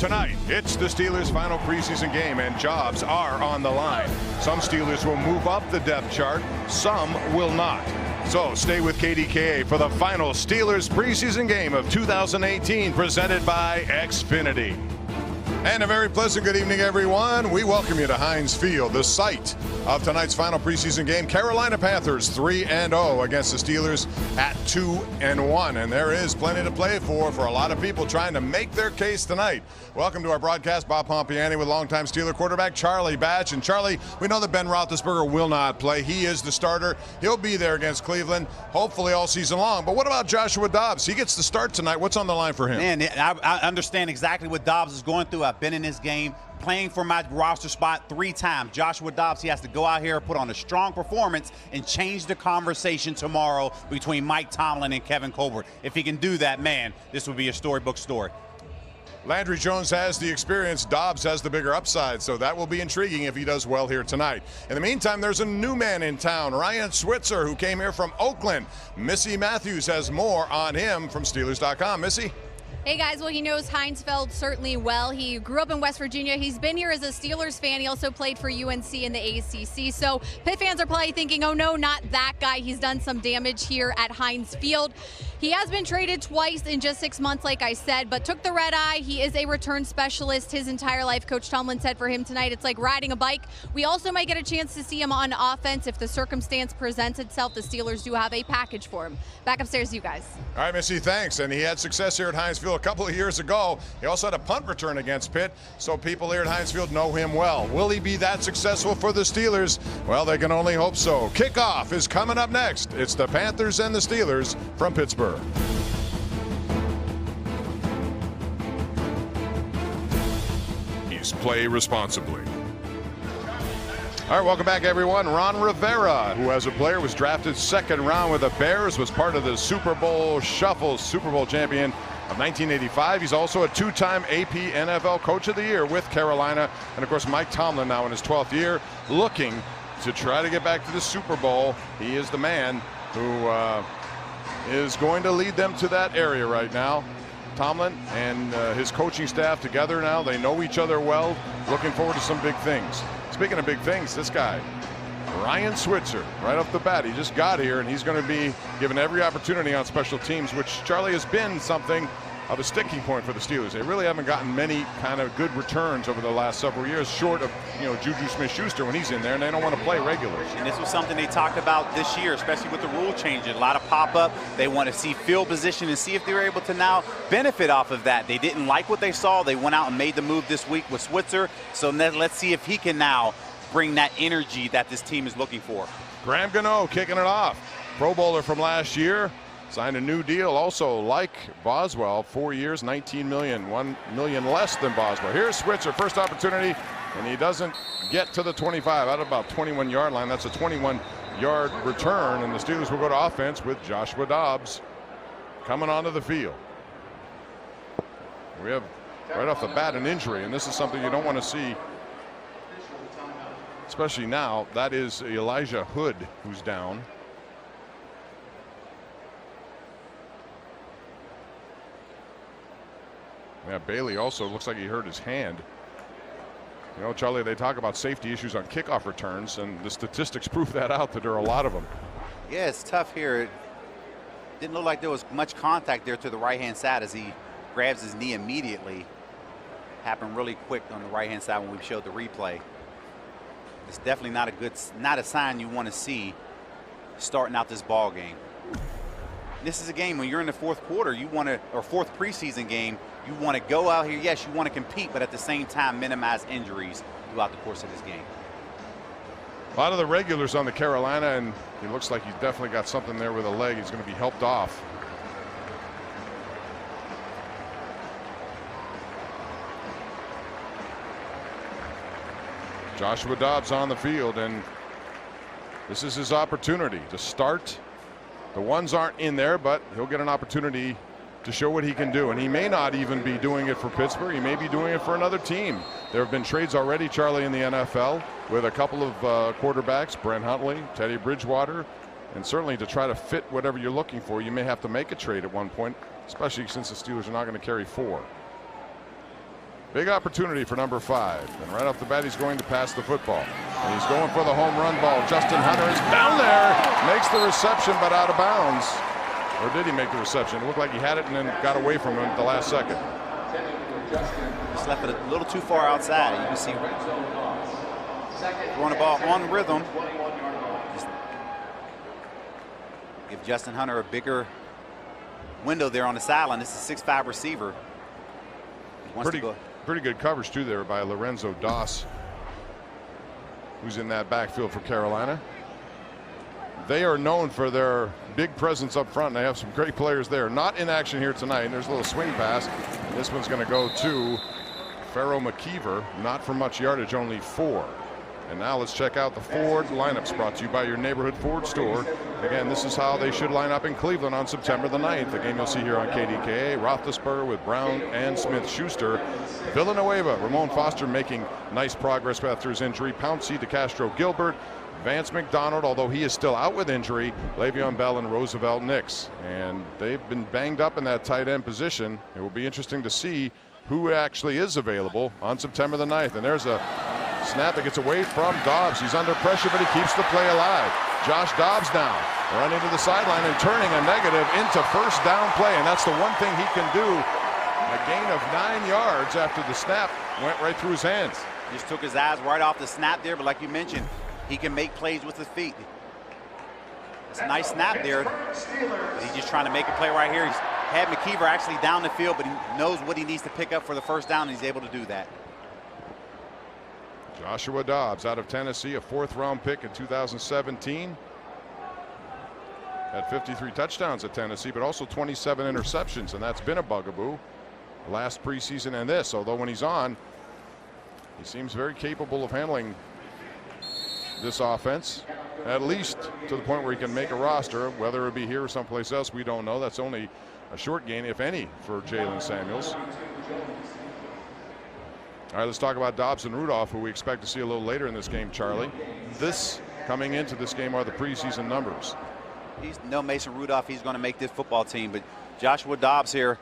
Tonight, it's the Steelers' final preseason game, and jobs are on the line. Some Steelers will move up the depth chart, some will not. So stay with KDKA for the final Steelers preseason game of 2018, presented by Xfinity. And a very pleasant good evening, everyone. We welcome you to Heinz Field, the site of tonight's final preseason game. Carolina Panthers 3-0 against the Steelers at 2-1. And there is plenty to play for a lot of people trying to make their case tonight. Welcome to our broadcast. Bob Pompiani with longtime Steeler quarterback Charlie Batch. And Charlie, we know that Ben Roethlisberger will not play. He is the starter. He'll be there against Cleveland, hopefully all season long. But what about Joshua Dobbs? He gets the start tonight. What's on the line for him? Man, I understand exactly what Dobbs is going through. I've been in this game, playing for my roster spot 3 times. Joshua Dobbs, he has to go out here, put on a strong performance, and change the conversation tomorrow between Mike Tomlin and Kevin Colbert. If he can do that, man, this would be a storybook story. Landry Jones has the experience. Dobbs has the bigger upside, so that will be intriguing if he does well here tonight. In the meantime, there's a new man in town, Ryan Switzer, who came here from Oakland. Missy Matthews has more on him from Steelers.com. Missy? Hey guys, well, he knows Heinz Field certainly well. He grew up in West Virginia. He's been here as a Steelers fan. He also played for UNC in the ACC. So Pitt fans are probably thinking, oh no, not that guy. He's done some damage here at Heinz Field. He has been traded twice in just 6 months, like I said, but took the red eye. He is a return specialist his entire life. Coach Tomlin said for him tonight, it's like riding a bike. We also might get a chance to see him on offense if the circumstance presents itself. The Steelers do have a package for him. Back upstairs to you guys. All right, Missy, thanks. And he had success here at Heinz Field a couple of years ago. He also had a punt return against Pitt, so people here at Heinz Field know him well. Will he be that successful for the Steelers? Well, they can only hope so. Kickoff is coming up next. It's the Panthers and the Steelers from Pittsburgh. Play responsibly. All right, welcome back, everyone. Ron Rivera, who as a player was drafted 2nd round with the Bears, was part of the Super Bowl Shuffle, Super Bowl champion of 1985. He's also a 2-time AP NFL Coach of the Year with Carolina. And, of course, Mike Tomlin now in his 12th year looking to try to get back to the Super Bowl. He is the man who is going to lead them to that area right now. Tomlin and his coaching staff together now. They know each other well. Looking forward to some big things. Speaking of big things, this guy, Ryan Switzer, right off the bat, he just got here, and he's going to be given every opportunity on special teams, which, Charlie, has been something of a sticking point for the Steelers. They really haven't gotten many kind of good returns over the last several years, short of, Juju Smith-Schuster when he's in there, and they don't want to play regulars. And this was something they talked about this year, especially with the rule change. A lot of pop-up. They want to see field position and see if they're able to now benefit off of that. They didn't like what they saw. They went out and made the move this week with Switzer. So let's see if he can now bring that energy that this team is looking for. Graham Gano kicking it off. Pro Bowler from last year. Signed a new deal also like Boswell, 4 years, $19 million, $1 million less than Boswell. Here's Switzer, first opportunity, and he doesn't get to the 25, out of about 21-yard line. That's a 21-yard return, and the Steelers will go to offense with Joshua Dobbs coming onto the field. We have right off the bat an injury, and this is something you don't want to see, especially now. That is Elijah Hood who's down. Yeah, Bailey also looks like he hurt his hand. Charlie, they talk about safety issues on kickoff returns, and the statistics prove that out, that there are a lot of them. Yeah, it's tough here. It didn't look like there was much contact there to the right-hand side as he grabs his knee immediately. Happened really quick on the right-hand side when we showed the replay. It's definitely not a sign you want to see starting out this ball game. This is a game when you're in the 4th quarter, or 4th preseason game, you want to go out here. Yes, you want to compete, but at the same time minimize injuries throughout the course of this game. A lot of the regulars on the Carolina, and he looks like he's definitely got something there with a leg. He's going to be helped off. Joshua Dobbs on the field, and this is his opportunity to start. The ones aren't in there, but he'll get an opportunity to show what he can do. And he may not even be doing it for Pittsburgh. He may be doing it for another team. There have been trades already, Charlie, in the NFL with a couple of quarterbacks, Brent Huntley, Teddy Bridgewater, and certainly to try to fit whatever you're looking for, you may have to make a trade at one point, especially since the Steelers are not going to carry 4. Big opportunity for number 5. And right off the bat, he's going to pass the football. And he's going for the home run ball. Justin Hunter is down there, makes the reception, but out of bounds. Or did he make the reception? It looked like he had it and then got away from him at the last second. Just left it a little too far outside. You can see throwing the ball on rhythm. Just give Justin Hunter a bigger window there on the sideline. This is a 6'5" receiver. Pretty good coverage too there by Lorenzo Doss, who's in that backfield for Carolina. They are known for their big presence up front, and they have some great players there. Not in action here tonight. And there's a little swing pass. And this one's going to go to Pharaoh McKeever, not for much yardage, only 4. And now let's check out the Ford lineups, brought to you by your neighborhood Ford store. Again, this is how they should line up in Cleveland on September the 9th. The game you'll see here on KDKA. Roethlisberger with Brown and Smith-Schuster. Villanueva, Ramon Foster making nice progress after his injury. Pouncey, DeCastro, Gilbert. Vance McDonald, although he is still out with injury. Le'Veon Bell and Roosevelt Nix. And they've been banged up in that tight end position. It will be interesting to see who actually is available on September the 9th. And there's a snap that gets away from Dobbs. He's under pressure, but he keeps the play alive. Josh Dobbs now running to the sideline and turning a negative into first down play. And that's the one thing he can do. A gain of 9 yards after the snap went right through his hands. Just took his eyes right off the snap there, but like you mentioned, he can make plays with his feet. It's a nice snap there. He's just trying to make a play right here. He's had McKeever actually down the field, but he knows what he needs to pick up for the first down, and he's able to do that. Joshua Dobbs out of Tennessee, a 4th-round pick in 2017. Had 53 touchdowns at Tennessee, but also 27 interceptions, and that's been a bugaboo last preseason and this. Although when he's on, he seems very capable of handling this offense, at least to the point where he can make a roster. Whether it be here or someplace else, we don't know. That's only a short gain, if any, for Jalen Samuels. All right, let's talk about Dobbs and Rudolph, who we expect to see a little later in this game, Charlie. This, coming into this game, are the preseason numbers. He's no Mason Rudolph. He's going to make this football team. But Joshua Dobbs here,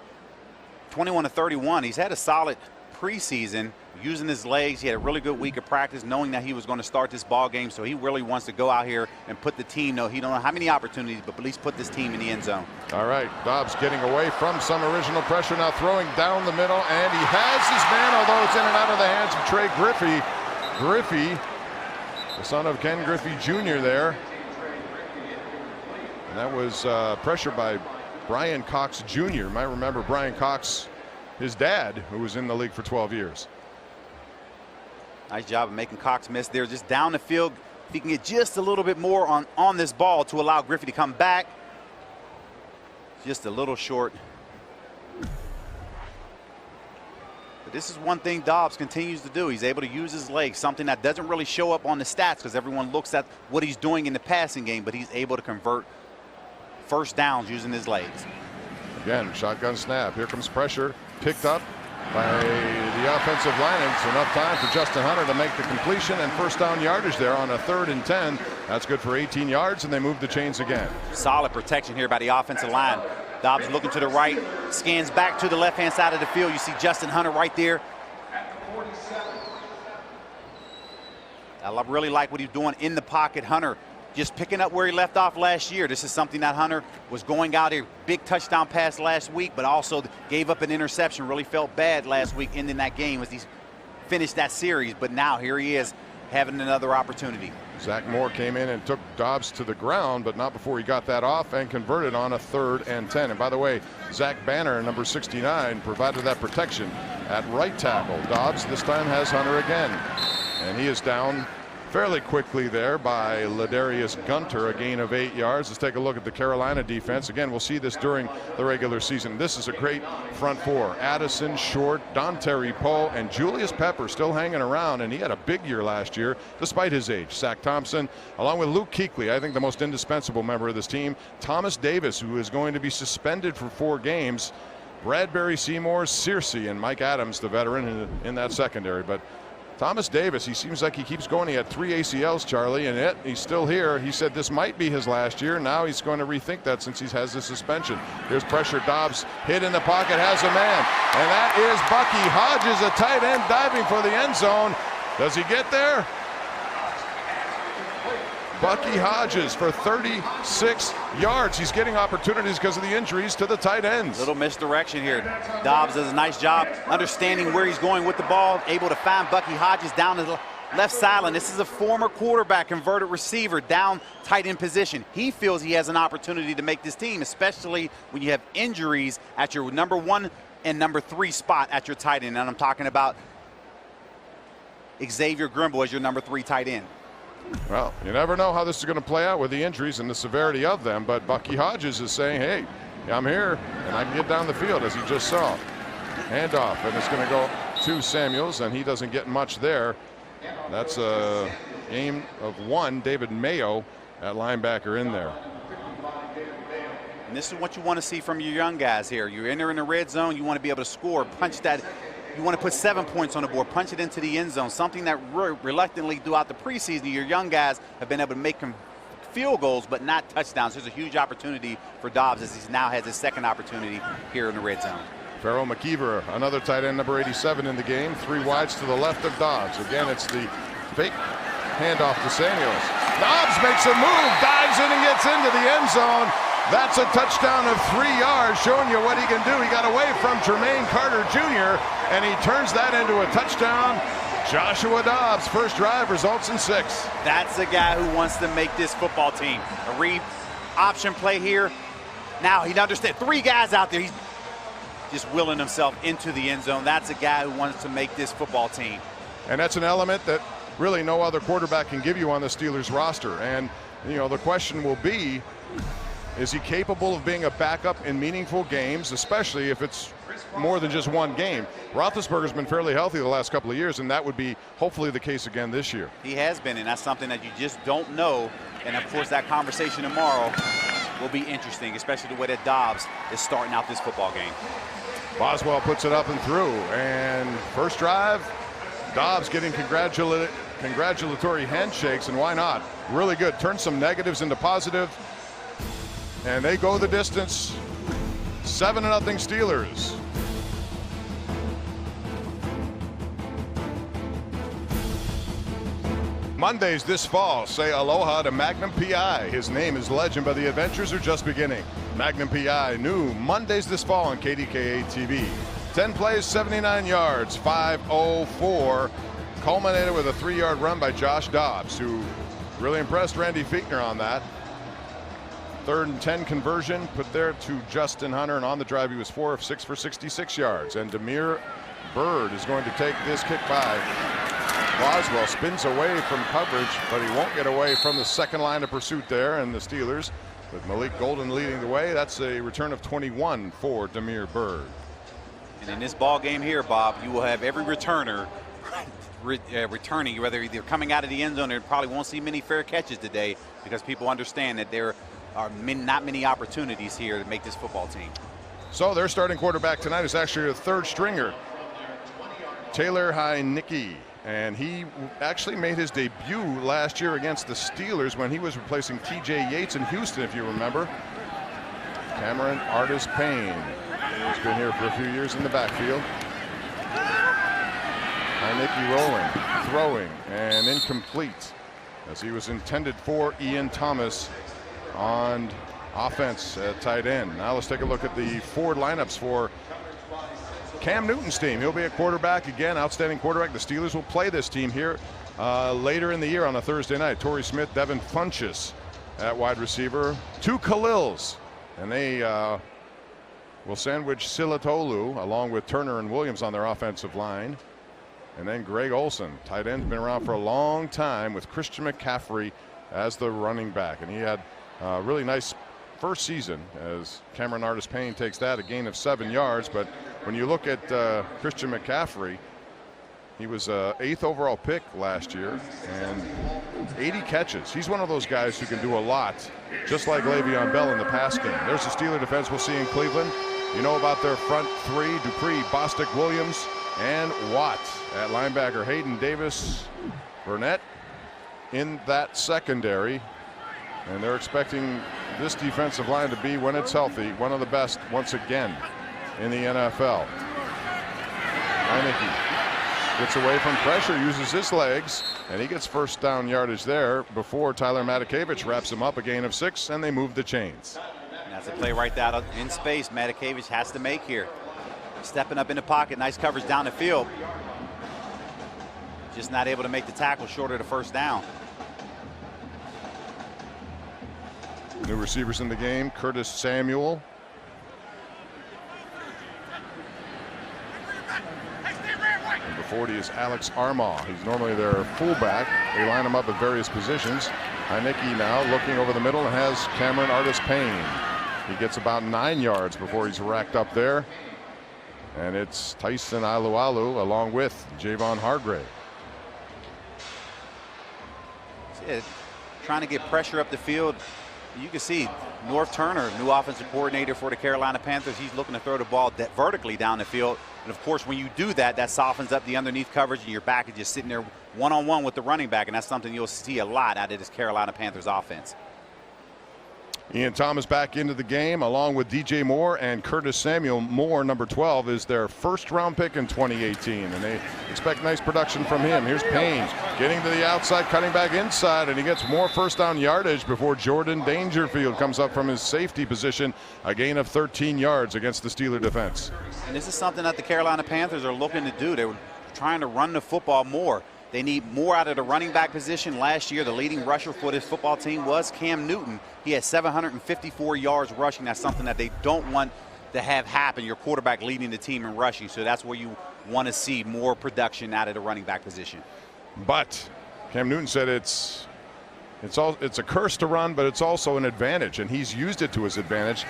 21 of 31. He's had a solid preseason using his legs. He had a really good week of practice, knowing that he was going to start this ball game. So he really wants to go out here and put the team. He don't know how many opportunities, but at least put this team in the end zone. All right, Dobbs getting away from some original pressure, now throwing down the middle, and he has his man, although it's in and out of the hands of Trey Griffey. Griffey, the son of Ken Griffey Jr. there. And that was pressure by Brian Cox Jr. You might remember Brian Cox, his dad, who was in the league for 12 years. Nice job of making Cox miss there. Just down the field. If he can get just a little bit more on this ball to allow Griffey to come back. Just a little short. But this is one thing Dobbs continues to do. He's able to use his legs, something that doesn't really show up on the stats because everyone looks at what he's doing in the passing game, but he's able to convert first downs using his legs. Again, shotgun snap. Here comes pressure. Picked up by the offensive line. It's enough time for Justin Hunter to make the completion and first down yardage there on a 3rd and 10. That's good for 18 yards, and they move the chains again. Solid protection here by the offensive line. Dobbs looking to the right, scans back to the left-hand side of the field. You see Justin Hunter right there. I really like what he's doing in the pocket. Hunter just picking up where he left off last year. This is something that Hunter was going out here. Big touchdown pass last week, but also gave up an interception. Really felt bad last week ending that game as he finished that series. But now here he is having another opportunity. Zach Moore came in and took Dobbs to the ground, but not before he got that off and converted on a 3rd and 10. And by the way, Zach Banner, number 69, provided that protection at right tackle. Dobbs this time has Hunter again, and he is down fairly quickly there by Ladarius Gunter, a gain of 8 yards. Let's take a look at the Carolina defense. Again, we'll see this during the regular season. This is a great front four. Addison, Short, Dontari Poe, and Julius Pepper still hanging around, and he had a big year last year despite his age. Zach Thompson, along with Luke Kuechly, I think the most indispensable member of this team. Thomas Davis, who is going to be suspended for 4 games. Bradbury, Seymour, Searcy, and Mike Adams, the veteran in that secondary. But Thomas Davis, he seems like he keeps going. He had 3 ACLs, Charlie, and yet he's still here. He said this might be his last year. Now he's going to rethink that since he has the suspension. Here's pressure. Dobbs hit in the pocket, has a man. And that is Bucky Hodges, a tight end, diving for the end zone. Does he get there? Bucky Hodges for 36 yards. He's getting opportunities because of the injuries to the tight ends. Little misdirection here. Dobbs does a nice job understanding where he's going with the ball, able to find Bucky Hodges down the left sideline. This is a former quarterback, converted receiver, down tight end position. He feels he has an opportunity to make this team, especially when you have injuries at your number 1 and number 3 spot at your tight end. And I'm talking about Xavier Grimble as your number 3 tight end. Well, you never know how this is going to play out with the injuries and the severity of them, but Bucky Hodges is saying, hey, I'm here, and I can get down the field, as you just saw. Handoff, and it's going to go to Samuels, and he doesn't get much there. That's a game of 1. David Mayo at linebacker in there. And this is what you want to see from your young guys here. You're in the red zone, you want to be able to score, punch that. You want to put 7 points on the board, punch it into the end zone, something that reluctantly throughout the preseason, your young guys have been able to make field goals, but not touchdowns. There's a huge opportunity for Dobbs as he now has his second opportunity here in the red zone. Farrell McKeever, another tight end, number 87 in the game. 3 wides to the left of Dobbs. Again, it's the fake handoff to Samuels. Dobbs makes a move, dives in and gets into the end zone. That's a touchdown of 3 yards, showing you what he can do. He got away from Jermaine Carter Jr., and he turns that into a touchdown. Joshua Dobbs, first drive, results in 6. That's a guy who wants to make this football team. A read option play here. Now he understands 3 guys out there. He's just willing himself into the end zone. That's a guy who wants to make this football team. And that's an element that really no other quarterback can give you on the Steelers roster. And, you know, the question will be, is he capable of being a backup in meaningful games, especially if it's more than just 1 game? Roethlisberger's been fairly healthy the last couple of years, and that would be hopefully the case again this year. He has been, and that's something that you just don't know. And, of course, that conversation tomorrow will be interesting, especially the way that Dobbs is starting out this football game. Boswell puts it up and through, and first drive, Dobbs getting congratulatory handshakes, and why not? Really good. Turn some negatives into positive. And they go the distance. 7-0 Steelers. Mondays this fall, say aloha to Magnum PI. His name is legend, but the adventures are just beginning. Magnum PI, new Mondays this fall on KDKA TV. 10 plays, 79 yards, 504. Culminated with a 3-yard run by Josh Dobbs, who really impressed Randy Fichtner on that. 3rd and 10 conversion put there to Justin Hunter, and on the drive he was 4 of 6 for 66 yards. And Demir Bird is going to take this kick by Boswell. Spins away from coverage, but he won't get away from the second line of pursuit there. And the Steelers, with Malik Golden leading the way, that's a return of 21 for Demir Bird. And in this ball game here, Bob, you will have every returner returning, whether they're coming out of the end zone, or probably won't see many fair catches today, because people understand that there are not many opportunities here to make this football team. So their starting quarterback tonight is actually a 3rd stringer, Taylor Heinicke, and he actually made his debut last year against the Steelers when he was replacing TJ Yates in Houston, if you remember. Cameron Artis Payne, who's been here for a few years in the backfield. Heinicke rolling, throwing, and incomplete, as he was intended for Ian Thomas on offense at tight end. Now let's take a look at the forward lineups for Cam Newton's team. He'll be a quarterback again, outstanding quarterback. The Steelers will play this team here later in the year on a Thursday night. Torrey Smith, Devin Funchess at wide receiver. 2 Khalils, and they will sandwich Silatolu along with Turner and Williams on their offensive line. And then Greg Olson, tight end's been around for a long time, with Christian McCaffrey as the running back. And he had a really nice first season as Cameron Artis Payne takes that, a gain of 7 yards. But when you look at Christian McCaffrey, he was an 8th overall pick last year and 80 catches. He's one of those guys who can do a lot, just like Le'Veon Bell in the pass game. There's the Steeler defense we'll see in Cleveland. You know about their front 3, Dupree, Bostic, Williams. and Watt. At linebacker, Hayden Davis, Burnett in that secondary. And they're expecting this defensive line to be, when it's healthy, one of the best once again in the NFL. Heineke gets away from pressure, uses his legs, and he gets first down yardage there before Tyler Matakevich wraps him up, a gain of 6, and they move the chains. And that's a play right there in space Matakevich has to make here. Stepping up in the pocket, nice coverage down the field. Just not able to make the tackle short of the first down. New receivers in the game, Curtis Samuel. Number 40 is Alex Armah. He's normally their fullback. They line him up at various positions. Heineke now looking over the middle and has Cameron Artis-Payne. He gets about 9 yards before he's racked up there. And it's Tyson Alualu along with Javon Hargrave. Trying to get pressure up the field. You can see Norv Turner, new offensive coordinator for the Carolina Panthers. He's looking to throw the ball vertically down the field. And of course, when you do that, that softens up the underneath coverage, and your back is just sitting there one-on-one with the running back. And that's something you'll see a lot out of this Carolina Panthers offense. Ian Thomas back into the game along with DJ Moore and Curtis Samuel. Moore, number 12, is their first-round pick in 2018, and they expect nice production from him. Here's Payne getting to the outside, cutting back inside, and he gets more first-down yardage before Jordan Dangerfield comes up from his safety position, a gain of 13 yards against the Steeler defense. And this is something that the Carolina Panthers are looking to do. They were trying to run the football more. They need more out of the running back position. Last year, the leading rusher for this football team was Cam Newton. He had 754 yards rushing. That's something that they don't want to have happen. Your quarterback leading the team in rushing. So that's where you want to see more production out of the running back position. But Cam Newton said it's a curse to run, but it's also an advantage, and he's used it to his advantage.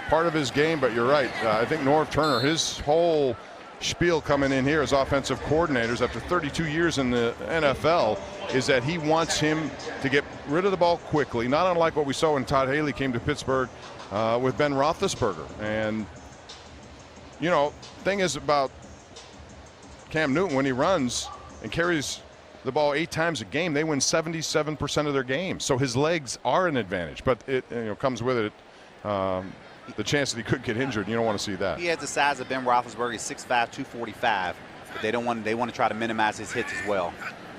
Part of his game, but you're right. I think Norv Turner, his whole spiel coming in here as offensive coordinators after 32 years in the NFL is that he wants him to get rid of the ball quickly, not unlike what we saw when Todd Haley came to Pittsburgh with Ben Roethlisberger. And, you know, thing is about Cam Newton, when he runs and carries the ball 8 times a game, they win 77% of their games. So his legs are an advantage, but it comes with it the chance that he could get injured. You don't want to see that. He has the size of Ben Roethlisberger. He's 6'5", 245, but they want to try to minimize his hits as well.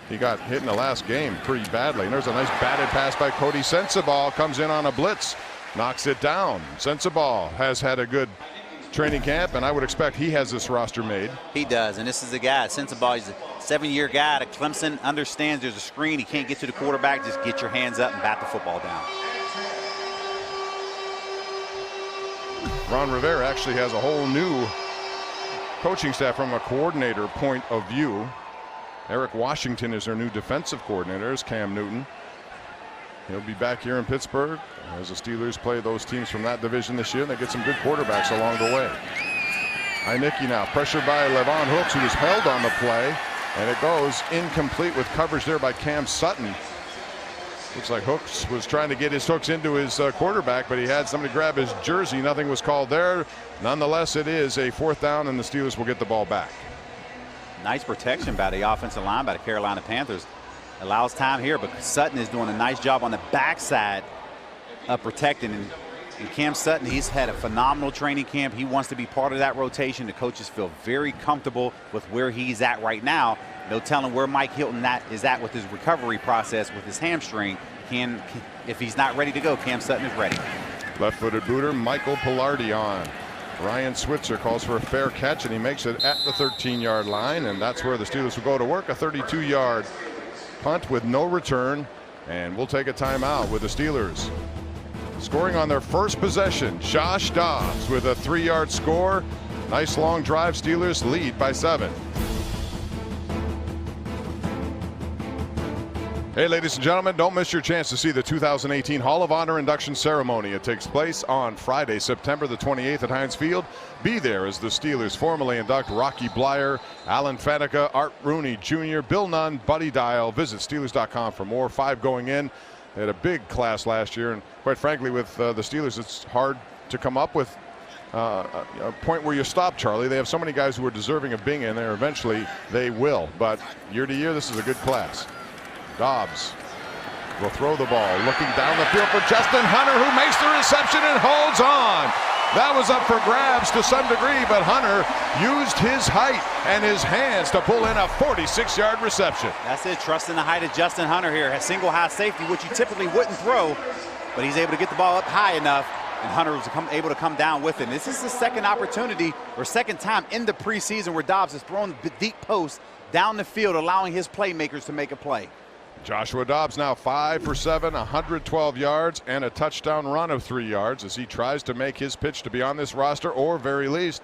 He got hit in the last game pretty badly. And there's a nice batted pass by Cody Sensabaugh. Comes in on a blitz, knocks it down. Sensabaugh has had a good training camp, and I would expect he has this roster made. He does, and this is a guy, Sensabaugh, he's a 7-year guy at Clemson, understands there's a screen. He can't get to the quarterback. Just get your hands up and bat the football down. Ron Rivera actually has a whole new coaching staff from a coordinator point of view. Eric Washington is their new defensive coordinator. Is Cam Newton. He'll be back here in Pittsburgh as the Steelers play those teams from that division this year, and they get some good quarterbacks along the way. Heineke now pressured by Levon Hooks, who was held on the play, and it goes incomplete with coverage there by Cam Sutton. Looks like Hooks was trying to get his hooks into his quarterback, but he had somebody grab his jersey. Nothing was called there. Nonetheless, it is a 4th down, and the Steelers will get the ball back. Nice protection by the offensive line by the Carolina Panthers. Allows time here, but Sutton is doing a nice job on the backside of protecting. And Cam Sutton, he's had a phenomenal training camp. He wants to be part of that rotation. The coaches feel very comfortable with where he's at right now. No telling where Mike Hilton is at with his recovery process with his hamstring. If he's not ready to go, Cam Sutton is ready. Left-footed booter Michael Pilardi on. Ryan Switzer calls for a fair catch, and he makes it at the 13-yard line, and that's where the Steelers will go to work. A 32-yard punt with no return, and we'll take a timeout with the Steelers scoring on their first possession. Josh Dobbs with a 3-yard score. Nice long drive. Steelers lead by 7. Hey, ladies and gentlemen, don't miss your chance to see the 2018 Hall of Honor induction ceremony. It takes place on Friday, September the 28th at Heinz Field. Be there as the Steelers formally induct Rocky Blyer, Alan Faneca, Art Rooney Jr., Bill Nunn, Buddy Dial. Visit Steelers.com for more. 5 going in. They had a big class last year, and quite frankly, with the Steelers, it's hard to come up with a point where you stop, Charlie. They have so many guys who are deserving of being in there. Eventually, they will. But year to year, this is a good class. Dobbs will throw the ball, looking down the field for Justin Hunter, who makes the reception and holds on. That was up for grabs to some degree, but Hunter used his height and his hands to pull in a 46-yard reception. That's it, trusting the height of Justin Hunter here. Has single high safety, which you typically wouldn't throw, but he's able to get the ball up high enough, and Hunter was able to come down with it. And this is the second opportunity, or second time in the preseason where Dobbs has thrown the deep post down the field, allowing his playmakers to make a play. Joshua Dobbs now 5 for 7, 112 yards, and a touchdown run of 3 yards as he tries to make his pitch to be on this roster, or very least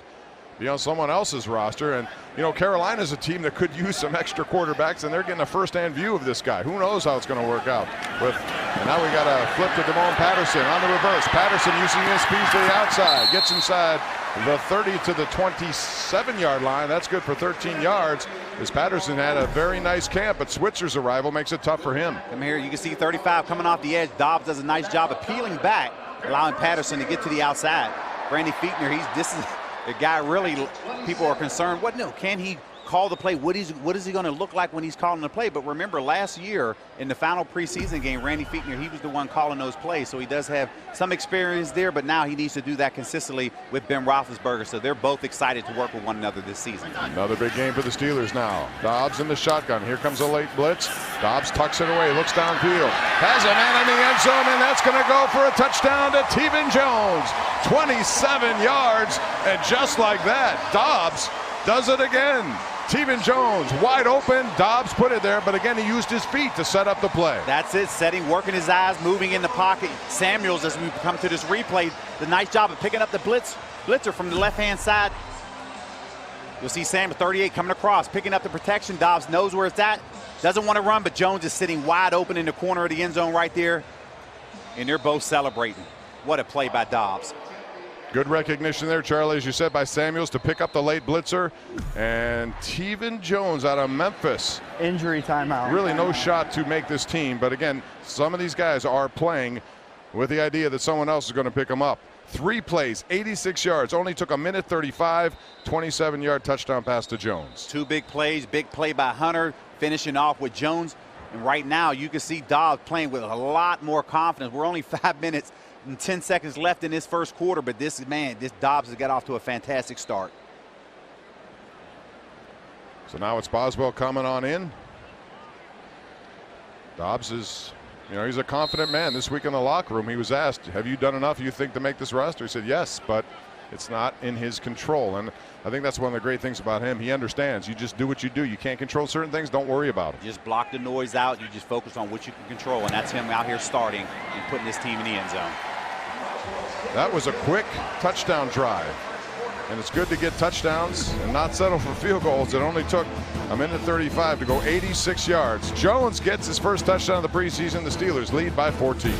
be on someone else's roster. And you know, Carolina's a team that could use some extra quarterbacks, and they're getting a first-hand view of this guy. Who knows how it's going to work out? And now we got a flip to Damone Patterson on the reverse. Patterson using his speed to the outside, gets inside the 30 to the 27-yard line. That's good for 13 yards. As Patterson had a very nice camp, but Switzer's arrival makes it tough for him. Come here, you can see 35 coming off the edge. Dobbs does a nice job of peeling back, allowing Patterson to get to the outside. Randy Fichtner, this is the guy really people are concerned. Can he call the play? What is he going to look like when he's calling the play? But remember, last year in the final preseason game, Randy Fichtner, he was the one calling those plays, so he does have some experience there, but now he needs to do that consistently with Ben Roethlisberger, so they're both excited to work with one another this season. Another big game for the Steelers now. Dobbs in the shotgun. Here comes a late blitz. Dobbs tucks it away, looks downfield, has a man in the end zone, and that's going to go for a touchdown to Tevin Jones. 27 yards, and just like that, Dobbs does it again. Tevin Jones wide open. Dobbs put it there, but again, he used his feet to set up the play. That's it, working his eyes, moving in the pocket. Samuels, as we come to this replay, the nice job of picking up the blitzer from the left-hand side. You'll see Sam 38 coming across, picking up the protection. Dobbs knows where it's at, doesn't want to run, but Jones is sitting wide open in the corner of the end zone right there, and they're both celebrating. What a play by Dobbs. Good recognition there, Charlie, as you said, by Samuels to pick up the late blitzer. And Tevin Jones out of Memphis. Injury timeout. Really no shot to make this team. But again, some of these guys are playing with the idea that someone else is going to pick them up. 3 plays, 86 yards. Only took a minute 35. 27-yard touchdown pass to Jones. 2 big plays, big play by Hunter, finishing off with Jones. And right now you can see Dobbs playing with a lot more confidence. We're only 5 minutes and 10 seconds left in this first quarter, but this Dobbs has got off to a fantastic start. So now it's Boswell coming on in. Dobbs is, he's a confident man. This week in the locker room, he was asked, have you done enough, you think, to make this roster? He said yes, but it's not in his control. And I think that's one of the great things about him. He understands. You just do what you do. You can't control certain things. Don't worry about it. Just block the noise out. You just focus on what you can control, and that's him out here starting and putting this team in the end zone. That was a quick touchdown drive. And it's good to get touchdowns and not settle for field goals. It only took a minute 35 to go 86 yards. Jones gets his first touchdown of the preseason. The Steelers lead by 14.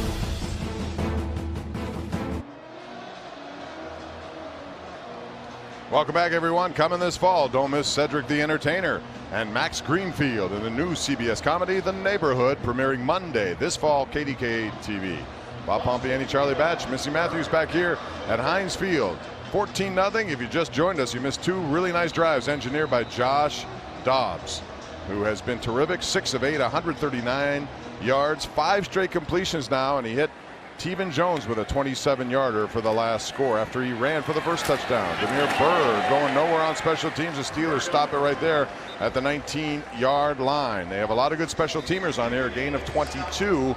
Welcome back, everyone. Coming this fall, don't miss Cedric the Entertainer and Max Greenfield in the new CBS comedy, The Neighborhood, premiering Monday this fall, KDK TV. Bob Pompiani, Charlie Batch, Missy Matthews back here at Heinz Field. 14-0. If you just joined us, you missed 2 really nice drives engineered by Josh Dobbs, who has been terrific. 6 of 8, 139 yards, 5 straight completions now, and he hit Tevin Jones with a 27-yarder for the last score after he ran for the first touchdown. Demir Bird going nowhere on special teams. The Steelers stop it right there at the 19-yard line. They have a lot of good special teamers on here. A gain of 22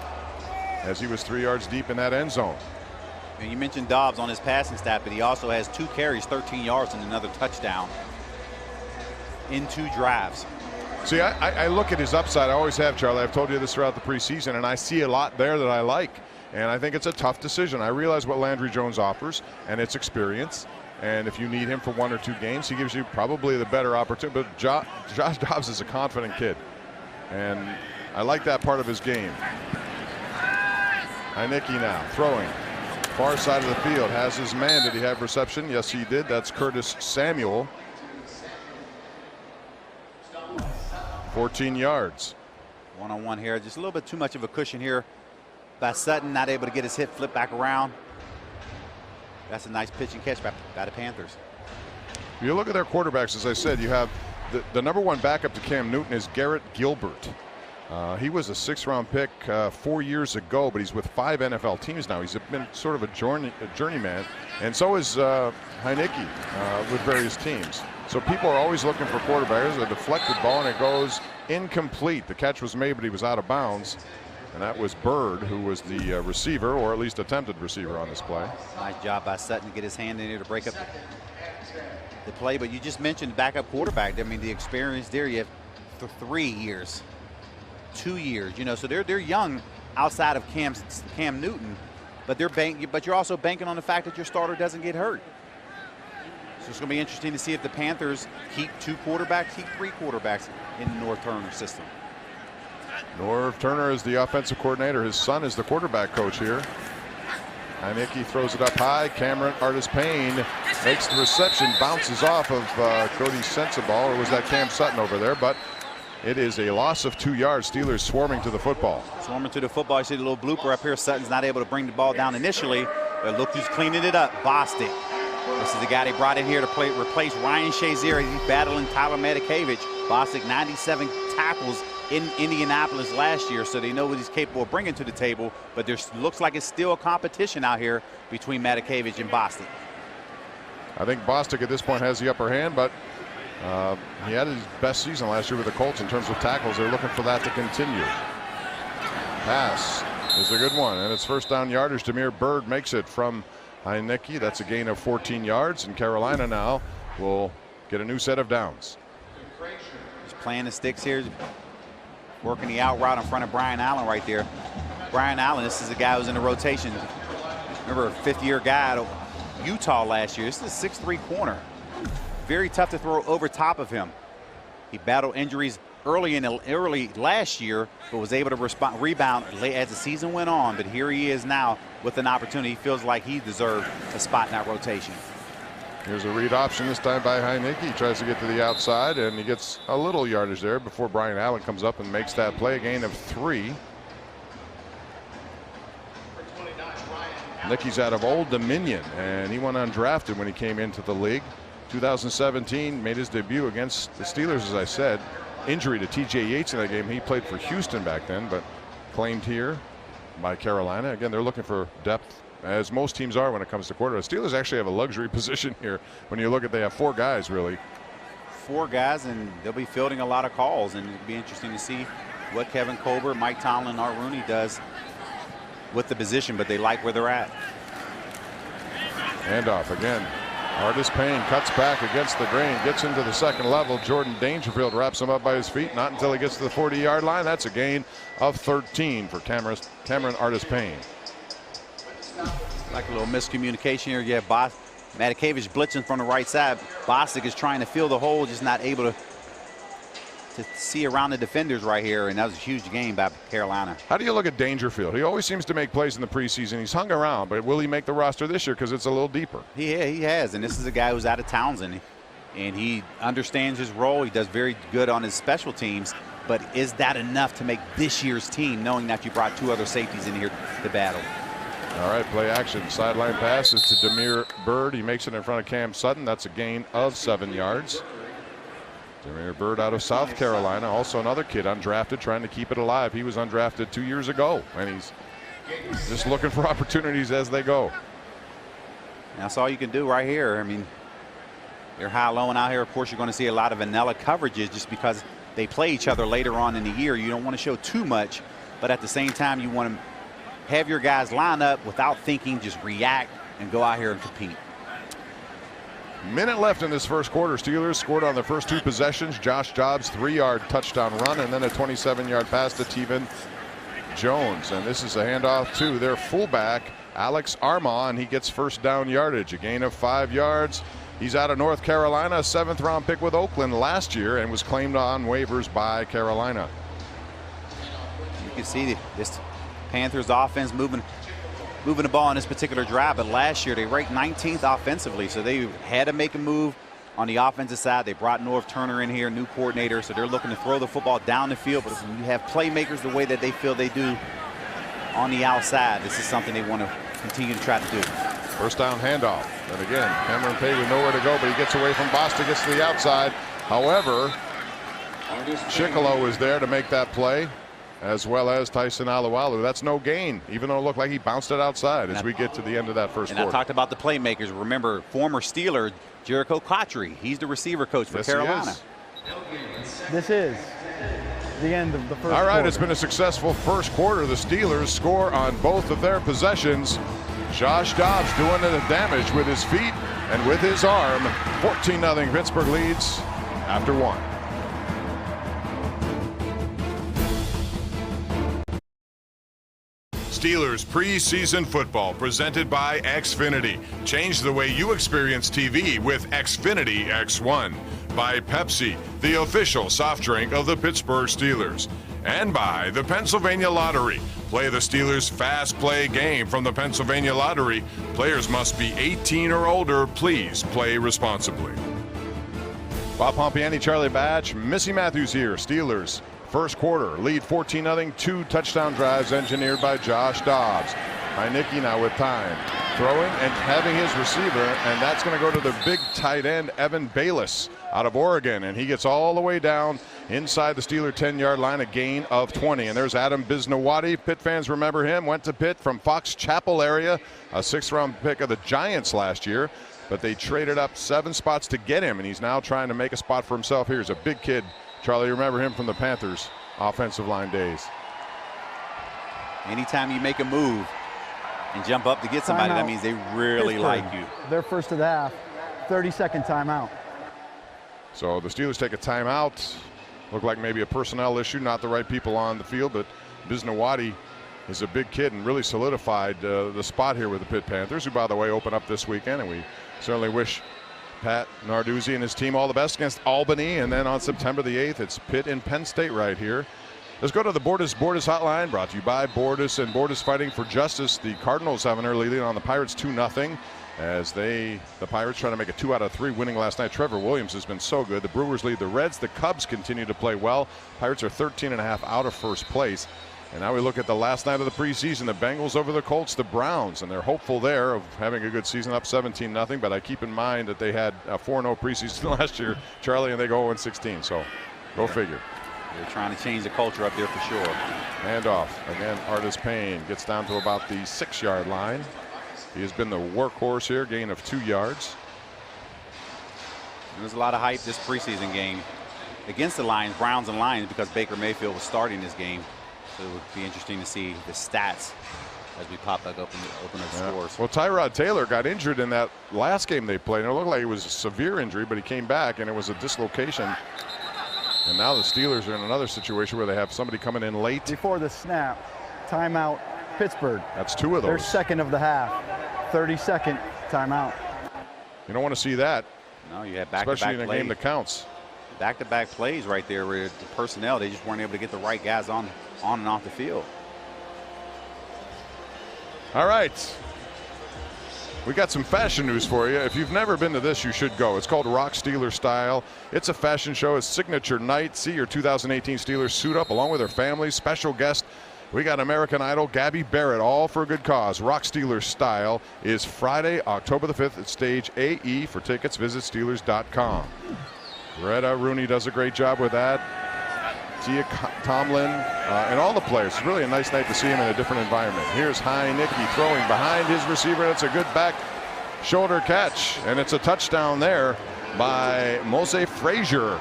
as he was 3 yards deep in that end zone. And you mentioned Dobbs on his passing stat, but he also has 2 carries, 13 yards, and another touchdown in 2 drives. See, I look at his upside. I always have, Charlie. I've told you this throughout the preseason, and I see a lot there that I like. And I think it's a tough decision. I realize what Landry Jones offers, and it's experience. And if you need him for 1 or 2 games, he gives you probably the better opportunity. But Josh Dobbs is a confident kid, and I like that part of his game. Heinicke now throwing. Far side of the field, has his man. Did he have reception? Yes, he did. That's Curtis Samuel. 14 yards. One-on-one here. Just a little bit too much of a cushion here by Sutton. Not able to get his hip flipped back around. That's a nice pitch and catch by the Panthers. If you look at their quarterbacks, as I said, you have the number one backup to Cam Newton is Garrett Gilbert. He was a 6th-round pick 4 years ago, but he's with 5 NFL teams now. He's been sort of a journeyman, and so is Heineke with various teams. So people are always looking for quarterbacks. A deflected ball, and it goes incomplete. The catch was made, but he was out of bounds. And that was Bird, who was the receiver, or at least attempted receiver on this play. Nice job by Sutton to get his hand in there to break up the play. But you just mentioned backup quarterback. I mean, the experience there, you have 3 years, 2 years. You know, so they're young outside of Cam Newton, but you're also banking on the fact that your starter doesn't get hurt. So it's going to be interesting to see if the Panthers keep 2 quarterbacks, keep 3 quarterbacks in the North Turner system. Norv Turner is the offensive coordinator. His son is the quarterback coach here. Heineke throws it up high. Cameron Artis-Payne makes the reception, bounces off of Cody Sensabaugh, or was that Cam Sutton over there? But it is a loss of 2 yards. Steelers swarming to the football. Swarming to the football. You see the little blooper up here. Sutton's not able to bring the ball down initially, but look who's cleaning it up. Bostic. This is the guy they brought in here to replace Ryan Shazier. He's battling Tyler Matakevich. Bostic, 97 tackles in Indianapolis last year, so they know what he's capable of bringing to the table. But there looks like it's still a competition out here between Matakevich and Bostic. I think Bostic at this point has the upper hand, but he had his best season last year with the Colts in terms of tackles. They're looking for that to continue. Pass is a good one, and it's first down yardage. Demir Bird makes it from Heineke. That's a gain of 14 yards, and Carolina now will get a new set of downs. Just playing the sticks here, working the out route in front of Brian Allen right there. Brian Allen, this is a guy who's in the rotation. Remember, a 5th-year guy out of Utah last year. This is a 6'3" corner. Very tough to throw over top of him. He battled injuries early last year, but was able to rebound as the season went on. But here he is now with an opportunity. He feels like he deserved a spot in that rotation. Here's a read option this time by Heineke. He tries to get to the outside, and he gets a little yardage there before Brian Allen comes up and makes that play. A gain of 3. Nicky's out of Old Dominion, and he went undrafted when he came into the league. 2017, made his debut against the Steelers, as I said. Injury to TJ Yates in that game. He played for Houston back then, but claimed here by Carolina. Again, they're looking for depth, as most teams are when it comes to quarterbacks. Steelers actually have a luxury position here. When you look at, they have 4 guys, really. 4 guys, and they'll be fielding a lot of calls, and it'll be interesting to see what Kevin Colbert, Mike Tomlin, and Art Rooney does with the position, but they like where they're at. Handoff again. Artis-Payne cuts back against the grain, gets into the second level. Jordan Dangerfield wraps him up by his feet. Not until he gets to the 40-yard line. That's a gain of 13 for Cameron Artis-Payne. Like a little miscommunication here. Yeah, Matakevich blitzing from the right side. Bostic is trying to fill the hole, just not able to see around the defenders right here, and that was a huge game by Carolina. How do you look at Dangerfield? He always seems to make plays in the preseason. He's hung around, but will he make the roster this year because it's a little deeper? He has, and this is a guy who's out of Townsend, and he understands his role. He does very good on his special teams, but is that enough to make this year's team, knowing that you brought 2 other safeties in here to battle? All right, play action. Sideline passes to Demir Bird. He makes it in front of Cam Sutton. That's a gain of 7 yards. Demir Bird out of South Carolina, also another kid undrafted, trying to keep it alive. He was undrafted 2 years ago, and he's just looking for opportunities as they go. That's all you can do right here. I mean, they're high-low out here. Of course, you're going to see a lot of vanilla coverages just because they play each other later on in the year. You don't want to show too much, but at the same time, you want to have your guys line up without thinking, just react and go out here and compete. Minute left in this first quarter. Steelers scored on their first 2 possessions. Josh Dobbs' 3-yard touchdown run, and then a 27-yard pass to Tevin Jones. And this is a handoff to their fullback, Alex Armah, and he gets first down yardage. A gain of 5 yards. He's out of North Carolina, a 7th-round pick with Oakland last year, and was claimed on waivers by Carolina. You can see this Panthers offense moving the ball in this particular drive, but last year they ranked 19th offensively, so they had to make a move on the offensive side. They brought Norv Turner in here, new coordinator, so they're looking to throw the football down the field. But when you have playmakers the way that they feel they do on the outside, this is something they want to continue to try to do. First down handoff. And again, Cameron Pay with nowhere to go, but he gets away from Boston, gets to the outside. However, Chicolo is there to make that play, as well as Tyson Alualu. That's no gain, even though it looked like he bounced it outside as we get to the end of that first quarter. I talked about the playmakers. Remember, former Steeler Jericho Cotchery. He's the receiver coach for Carolina. This is the end of the first All right, quarter. it's been a successful first quarter. The Steelers score on both of their possessions. Josh Dobbs doing the damage with his feet and with his arm. 14-0 Pittsburgh leads after 1. Steelers preseason football presented by Xfinity. Change the way you experience TV with Xfinity X1. By Pepsi, the official soft drink of the Pittsburgh Steelers. And by the Pennsylvania Lottery. Play the Steelers Fast Play game from the Pennsylvania Lottery. Players must be 18 or older. Please play responsibly. Bob Pompiani, Charlie Batch, Missy Matthews here. Steelers first quarter lead 14-0. 2 touchdown drives engineered by Josh Dobbs. Heineke now with time. Throwing and having his receiver, and that's going to go to the big tight end, Evan Bayless, out of Oregon. And he gets all the way down inside the Steeler 10-yard line, a gain of 20. And there's Adam Bisnawadi. Pitt fans remember him. Went to Pitt from Fox Chapel area, a 6th-round pick of the Giants last year. But they traded up 7 spots to get him, and he's now trying to make a spot for himself here. He's a big kid. Charlie, you remember him from the Panthers offensive line days. Anytime you make a move and jump up to get somebody, that means they really like you. Their first of the half, 30-second timeout. So the Steelers take a timeout. Looked like maybe a personnel issue, not the right people on the field, but Bisnawadi is a big kid and really solidified the spot here with the Pitt Panthers, who, by the way, open up this weekend, and we certainly wish Pat Narduzzi and his team all the best against Albany. And then on September the 8th, it's Pitt and Penn State right here. Let's go to the Bordis hotline, brought to you by Bordis and Bordis Fighting for Justice. The Cardinals have an early lead on the Pirates 2-0 as the Pirates trying to make a 2 out of 3 winning last night. Trevor Williams has been so good. The Brewers lead the Reds. The Cubs continue to play well. Pirates are 13.5 out of first place. And now we look at the last night of the preseason, the Bengals over the Colts, the Browns, and they're hopeful there of having a good season, up 17-0. But I keep in mind that they had a 4-0 preseason last year, Charlie, and they go 0-16. So go figure. They're trying to change the culture up there for sure. Handoff. Again, Artis Payne gets down to about the 6-yard line. He has been the workhorse here, gain of 2 yards. There's a lot of hype this preseason game against the Lions, Browns and Lions, because Baker Mayfield was starting this game. So it would be interesting to see the stats as we pop back up and open up scores. Well, Tyrod Taylor got injured in that last game they played. And it looked like it was a severe injury, but he came back and it was a dislocation. And now the Steelers are in another situation where they have somebody coming in late. Before the snap, timeout, Pittsburgh. That's 2 of those. Their second of the half, 30-second timeout. You don't want to see that. No, you have back-to-back especially in a plays. game that counts. Back-to-back plays right there where the personnel, they just weren't able to get the right guys on and off the field. All right. We got some fashion news for you. If you've never been to this, you should go. It's called Rock Steeler Style. It's a fashion show. It's signature night. See your 2018 Steelers suit up along with their families. Special guest, we got American Idol Gabby Barrett, all for a good cause. Rock Steelers Style is Friday, October the 5th at Stage AE. For tickets, visit Steelers.com. Greta Rooney does a great job with that. Tia Tomlin and all the players. It's really a nice night to see him in a different environment. Here's Heineke throwing behind his receiver. It's a good back shoulder catch, and it's a touchdown there by Mose Frazier.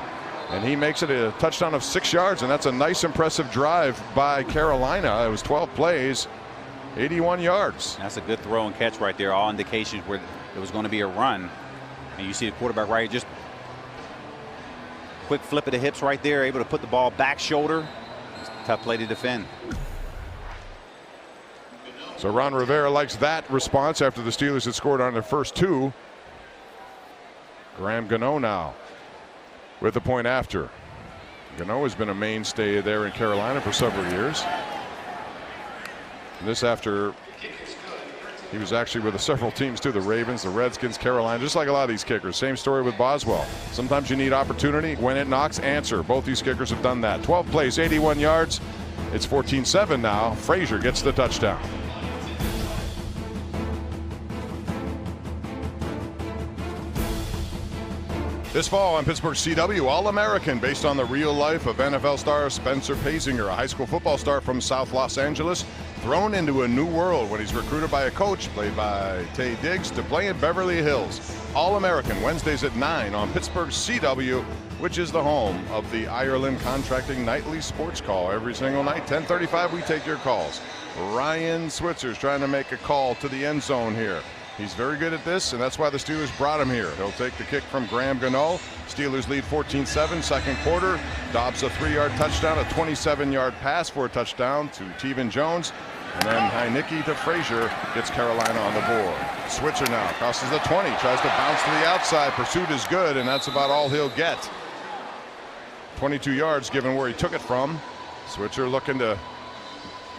And he makes it a touchdown of 6 yards, and that's a nice, impressive drive by Carolina. It was 12 plays, 81 yards. That's a good throw and catch right there. All indications where it was going to be a run. And you see the quarterback right, just quick flip of the hips right there, able to put the ball back shoulder. It's a tough play to defend. So Ron Rivera likes that response after the Steelers had scored on their first 2. Graham Gano now with the point after. Gano has been a mainstay there in Carolina for several years. And this after he was actually with several teams too, the Ravens, the Redskins, Carolina, just like a lot of these kickers. Same story with Boswell. Sometimes you need opportunity. When it knocks, answer. Both these kickers have done that. 12 plays, 81 yards. It's 14-7 now. Frazier gets the touchdown. This fall on Pittsburgh CW, All-American based on the real life of NFL star Spencer Pasinger, a high school football star from South Los Angeles, thrown into a new world when he's recruited by a coach played by Taye Diggs to play in Beverly Hills. All-American Wednesdays at 9 on Pittsburgh CW, which is the home of the Ireland Contracting Nightly Sports Call. Every single night, 10:35, we take your calls. Ryan Switzer's trying to make a call to the end zone here. He's very good at this, and that's why the Steelers brought him here. He'll take the kick from Graham Gano. Steelers lead 14-7, second quarter. Dobbs a 3-yard touchdown, a 27-yard pass for a touchdown to Teven Jones. And then Heineke to Frazier gets Carolina on the board. Switzer now crosses the 20, tries to bounce to the outside. Pursuit is good, and that's about all he'll get. 22 yards given where he took it from. Switzer looking to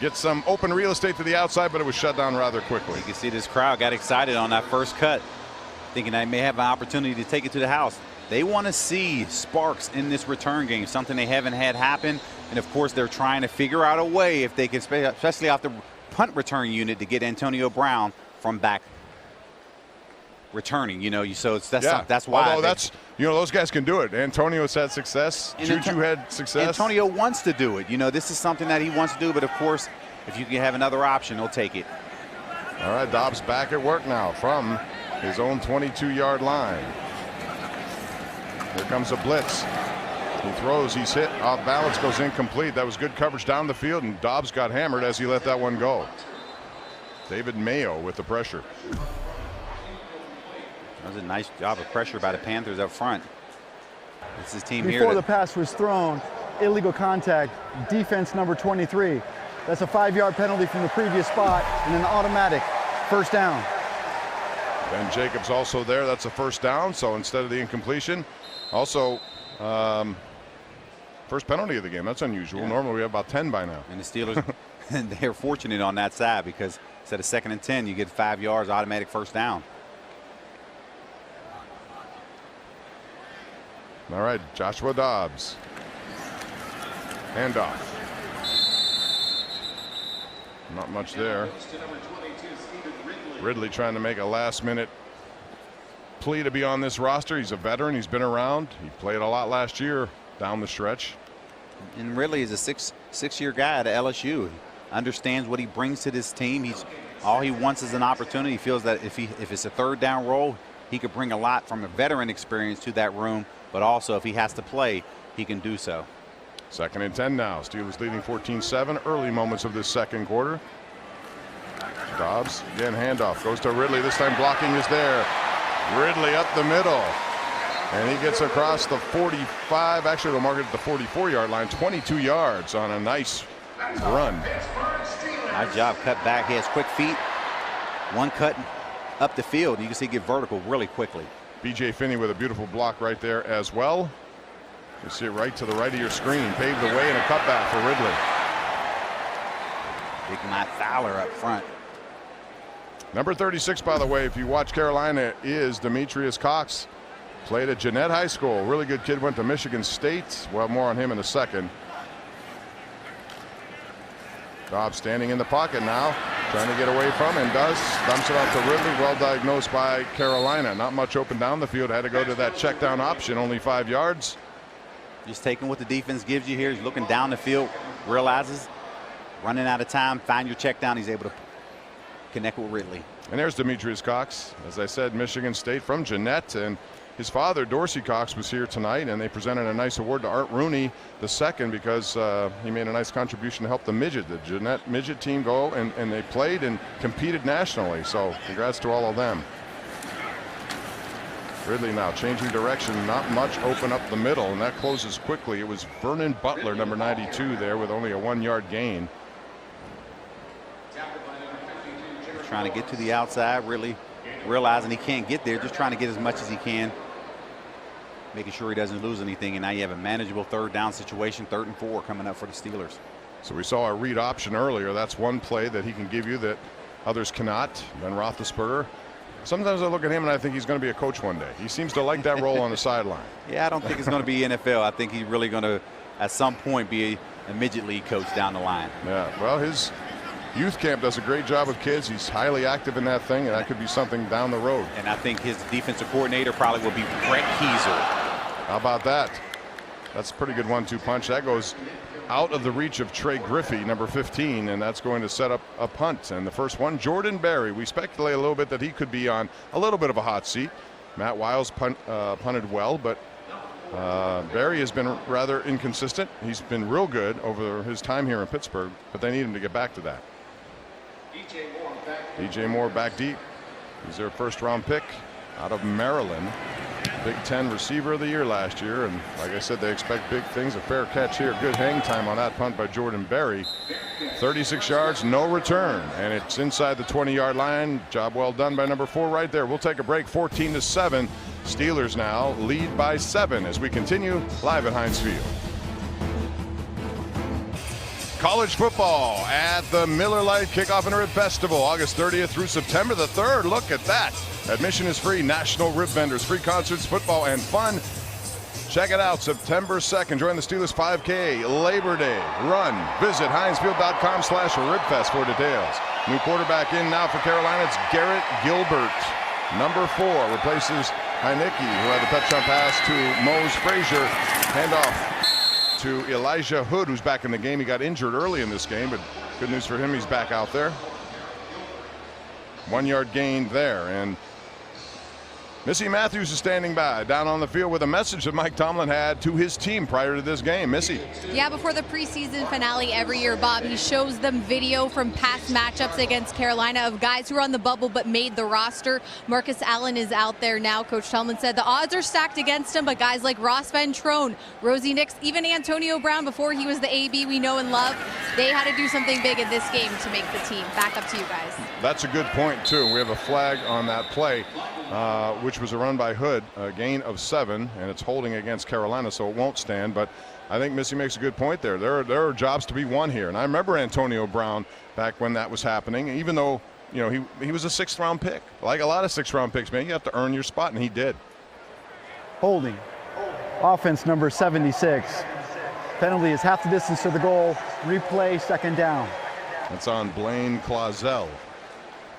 get some open real estate to the outside, but it was shut down rather quickly. You can see this crowd got excited on that first cut, thinking they may have an opportunity to take it to the house. They want to see sparks in this return game, something they haven't had happen. And of course, they're trying to figure out a way, if they can, especially off the punt return unit, to get Antonio Brown from back returning. You know, so that's why. Although those guys can do it. Antonio's had success. Juju had success. Antonio wants to do it. You know, this is something that he wants to do. But of course, if you can have another option, he'll take it. All right, Dobbs back at work now from his own 22-yard line. Here comes a blitz. He throws, he's hit, off balance, goes incomplete. That was good coverage down the field, and Dobbs got hammered as he let that one go. David Mayo with the pressure. That was a nice job of pressure by the Panthers up front. It's his team here. Before the pass was thrown, illegal contact, defense number 23. That's a 5-yard penalty from the previous spot and an automatic first down. Ben Jacobs also there. That's a first down. So instead of the incompletion, also first penalty of the game. That's unusual. Yeah. Normally we have about 10 by now. And the Steelers, they're fortunate on that side, because instead of 2nd and 10, you get 5 yards, automatic first down. All right, Joshua Dobbs. Handoff. Not much there. Ridley trying to make a last-minute plea to be on this roster. He's a veteran. He's been around. He played a lot last year down the stretch. And Ridley is a six-year guy at LSU. He understands what he brings to this team. All he wants is an opportunity. He feels that if it's a third down role, he could bring a lot from a veteran experience to that room. But also, if he has to play, he can do so. 2nd and 10 now. Steelers leading 14-7. Early moments of this second quarter. Dobbs, again, handoff. Goes to Ridley. This time blocking is there. Ridley up the middle. And he gets across the 45. Actually, they'll mark it at the 44-yard line. 22 yards on a nice run. Nice job. Cut back. He has quick feet. One cut up the field. You can see he get vertical really quickly. B.J. Finney with a beautiful block right there as well. You see it right to the right of your screen. Paved the way and a cutback for Ridley. Big Matt Fowler up front. Number 36, by the way, if you watch Carolina, is Demetrius Cox. Played at Jeanette High School. Really good kid. Went to Michigan State. Well, more on him in a second. Dobbs standing in the pocket now, trying to get away from, and does. Dumps it off to Ridley. Well diagnosed by Carolina. Not much open down the field. Had to go to that check down option. Only 5 yards. Just taking what the defense gives you here. He's looking down the field, realizes running out of time. Find your check down. He's able to connect with Ridley. And there's Demetrius Cox. As I said, Michigan State from Jeanette, and his father, Dorsey Cox, was here tonight, and they presented a nice award to Art Rooney II because he made a nice contribution to help the Jeanette midget team go, and they played and competed nationally. So congrats to all of them. Ridley now changing direction. Not much open up the middle, and that closes quickly. It was Vernon Butler, number 92, there with only a 1-yard gain. Trying to get to the outside, really realizing he can't get there, just trying to get as much as he can, making sure he doesn't lose anything. And now you have a manageable third down situation, 3rd and 4 coming up for the Steelers. So we saw a read option earlier. That's one play that he can give you that others cannot. Ben Roethlisberger. Sometimes I look at him and I think he's going to be a coach one day. He seems to like that role on the sideline. Yeah, I don't think it's going to be NFL. I think he's really going to, at some point, be a midget league coach down the line. Yeah, well, his youth camp does a great job with kids. He's highly active in that thing, and that could be something down the road. And I think his defensive coordinator probably will be Brett Keeser. How about that? That's a pretty good 1-2 punch. That goes out of the reach of Trey Griffey, number 15, and that's going to set up a punt. And the first one, Jordan Berry. We speculate a little bit that he could be on a little bit of a hot seat. Matt Wiles punted well, but Berry has been rather inconsistent. He's been real good over his time here in Pittsburgh, but they need him to get back to that. DJ Moore back deep. He's their first-round pick out of Maryland. Big Ten receiver of the year last year, and like I said, they expect big things. A fair catch here. Good hang time on that punt by Jordan Berry. 36 yards, no return, and it's inside the 20-yard line. Job well done by number 4 right there. We'll take a break. 14-7. Steelers now lead by 7 as we continue live at Heinz Field. College football at the Miller Lite Kickoff and Rib Festival, August 30th through September the 3rd. Look at that. Admission is free. National rib vendors, free concerts, football, and fun. Check it out. September 2nd. Join the Steelers 5K Labor Day run. Visit HeinzField.com/ribfest for details. New quarterback in now for Carolina. It's Garrett Gilbert. Number 4 replaces Heineke, who had the touchdown pass to Mose Frazier. Handoff to Elijah Hood, who's back in the game. He got injured early in this game, but good news for him, he's back out there. 1 yard gain there, and Missy Matthews is standing by down on the field with a message that Mike Tomlin had to his team prior to this game. Missy. Yeah, before the preseason finale every year, Bob, he shows them video from past matchups against Carolina of guys who were on the bubble but made the roster. Marcus Allen is out there now. Coach Tomlin said the odds are stacked against him, but guys like Ross Ventrone, Rosie Nix, even Antonio Brown before he was the AB we know and love, they had to do something big in this game to make the team. Back up to you guys. That's a good point, too. We have a flag on that play, which was a run by Hood, a gain of 7, and it's holding against Carolina, so it won't stand. But I think Missy makes a good point there. There are jobs to be won here, and I remember Antonio Brown back when that was happening. Even though, you know, he was a 6th-round pick, like a lot of 6th-round picks, man, you have to earn your spot, and he did. Holding. Offense number 76. Penalty is half the distance to the goal. Replay, 2nd down. That's on Blaine Clausel.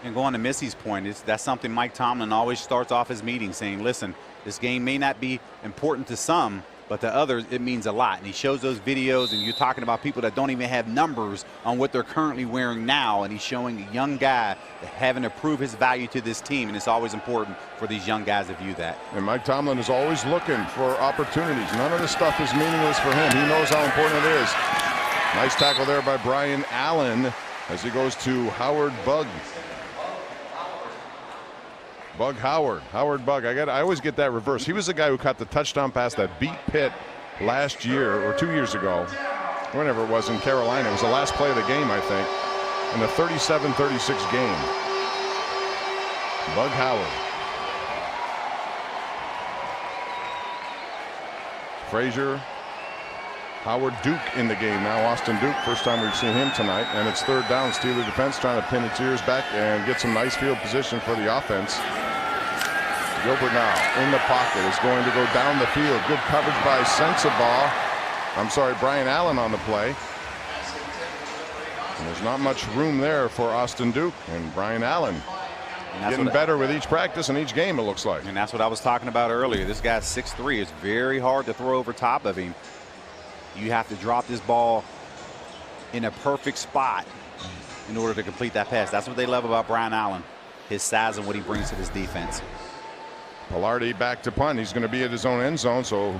And going to Missy's point, that's something Mike Tomlin always starts off his meeting saying, listen, this game may not be important to some, but to others it means a lot. And he shows those videos, and you're talking about people that don't even have numbers on what they're currently wearing now, and he's showing a young guy having to prove his value to this team, and it's always important for these young guys to view that. And Mike Tomlin is always looking for opportunities. None of this stuff is meaningless for him. He knows how important it is. Nice tackle there by Brian Allen as he goes to Howard Bugg. Howard Bugg. I always get that reverse. He was the guy who caught the touchdown pass that beat Pitt last year or 2 years ago, whenever it was in Carolina. It was the last play of the game, I think, in the 37-36 game. Bugg Howard. Frazier. Howard Duke in the game now. Austin Duke, first time we've seen him tonight. And it's 3rd down. Steeler defense trying to pin its ears back and get some nice field position for the offense. Gilbert now in the pocket is going to go down the field. Good coverage by Brian Allen on the play. And there's not much room there for Austin Duke and Brian Allen. Getting better with each practice and each game, it looks like. And that's what I was talking about earlier. This guy's 6'3". It's very hard to throw over top of him. You have to drop this ball in a perfect spot in order to complete that pass. That's what they love about Brian Allen, his size and what he brings to this defense. Pilardi back to punt. He's going to be at his own end zone, so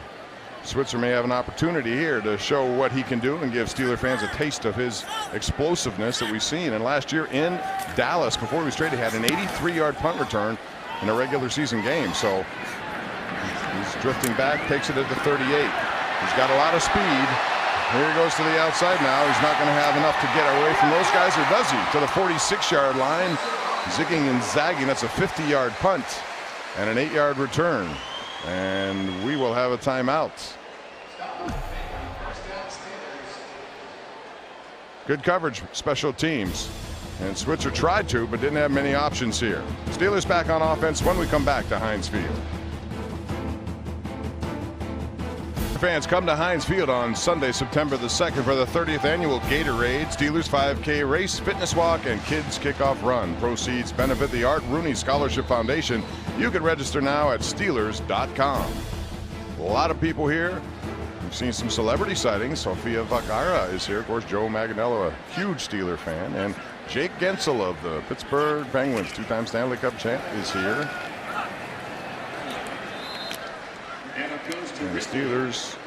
Switzer may have an opportunity here to show what he can do and give Steeler fans a taste of his explosiveness that we've seen. And last year in Dallas, before he was traded, he had an 83-yard punt return in a regular season game. So he's drifting back, takes it at the 38. He's got a lot of speed. Here he goes to the outside now. He's not going to have enough to get away from those guys, or does he? To the 46-yard line. Zigging and zagging. That's a 50-yard punt and an 8-yard return. And we will have a timeout. Good coverage, special teams. And Switzer tried to, but didn't have many options here. Steelers back on offense when we come back to Heinz Field. Fans, come to Heinz Field on Sunday, September the 2nd for the 30th annual Gatorade, Steelers 5K race, fitness walk, and kids kickoff run. Proceeds benefit the Art Rooney Scholarship Foundation. You can register now at Steelers.com. A lot of people here. We've seen some celebrity sightings. Sofia Vergara is here. Of course, Joe Manganiello, a huge Steeler fan. And Jake Gensel of the Pittsburgh Penguins, two-time Stanley Cup champ, is here. And the Steelers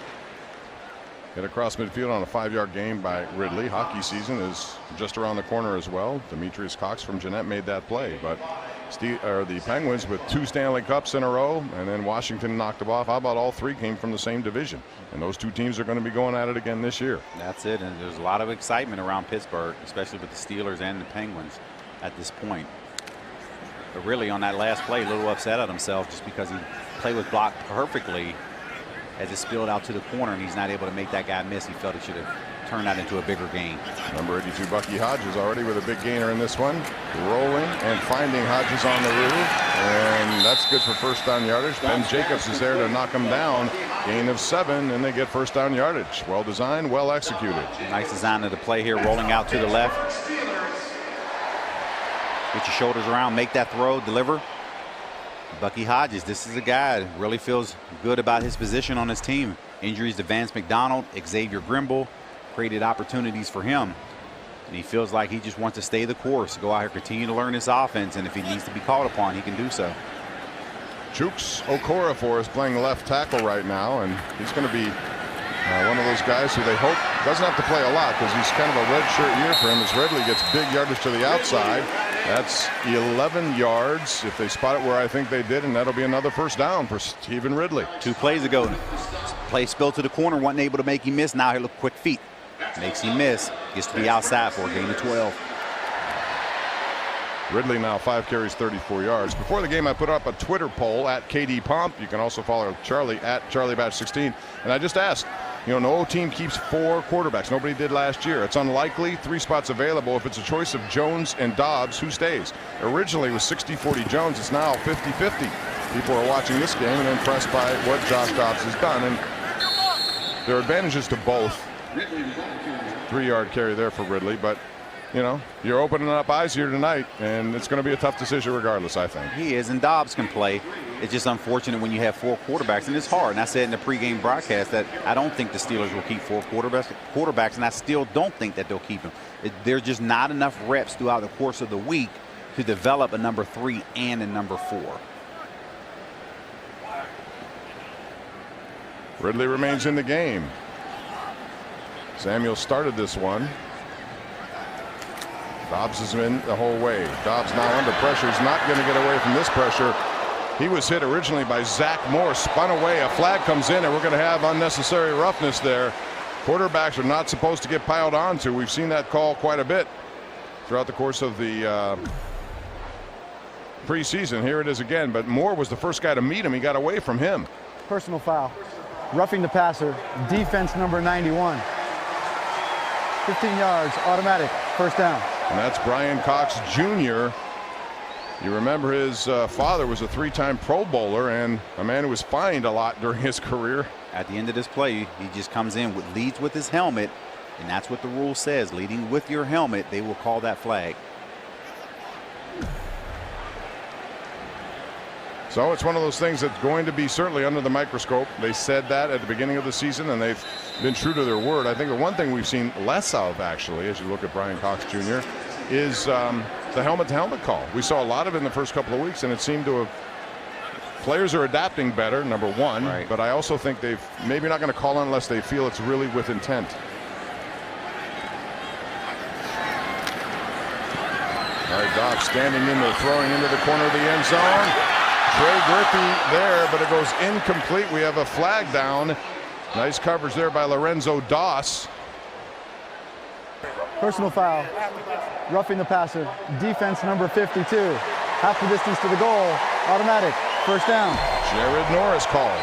get across midfield on a 5-yard gain by Ridley. Hockey season is just around the corner as well. Demetrius Cox from Jeanette made that play. But the Penguins with 2 Stanley Cups in a row, and then Washington knocked them off. How about all 3 came from the same division? And those 2 teams are going to be going at it again this year. That's it. And there's a lot of excitement around Pittsburgh, especially with the Steelers and the Penguins at this point. But really on that last play, a little upset at himself just because he played with block perfectly as it spilled out to the corner, and he's not able to make that guy miss. He felt he should have turned that into a bigger gain. Number 82, Bucky Hodges, already with a big gainer in this one. Rolling and finding Hodges on the roof, and that's good for first down yardage. Ben Jacobs is there to knock him down. Gain of 7, and they get first down yardage. Well designed, well executed. Nice design of the play here, rolling out to the left. Get your shoulders around, make that throw, deliver. Bucky Hodges, this is a guy that really feels good about his position on his team. Injuries to Vance McDonald, Xavier Grimble created opportunities for him. And he feels like he just wants to stay the course, go out here, continue to learn his offense, and if he needs to be called upon, he can do so. Chooks Okorafor is playing left tackle right now, and he's going to be one of those guys who they hope doesn't have to play a lot because he's kind of a redshirt year for him as Ridley gets big yardage to the outside. That's 11 yards if they spot it where I think they did, and that'll be another first down for Stephen Ridley. 2 plays ago, play spilled to the corner, wasn't able to make him miss. Now he look quick feet, makes him miss, gets to be outside for a gain of 12. Ridley now 5 carries, 34 yards. Before the game, I put up a Twitter poll at KD Pomp. You can also follow Charlie at CharlieBatch16. And I just asked, no team keeps 4 quarterbacks. Nobody did last year. It's unlikely. 3 spots available. If it's a choice of Jones and Dobbs, who stays? Originally it was 60-40 Jones. It's now 50-50. People are watching this game and impressed by what Josh Dobbs has done. And there are advantages to both. 3-yard carry there for Ridley, but you're opening up eyes here tonight, and it's going to be a tough decision regardless, I think. He is, and Dobbs can play. It's just unfortunate when you have 4 quarterbacks, and it's hard. And I said in the pregame broadcast that I don't think the Steelers will keep 4 quarterbacks, and I still don't think that they'll keep them. There's just not enough reps throughout the course of the week to develop a number 3 and a number 4. Ridley remains in the game. Samuel started this one. Dobbs is in the whole way. Dobbs now under pressure. He's not going to get away from this pressure. He was hit originally by Zach Moore, spun away. A flag comes in, and we're going to have unnecessary roughness there. Quarterbacks are not supposed to get piled onto. We've seen that call quite a bit throughout the course of the preseason. Here it is again, but Moore was the first guy to meet him. He got away from him. Personal foul. Roughing the passer. Defense number 91. 15 yards, automatic, first down. And that's Brian Cox Jr. You remember his father was a 3-time Pro Bowler and a man who was fined a lot during his career. At the end of this play, he just comes in, leads with his helmet, and that's what the rule says. Leading with your helmet, they will call that flag. So it's one of those things that's going to be certainly under the microscope. They said that at the beginning of the season, and they've been true to their word. I think the one thing we've seen less of, actually, as you look at Brian Cox Jr., is the helmet-to-helmet call. We saw a lot of it in the first couple of weeks, and it seemed to have players are adapting better, number one. Right. But I also think they've maybe not going to call on unless they feel it's really with intent. All right, Dobbs standing in there, throwing into the corner of the end zone. Trey Griffey there, but it goes incomplete. We have a flag down. Nice coverage there by Lorenzo Doss. Personal foul. Roughing the passer. Defense number 52. Half the distance to the goal. Automatic. First down. Jared Norris called.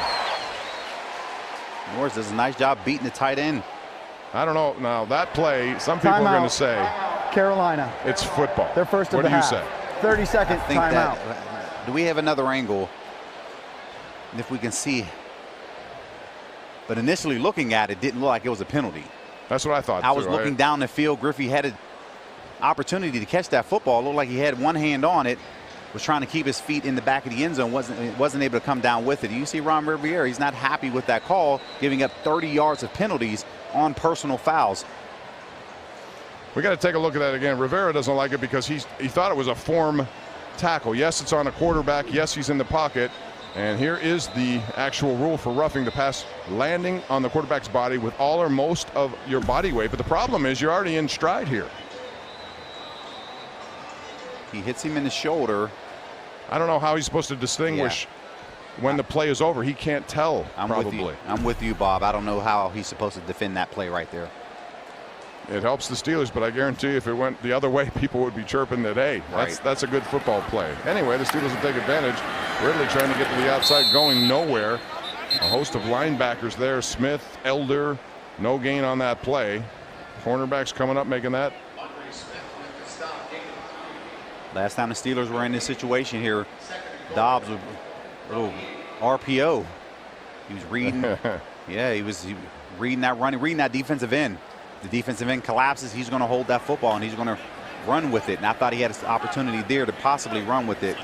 Norris does a nice job beating the tight end. I don't know. Now, that play, some people are going to say Carolina. It's football. They're first of the half. What do you say? 30-second timeout. Do we have another angle? If we can see. But initially looking at it, didn't look like it was a penalty. That's what I thought. I was looking down the field. Griffey had an opportunity to catch that football. It looked like he had one hand on it. was trying to keep his feet in the back of the end zone, wasn't able to come down with it. You see Ron Rivera, he's not happy with that call, giving up 30 yards of penalties on personal fouls. We got to take a look at that again. Rivera doesn't like it because he thought it was a form tackle. Yes, it's on a quarterback. Yes, he's in the pocket. And here is the actual rule for roughing the pass, landing on the quarterback's body with all or most of your body weight. But the problem is you're already in stride here. He hits him in the shoulder. I don't know how he's supposed to distinguish when the play is over. He can't tell, probably. I'm with you, Bob. I don't know how he's supposed to defend that play right there. It helps the Steelers, but I guarantee you if it went the other way, people would be chirping that, hey, that's a good football play. Anyway, the Steelers will take advantage. Ridley trying to get to the outside, going nowhere. A host of linebackers there. Smith, Elder, no gain on that play. Cornerbacks coming up, making that. Last time the Steelers were in this situation here, Dobbs was a little RPO. He was reading. He was reading that running, reading that defensive end. The defensive end collapses, he's going to hold that football and he's going to run with it. And I thought he had an opportunity there to possibly run with it.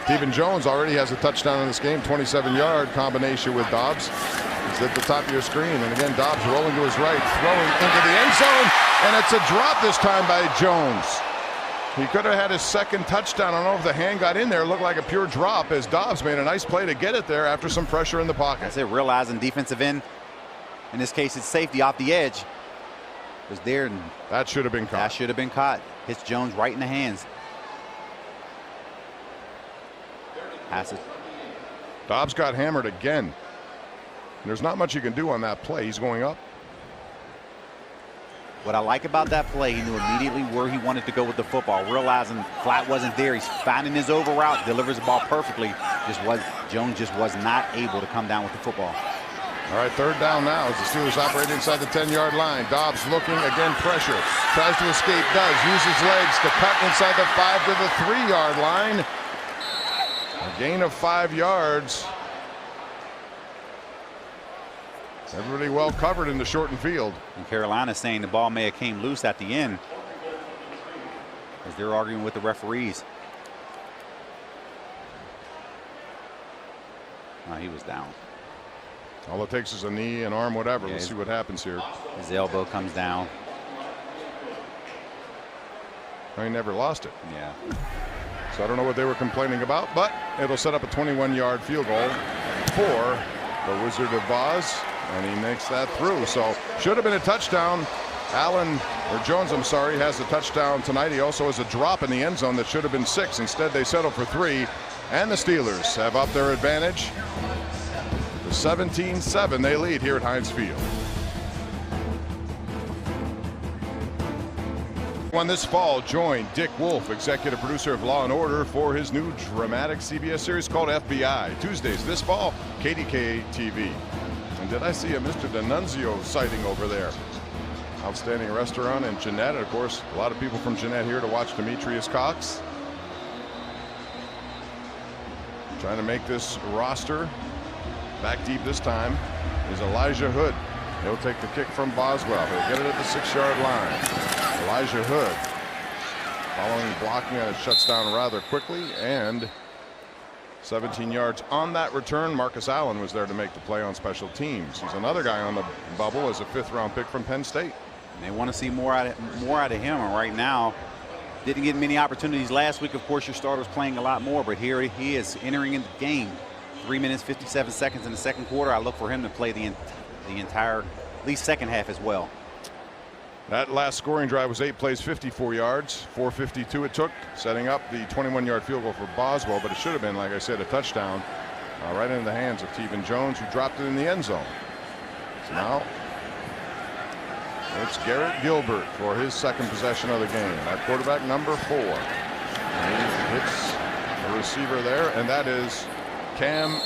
Stephen Jones already has a touchdown in this game, 27-yard combination with Dobbs. He's at the top of your screen. And again, Dobbs rolling to his right, throwing into the end zone. And it's a drop this time by Jones. He could have had his second touchdown. I don't know if the hand got in there. It looked like a pure drop as Dobbs made a nice play to get it there after some pressure in the pocket. That's it, realizing defensive end, in this case it's safety off the edge, was there. And that should have been caught. That should have been caught. Hits Jones right in the hands. Pass it. Dobbs got hammered again. There's not much you can do on that play. He's going up. What I like about that play, he knew immediately where he wanted to go with the football, realizing flat wasn't there. He's finding his over route, delivers the ball perfectly. Jones just was not able to come down with the football. All right, third down now as the Steelers operate inside the 10-yard line. Dobbs looking, again, pressure. Tries to escape, does. Uses legs to cut inside the 5 to the 3-yard line. A gain of 5 yards. Everybody well covered in the shortened field. And Carolina saying the ball may have came loose at the end as they're arguing with the referees. Oh, he was down. All it takes is a knee, an arm, whatever. Let's see what happens here. His elbow comes down. He never lost it. Yeah. So I don't know what they were complaining about, but it'll set up a 21-yard field goal for the Wizard of Oz, and he makes that through. So should have been a touchdown. Jones, I'm sorry, has a touchdown tonight. He also has a drop in the end zone that should have been 6. Instead, they settle for 3, and the Steelers have up their advantage. 17-7 they lead here at Heinz Field. This fall, join Dick Wolf, executive producer of Law & Order, for his new dramatic CBS series called FBI. Tuesdays this fall, KDKA TV. And did I see a Mr. D'Annunzio sighting over there? Outstanding restaurant in Jeanette. And of course, a lot of people from Jeanette here to watch Demetrius Cox. Trying to make this roster. Back deep this time is Elijah Hood. He'll take the kick from Boswell. He'll get it at the 6-yard line. Elijah Hood following blocking, and it shuts down rather quickly, and 17 yards on that return. Marcus Allen was there to make the play on special teams. He's another guy on the bubble as a 5th-round pick from Penn State. And they want to see more out of him, and right now didn't get many opportunities last week. Of course, your starter's playing a lot more, but here he is entering in the game. 3 minutes 57 seconds in the second quarter. I look for him to play the entire, at least second half as well. That last scoring drive was 8 plays, 54 yards, 4:52 it took, setting up the 21-yard field goal for Boswell, but it should have been, like I said, a touchdown right into the hands of Stephen Jones, who dropped it in the end zone. So now it's Garrett Gilbert for his second possession of the game. At quarterback number 4. And he hits the receiver there, and that is Cam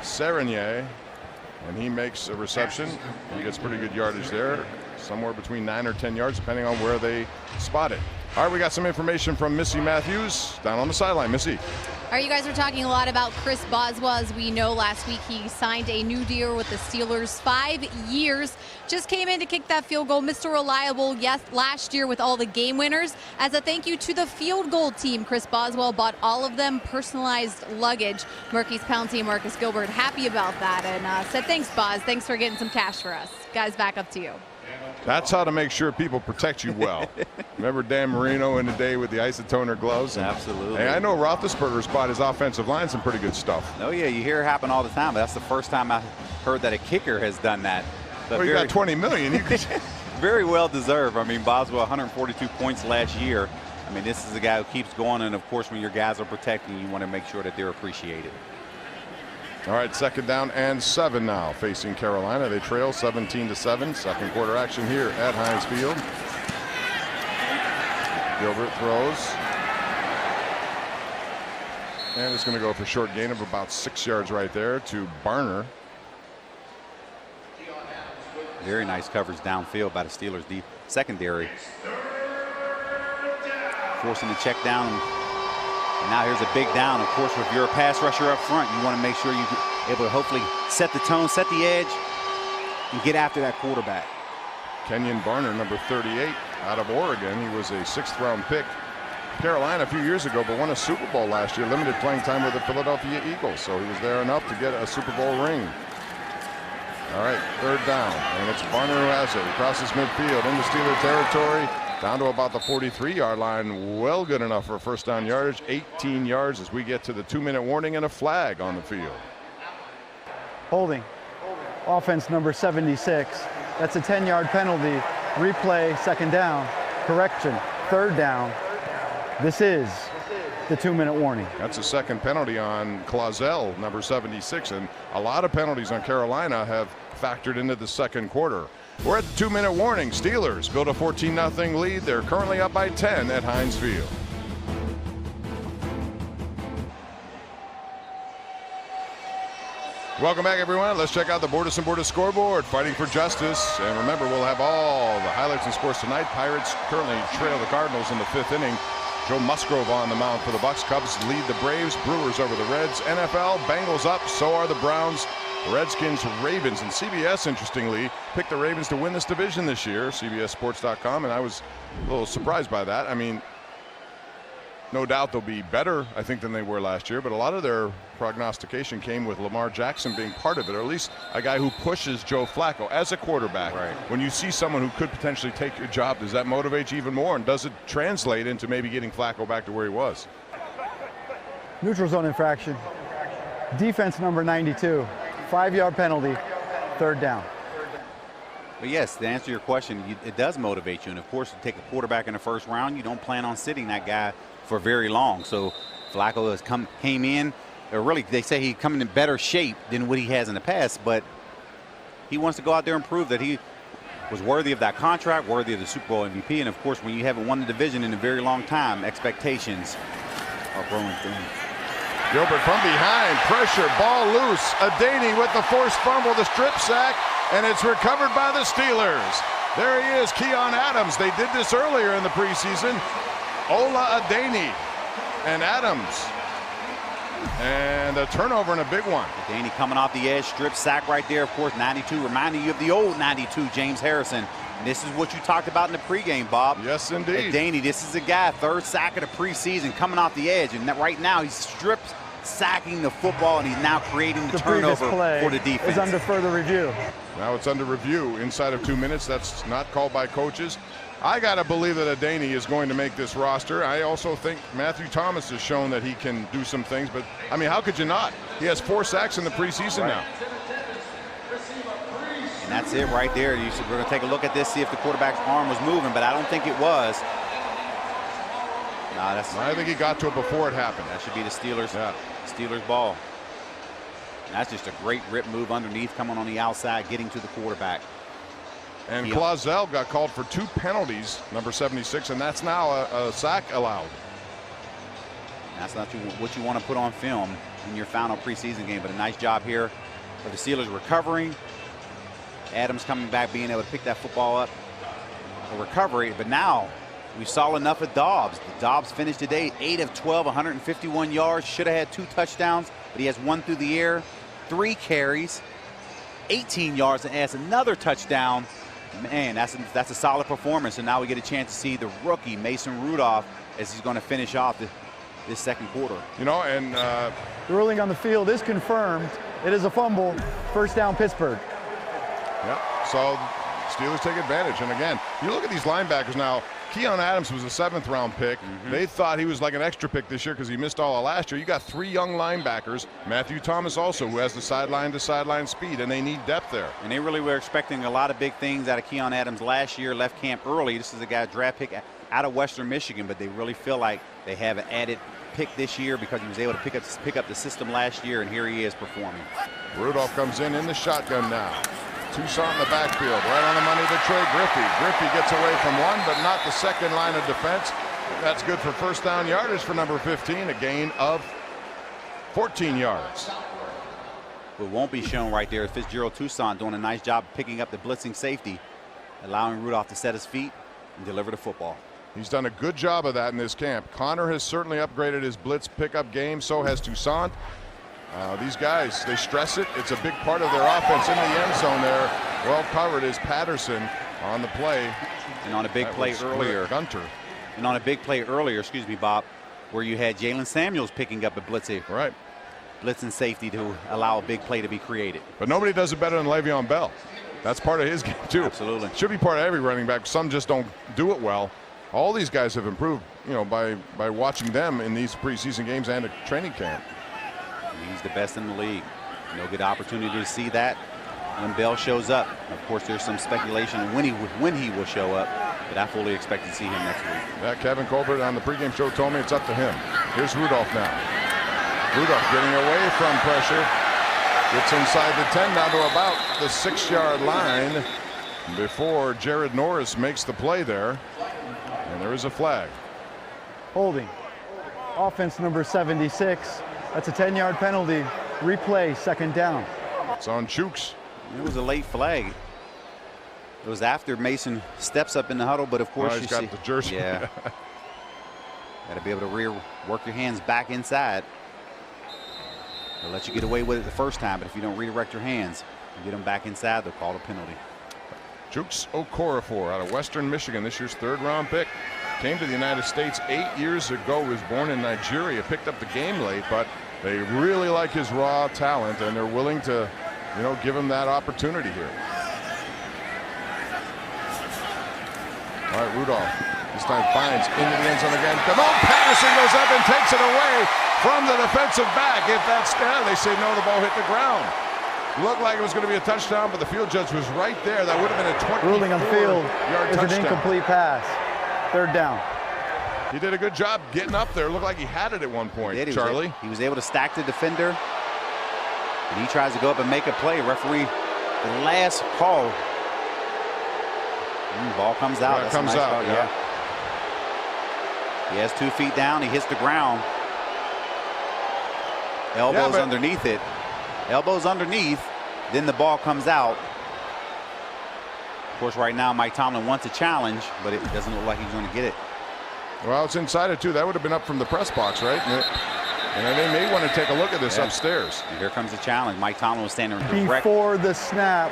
Serenier, and he makes a reception. He gets pretty good yardage there, somewhere between 9 or 10 yards, depending on where they spot it. All right, we got some information from Missy Matthews down on the sideline. Missy. All right, you guys are talking a lot about Chris Boswell. As we know, last week he signed a new deal with the Steelers, 5 years. Just came in to kick that field goal. Mr. Reliable, yes, last year with all the game winners. As a thank you to the field goal team, Chris Boswell bought all of them personalized luggage. Murky's Pouncey and Marcus Gilbert happy about that and said, thanks, Boz. Thanks for getting some cash for us. Guys, back up to you. That's how to make sure people protect you well. Remember Dan Marino in the day with the isotoner gloves? Absolutely. Hey, I know Roethlisberger's bought his offensive line some pretty good stuff. Oh, yeah, you hear it happen all the time, but that's the first time I heard that a kicker has done that. But well, you got $20 million. You could... Very well deserved. I mean, Boswell, 142 points last year. I mean, this is a guy who keeps going, and, of course, when your guys are protecting, you want to make sure that they're appreciated. All right, 2nd down and 7 now facing Carolina. They trail 17-7. Second quarter action here at Heinz Field. Gilbert throws. And it's going to go for a short gain of about 6 yards right there to Barner. Very nice coverage downfield by the Steelers deep secondary. Forcing the check down. And now here's a big down. Of course, if you're a pass rusher up front, you want to make sure you're able to hopefully set the tone, set the edge, and get after that quarterback. Kenyon Barner, number 38, out of Oregon. He was a 6th-round pick. Carolina a few years ago, but won a Super Bowl last year. Limited playing time with the Philadelphia Eagles, so he was there enough to get a Super Bowl ring. All right, 3rd down, and it's Barner who has it. He crosses midfield into Steeler territory. Down to about the 43-yard line. Well, good enough for first down yardage. 18 yards as we get to the 2-minute warning and a flag on the field. Holding. Offense number 76. That's a 10-yard penalty. Replay, 2nd down. Correction, 3rd down. This is the 2-minute warning. That's a second penalty on Clausel, number 76. And a lot of penalties on Carolina have factored into the second quarter. We're at the 2-minute warning. Steelers build a 14-0 lead. They're currently up by 10 at Heinz Field. Welcome back, everyone. Let's check out the Bordas and Bordas scoreboard. Fighting for justice. And remember, we'll have all the highlights and scores tonight. Pirates currently trail the Cardinals in the 5th inning. Joe Musgrove on the mound for the Bucks. Cubs lead the Braves. Brewers over the Reds. NFL, Bengals up. So are the Browns. Redskins, Ravens, and CBS, interestingly, picked the Ravens to win this division this year, CBSSports.com, and I was a little surprised by that. I mean, no doubt they'll be better, I think, than they were last year, but a lot of their prognostication came with Lamar Jackson being part of it, or at least a guy who pushes Joe Flacco as a quarterback. Right. When you see someone who could potentially take your job, does that motivate you even more, and does it translate into maybe getting Flacco back to where he was? Neutral zone infraction. Defense number 92. 5-yard penalty, 3rd down. But yes, to answer your question, it does motivate you. And of course, you take a quarterback in the 1st round, you don't plan on sitting that guy for very long. So Flacco has came in, or really they say he's coming in better shape than what he has in the past, but he wants to go out there and prove that he was worthy of that contract, worthy of the Super Bowl MVP. And of course, when you haven't won the division in a very long time, expectations are growing thin. Gilbert from behind, pressure, ball loose. Adaney with the forced fumble, the strip sack, and it's recovered by the Steelers. There he is, Keon Adams. They did this earlier in the preseason. Ola Adaney and Adams. And a turnover and a big one. Adaney coming off the edge, strip sack right there. Of course, 92, reminding you of the old 92, James Harrison. And this is what you talked about in the pregame, Bob. Yes, indeed. Adaney, this is a guy, 3rd sack of the preseason, coming off the edge. And right now, he's stripped sacking the football, and he's now creating the turnover for the defense. Is under further review. Now it's under review inside of 2 minutes. That's not called by coaches. I got to believe that Adaney is going to make this roster. I also think Matthew Thomas has shown that he can do some things, but I mean, how could you not? He has 4 sacks in the preseason now. And that's it right there. We're going to take a look at this, see if the quarterback's arm was moving, but I don't think it was. No, I think he got to it before it happened. That should be the Steelers. Yeah. Steelers ball. And that's just a great rip move underneath, coming on the outside, getting to the quarterback. And Clausel got called for 2 penalties, number 76, and that's now a sack allowed. That's not what you want to put on film in your final preseason game, but a nice job here for the Steelers recovering. Adams coming back, being able to pick that football up, a recovery, but now We saw enough of Dobbs. Dobbs finished today 8 of 12, 151 yards. Should have had 2 touchdowns, but he has 1 through the air, 3 carries, 18 yards, and adds another touchdown. Man, that's a solid performance. And now we get a chance to see the rookie Mason Rudolph as he's going to finish off this second quarter. You know, and the ruling on the field is confirmed. It is a fumble. First down, Pittsburgh. yeah, so Steelers take advantage. And again, you look at these linebackers now. Keon Adams was a 7th-round pick. They thought he was like an extra pick this year because he missed all of last year. You got 3 young linebackers. Matthew Thomas also, who has the sideline-to-sideline speed, and they need depth there. And they really were expecting a lot of big things out of Keon Adams last year. Left camp early. This is a guy draft pick out of Western Michigan, but they really feel like they have an added pick this year because he was able to pick up the system last year, and here he is performing. Rudolph comes in the shotgun now. Toussaint in the backfield, right on the money to Trey Griffey. Griffey gets away from one, but not the second line of defense. That's good for first down yardage for number 15, a gain of 14 yards. What won't be shown right there is Fitzgerald Toussaint doing a nice job picking up the blitzing safety, allowing Rudolph to set his feet and deliver the football. He's done a good job of that in this camp. Connor has certainly upgraded his blitz pickup game. So has Toussaint. These guys, they stress it. It's a big part of their offense in the end zone there. Well covered is Patterson on the play. And on a big play earlier. Gunter. And on a big play earlier, excuse me, Bob, where you had Jalen Samuels picking up a blitzing. Right. Blitz and safety to allow a big play to be created. But nobody does it better than Le'Veon Bell. That's part of his game too. Absolutely. Should be part of every running back. Some just don't do it well. All these guys have improved, you know, by watching them in these preseason games and a training camp. He's the best in the league. No good opportunity to see that when Bell shows up. Of course, there's some speculation when he will show up, but I fully expect to see him next week. Yeah, Kevin Colbert on the pregame show told me it's up to him. Here's Rudolph now. Rudolph getting away from pressure. Gets inside the 10 down to about the 6-yard line before Jared Norris makes the play there. And there is a flag. Holding. Offense number 76. That's a 10-yard penalty. Replay, second down. It's on Chooks. It was a late flag. It was after Mason steps up in the huddle, but of course he's got the jersey. Yeah. Got to be able to work your hands back inside. They'll let you get away with it the first time, but if you don't redirect your hands and get them back inside, they'll call a penalty. Chooks Okorafor out of Western Michigan, this year's 3rd-round pick. Came to the United States 8 years ago, was born in Nigeria, picked up the game late, but they really like his raw talent, and they're willing to, you know, give him that opportunity here. All right, Rudolph this time finds into the end zone again. Devon Patterson goes up and takes it away from the defensive back. If that's down, they say no, the ball hit the ground. Looked like it was going to be a touchdown, but the field judge was right there. That would have been a 24-yard touchdown. Ruling on field is an incomplete pass. 3rd down. He did a good job getting up there. Looked like he had it at one point, Charlie. He was able to stack the defender, and he tries to go up and make a play. Referee, the last call. Ball comes out. Yeah, it comes out, yeah. He has 2 feet down. He hits the ground. Elbows underneath it. Elbows underneath. Then the ball comes out. Of course, right now Mike Tomlin wants a challenge, but it doesn't look like he's going to get it. Well, it's inside it too. That would have been up from the press box, right? And they may want to take a look at this upstairs. And here comes the challenge. Mike Tomlin was standing direct. Before the snap,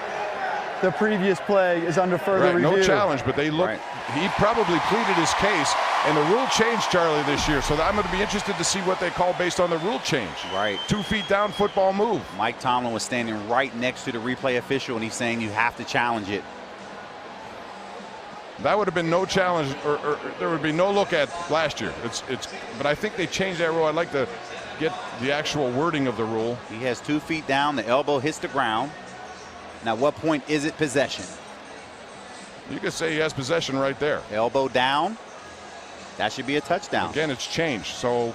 the previous play is under further review. No challenge, but they look. He probably pleaded his case, and the rule changed, Charlie, this year. So I'm going to be interested to see what they call based on the rule change. Right. 2 feet down, football move. Mike Tomlin was standing right next to the replay official, and he's saying you have to challenge it. That would have been no challenge, or there would be no look at last year. But I think they changed that rule. I'd like to get the actual wording of the rule. He has 2 feet down. The elbow hits the ground. Now, what point is it possession? You could say he has possession right there. Elbow down. That should be a touchdown. Again, it's changed, so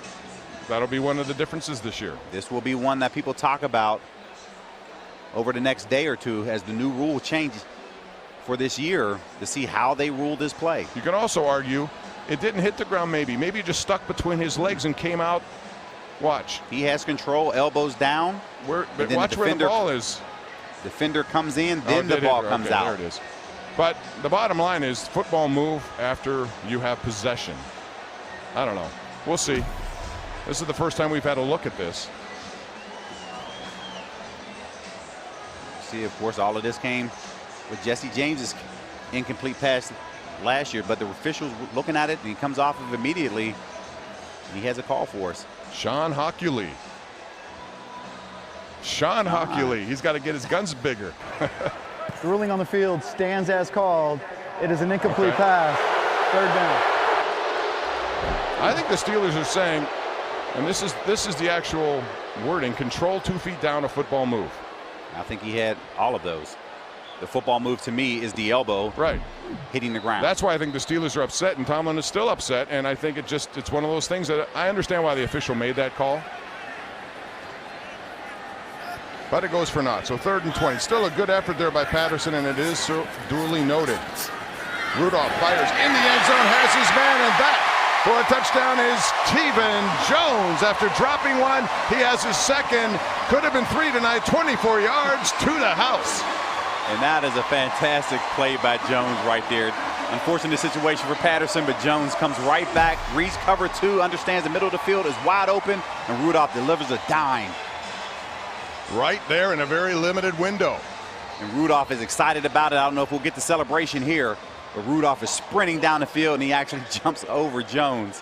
that'll be one of the differences this year. This will be one that people talk about over the next day or two as the new rule changes for this year to see how they rule this play. You can also argue it didn't hit the ground maybe. Maybe it just stuck between his legs and came out. Watch. He has control, elbows down. But watch where the ball is. Defender comes in, then the ball comes out. There it is. But the bottom line is football move after you have possession. I don't know. We'll see. This is the first time we've had a look at this. See, of course, all of this came with Jesse James's incomplete pass last year, but the officials looking at it, and he comes off of immediately, and he has a call for us. Sean Hockley. Sean Hockley. He's got to get his guns bigger. The ruling on the field stands as called. It is an incomplete pass. Third down. I think the Steelers are saying, and this is the actual wording, control 2 feet down a football move. I think he had all of those. The football move to me is the elbow hitting the ground. That's why I think the Steelers are upset, and Tomlin is still upset. And I think it's one of those things that I understand why the official made that call. But it goes for naught. So 3rd and 20. Still a good effort there by Patterson, and it is so duly noted. Rudolph fires in the end zone, has his man, and that for a touchdown is Teven Jones. After dropping one, he has his second. Could have been 3 tonight. 24 yards to the house. And that is a fantastic play by Jones right there. Unfortunate situation for Patterson, but Jones comes right back, reads cover 2, understands the middle of the field is wide open, and Rudolph delivers a dime. Right there in a very limited window. And Rudolph is excited about it. I don't know if we'll get the celebration here, but Rudolph is sprinting down the field, and he actually jumps over Jones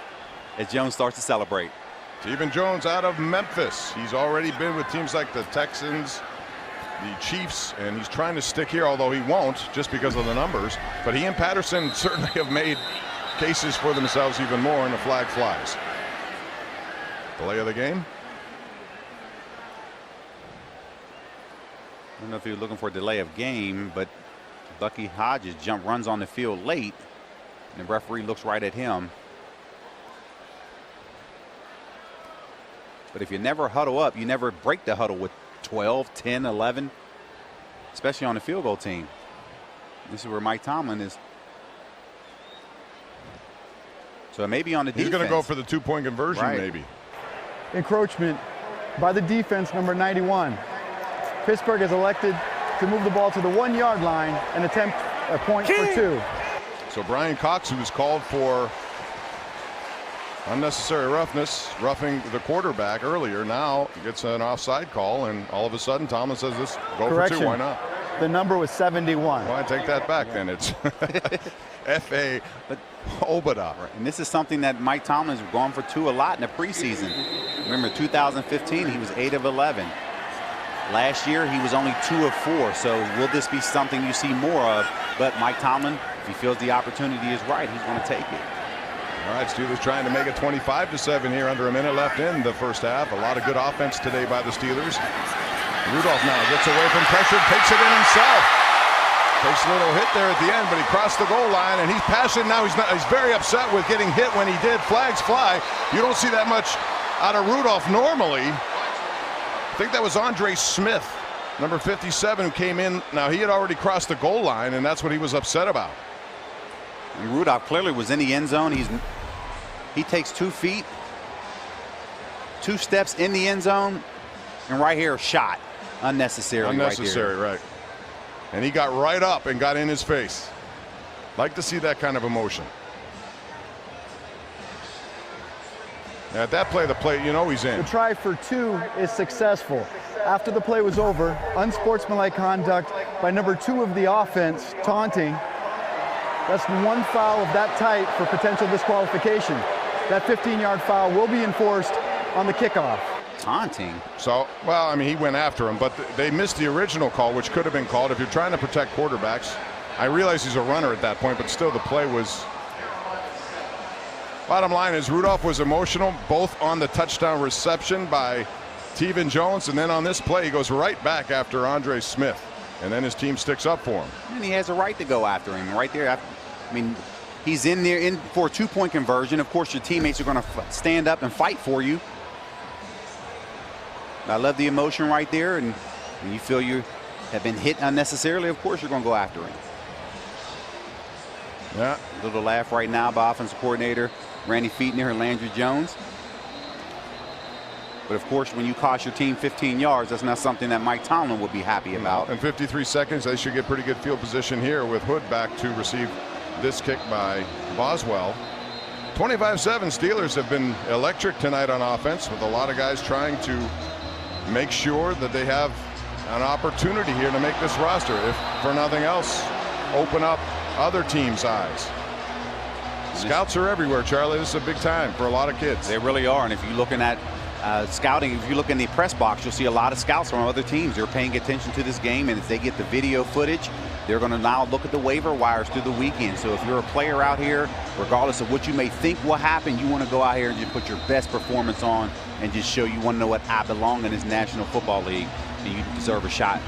as Jones starts to celebrate. Teven Jones out of Memphis. He's already been with teams like the Texans, the Chiefs, and he's trying to stick here, although he won't just because of the numbers. But he and Patterson certainly have made cases for themselves even more, and the flag flies. Delay of the game. I don't know if he was looking for a delay of game, but Bucky Hodges runs on the field late, and the referee looks right at him. But if you never huddle up, you never break the huddle with 12, 10, 11, especially on the field goal team. This is where Mike Tomlin is. So maybe on the defense. He's going to go for the 2-point conversion, maybe. Encroachment by the defense, number 91. Pittsburgh has elected to move the ball to the 1-yard line and attempt a point for 2. So Brian Cox, who was called for unnecessary roughness, roughing the quarterback earlier, now gets an offside call, and all of a sudden Tomlin says, "This go Correction. for 2. Why not?" The number was 71. Well, I take that back then. It's F.A. Obada. And this is something that Mike Tomlin's gone for 2 a lot in the preseason. Remember, 2015, he was 8 of 11. Last year, he was only 2 of 4. So will this be something you see more of? But Mike Tomlin, if he feels the opportunity is right, he's going to take it. All right, Steelers trying to make it 25-7 here, under a minute left in the first half. A lot of good offense today by the Steelers. Rudolph now gets away from pressure, takes it in himself. Takes a little hit there at the end, but he crossed the goal line, and he's passing now. He's very upset with getting hit when he did. Flags fly. You don't see that much out of Rudolph normally. I think that was Andre Smith, number 57, who came in. Now, he had already crossed the goal line, and that's what he was upset about. And Rudolph clearly was in the end zone. He takes 2 feet, 2 steps in the end zone, and right here, shot unnecessarily. Unnecessary, right. And he got right up and got in his face. Like to see that kind of emotion. At that play, you know he's in. The try for 2 is successful. After the play was over, unsportsmanlike conduct by number 2 of the offense, taunting. That's 1 foul of that type for potential disqualification. That 15-yard foul will be enforced on the kickoff. Taunting? So, well, I mean, he went after him, but they missed the original call, which could have been called if you're trying to protect quarterbacks. I realize he's a runner at that point, but still the play was... Bottom line is Rudolph was emotional, both on the touchdown reception by Teven Jones, and then on this play, he goes right back after Andre Smith, and then his team sticks up for him. And he has a right to go after him right there. I mean, he's in there for a 2-point conversion. Of course, your teammates are going to stand up and fight for you. I love the emotion right there, and when you feel you have been hit unnecessarily, of course you're going to go after him. Yeah. A little laugh right now by offensive coordinator Randy Fichtner and Landry Jones. But of course, when you cost your team 15 yards, that's not something that Mike Tomlin would be happy about. In 53 seconds, they should get pretty good field position here with Hood back to receive this kick by Boswell. 25-7 Steelers have been electric tonight on offense, with a lot of guys trying to make sure that they have an opportunity here to make this roster, if for nothing else, open up other teams' eyes. Scouts are everywhere, Charlie. This is a big time for a lot of kids. They really are. And if you're looking at scouting, if you look in the press box, you'll see a lot of scouts from other teams. They're paying attention to this game, and as they get the video footage, they're going to now look at the waiver wires through the weekend. So if you're a player out here, regardless of what you may think will happen, you want to go out here and just put your best performance on and just show you want to know what I belong in this National Football League, and you deserve a shot.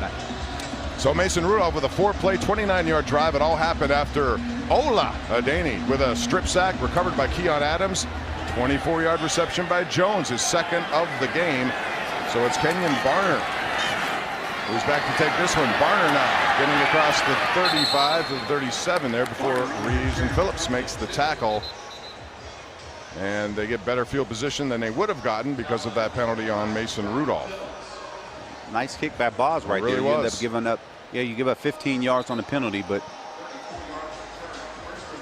So Mason Rudolph with a 4-play, 29-yard drive. It all happened after Ola Adeni with a strip sack recovered by Keon Adams. 24-yard reception by Jones, his second of the game. So it's Kenyon Barner who's back to take this one. Barner now getting across the 35 to the 37 there before Reeves and Phillips makes the tackle. And they get better field position than they would have gotten because of that penalty on Mason Rudolph. Nice kick by Boz right really there. You was. end up giving up, you give up 15 yards on the penalty, but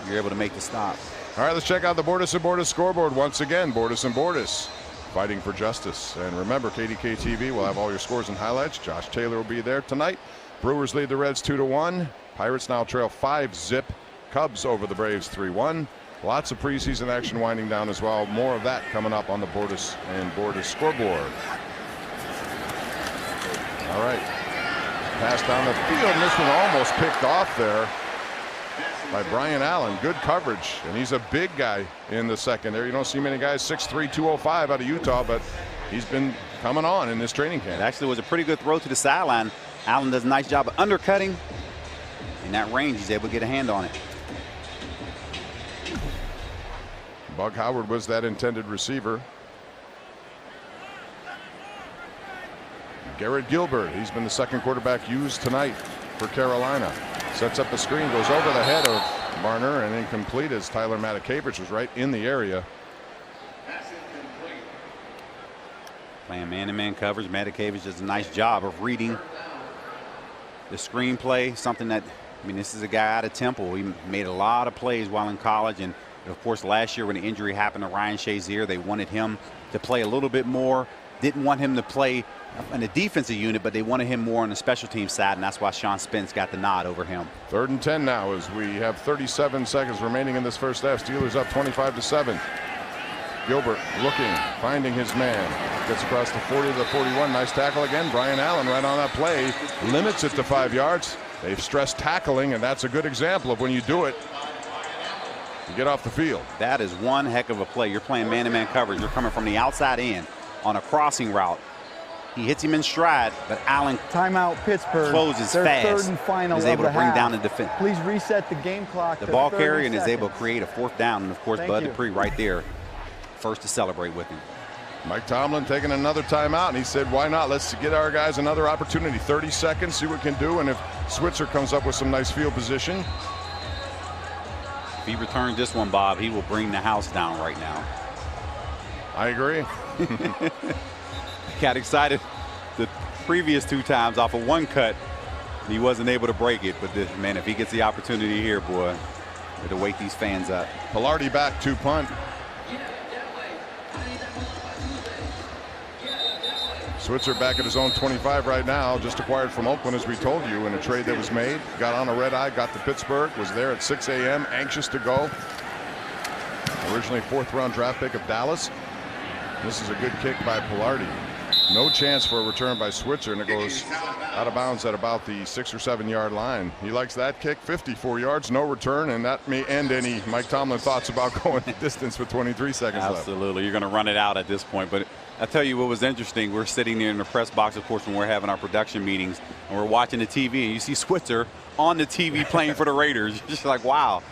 you're able to make the stop. All right, let's check out the Bordas and Bordas scoreboard once again. Bordas and Bordas fighting for justice. And remember, KDK TV will have all your scores and highlights. Josh Taylor will be there tonight. Brewers lead the Reds 2-1. Pirates now trail 5-zip. Cubs over the Braves 3-1. Lots of preseason action winding down as well. More of that coming up on the Bordas and Bordas scoreboard. All right. Pass down the field, and this one almost picked off there by Brian Allen. Good coverage, and he's a big guy in the secondary. You don't see many guys 6'3", 205 out of Utah, but he's been coming on in this training camp. It actually was a pretty good throw to the sideline. Allen does a nice job of undercutting. In that range, he's able to get a hand on it. Bug Howard was that intended receiver. Garrett Gilbert, he's been the second quarterback used tonight for Carolina. Sets up the screen, goes over the head of Barner, and incomplete as Tyler Matakevich was right in the area. Playing man-to-man coverage. Matakevich does a nice job of reading the screenplay. Something that, I mean, this is a guy out of Temple. He made a lot of plays while in college, and of course last year when the injury happened to Ryan Shazier, they wanted him to play a little bit more. Didn't want him to play in the defensive unit, but they wanted him more on the special team side, and that's why Sean Spence got the nod over him. 3rd and 10 now as we have 37 seconds remaining in this first half. Steelers up 25-7. Gilbert looking, finding his man. Gets across the 40 to the 41. Nice tackle again. Brian Allen right on that play. Limits it to 5 yards. They've stressed tackling, and that's a good example of when you do it, you get off the field. That is one heck of a play. You're playing man-to-man coverage. You're coming from the outside in on a crossing route. He hits him in stride, but Allen Timeout Pittsburgh. closes Their fast. 3rd and final is of able the to bring half. down the defense. Please reset the game clock. The to ball 30 carrier and is seconds. able to create a 4th down, and of course Bud you. Dupree right there, first to celebrate with him. Mike Tomlin taking another timeout, and he said, why not? Let's get our guys another opportunity. 30 seconds, see what we can do, and if Switzer comes up with some nice field position. If he returns this one, Bob, he will bring the house down right now. I agree. Got excited the previous 2 times off of one cut. He wasn't able to break it, but this, man, if he gets the opportunity here, boy, it'll wake these fans up. Pilardi back to punt. Switzer back at his own 25 right now, just acquired from Oakland, as we told you, in a trade that was made. Got on a red eye, got to Pittsburgh, was there at 6 a.m., anxious to go. Originally 4th round draft pick of Dallas. This is a good kick by Pilardi. No chance for a return by Switzer, and it goes out of bounds at about the 6 or 7 yard line. He likes that kick. 54 yards, no return, and that may end any Mike Tomlin thoughts about going the distance with 23 seconds left. Absolutely. You're going to run it out at this point. But I'll tell you what was interesting. We're sitting there in the press box, of course, when we're having our production meetings, and we're watching the TV, and you see Switzer on the TV playing for the Raiders. You're just like, wow.